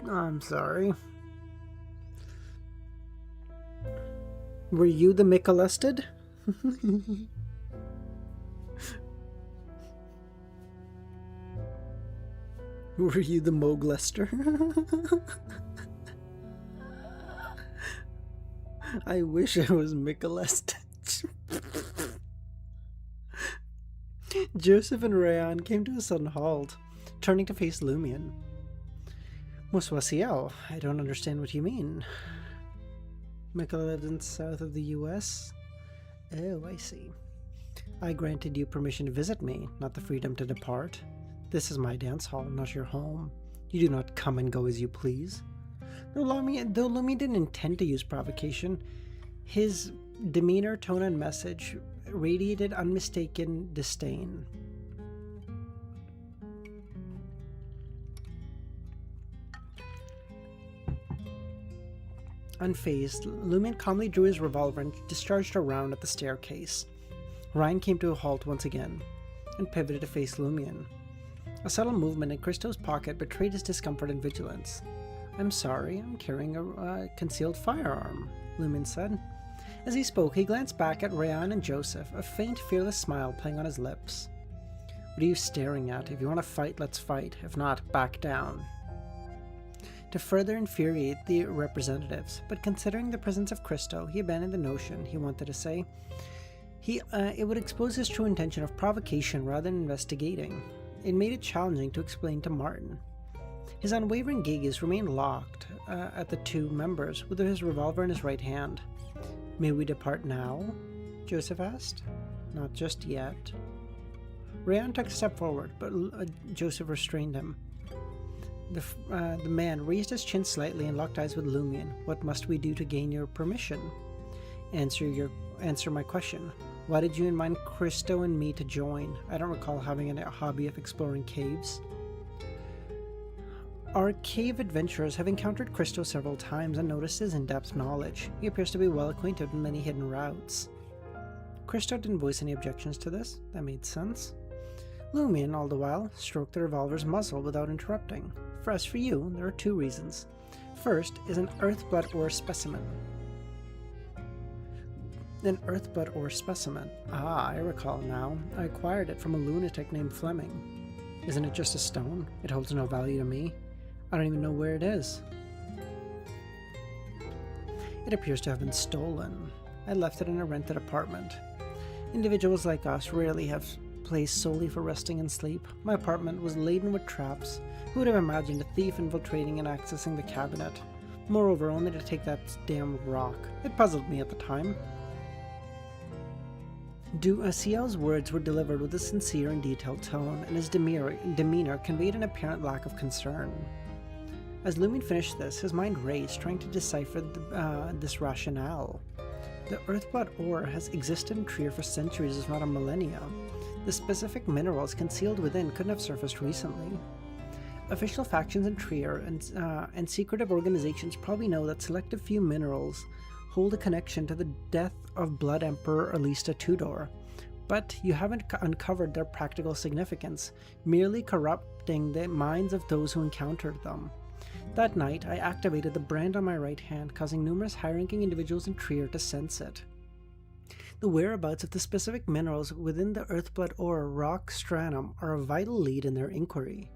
I'm sorry. Were you the Mikolested? Were you the Moglester? I wish I was Mikolested. Joseph and Ryan came to a sudden halt, turning to face Lumion. Muswasiel, I don't understand what you mean. Mikola south of the US? Oh, I see. I granted you permission to visit me, not the freedom to depart. This is my dance hall, not your home. You do not come and go as you please. Though Lumion didn't intend to use provocation, his demeanor, tone, and message radiated unmistaken disdain. Unfazed, Lumion calmly drew his revolver and discharged a round at the staircase. Ryan came to a halt once again, and pivoted to face Lumion. A subtle movement in Christo's pocket betrayed his discomfort and vigilance. I'm sorry, I'm carrying a concealed firearm, Lumion said. As he spoke, he glanced back at Ryan and Joseph, a faint, fearless smile playing on his lips. What are you staring at? If you want to fight, let's fight. If not, back down. To further infuriate the representatives, but considering the presence of Christo, he abandoned the notion, he wanted to say. It would expose his true intention of provocation rather than investigating. It made it challenging to explain to Martin. His unwavering gaze remained locked at the two members, with his revolver in his right hand. May we depart now? Joseph asked. Not just yet. Ryan took a step forward, but Joseph restrained him. The man raised his chin slightly and locked eyes with Lumion. What must we do to gain your permission? Answer my question. Why did you invite Christo and me to join? I don't recall having a hobby of exploring caves. Our cave adventurers have encountered Christo several times and noticed his in-depth knowledge. He appears to be well acquainted with many hidden routes. Christo didn't voice any objections to this. That made sense. Lumion, all the while, stroked the revolver's muzzle without interrupting. As for you, there are two reasons. First is an earth blood ore specimen. An earthblood ore specimen. Ah, I recall now. I acquired it from a lunatic named Fleming. Isn't it just a stone? It holds no value to me. I don't even know where it is. It appears to have been stolen. I left it in a rented apartment. Individuals like us rarely have place solely for resting and sleep. My apartment was laden with traps. Who would have imagined a thief infiltrating and accessing the cabinet? Moreover, only to take that damn rock. It puzzled me at the time. Ciel's words were delivered with a sincere and detailed tone, and his demeanor conveyed an apparent lack of concern. As Lumion finished this, his mind raced, trying to decipher this rationale. The earthblood ore has existed in Trier for centuries, if not a millennia. The specific minerals concealed within couldn't have surfaced recently. Official factions in Trier and secretive organizations probably know that selective few minerals hold a connection to the death of Blood Emperor Alista Tudor, but you haven't uncovered their practical significance, merely corrupting the minds of those who encountered them. That night, I activated the brand on my right hand, causing numerous high-ranking individuals in Trier to sense it. The whereabouts of the specific minerals within the earthblood ore rock stratum are a vital lead in their inquiry.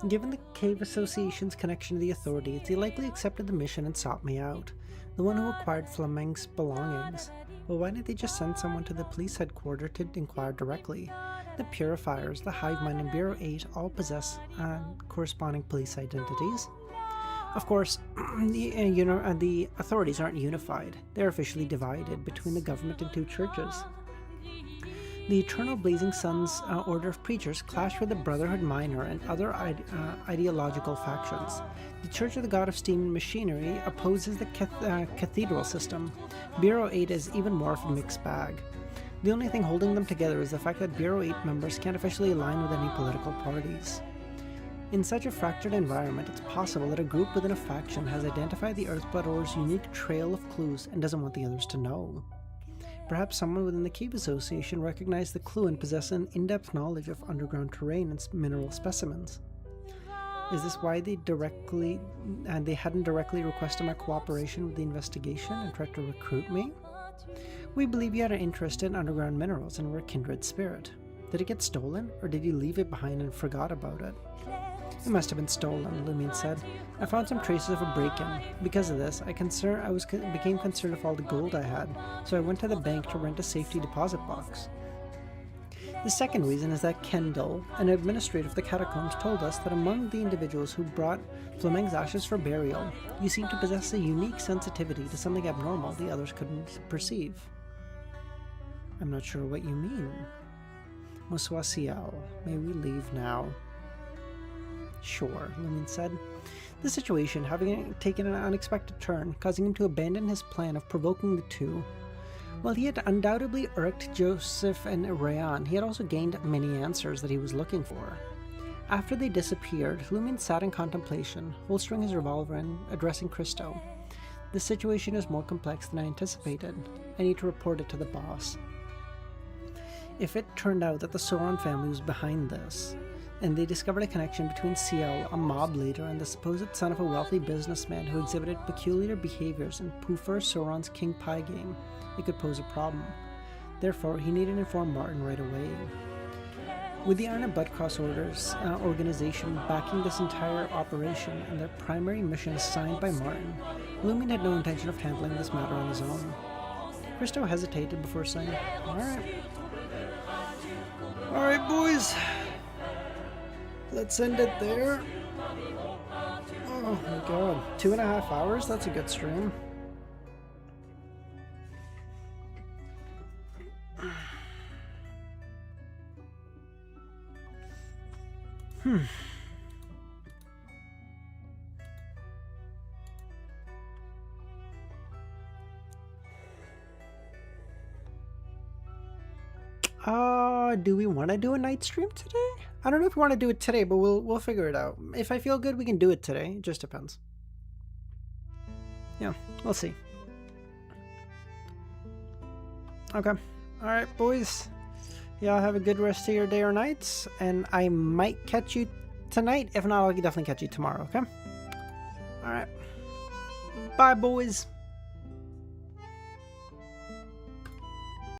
Given the Cave Association's connection to the authorities, they likely accepted the mission and sought me out, the one who acquired Fleming's belongings. But why didn't they just send someone to the police headquarters to inquire directly? The Purifiers, the Hive Mind, and Bureau 8 all possess corresponding police identities. Of course, the authorities aren't unified. They're officially divided between the government and two churches. The Eternal Blazing Sun's order of preachers clashed with the Brotherhood Minor and other ideological factions. The Church of the God of Steam and Machinery opposes the cathedral system. Bureau 8 is even more of a mixed bag. The only thing holding them together is the fact that Bureau 8 members can't officially align with any political parties. In such a fractured environment, it's possible that a group within a faction has identified the Earthblood Ore's unique trail of clues and doesn't want the others to know. Perhaps someone within the Cave Association recognized the clue and possessed an in-depth knowledge of underground terrain and mineral specimens. Is this why they hadn't directly requested my cooperation with the investigation and tried to recruit me? We believe you had an interest in underground minerals and were a kindred spirit. Did it get stolen, or did you leave it behind and forgot about it? It must have been stolen, Lumion said. I found some traces of a break-in. Because of this, I became concerned of all the gold I had, so I went to the bank to rent a safety deposit box. The second reason is that Kendall, an administrator of the catacombs, told us that among the individuals who brought Fleming's ashes for burial, you seem to possess a unique sensitivity to something abnormal the others couldn't perceive. I'm not sure what you mean. Monsieur Ciel, may we leave now? Sure, Lumion said, the situation having taken an unexpected turn, causing him to abandon his plan of provoking the two. While he had undoubtedly irked Joseph and Rayan, he had also gained many answers that he was looking for. After they disappeared, Lumion sat in contemplation, holstering his revolver and addressing Christo. The situation is more complex than I anticipated. I need to report it to the boss. If it turned out that the Sauron family was behind this, and they discovered a connection between Ciel, a mob leader, and the supposed son of a wealthy businessman who exhibited peculiar behaviors in Poofer Sauron's King Pie game, it could pose a problem. Therefore, he needed to inform Martin right away. With the Iron and Bloodcross organization backing this entire operation and their primary mission assigned by Martin, Lumion had no intention of handling this matter on his own. Christo hesitated before saying, Alright boys, let's end it there. Oh my god, 2.5 hours? That's a good stream. Do we want to do a night stream today? I don't know if we want to do it today, but we'll figure it out. If I feel good, we can do it today. It just depends. Yeah, we'll see. Okay. Alright, boys. Y'all have a good rest of your day or nights, and I might catch you tonight. If not, I'll definitely catch you tomorrow, okay? Alright. Bye, boys.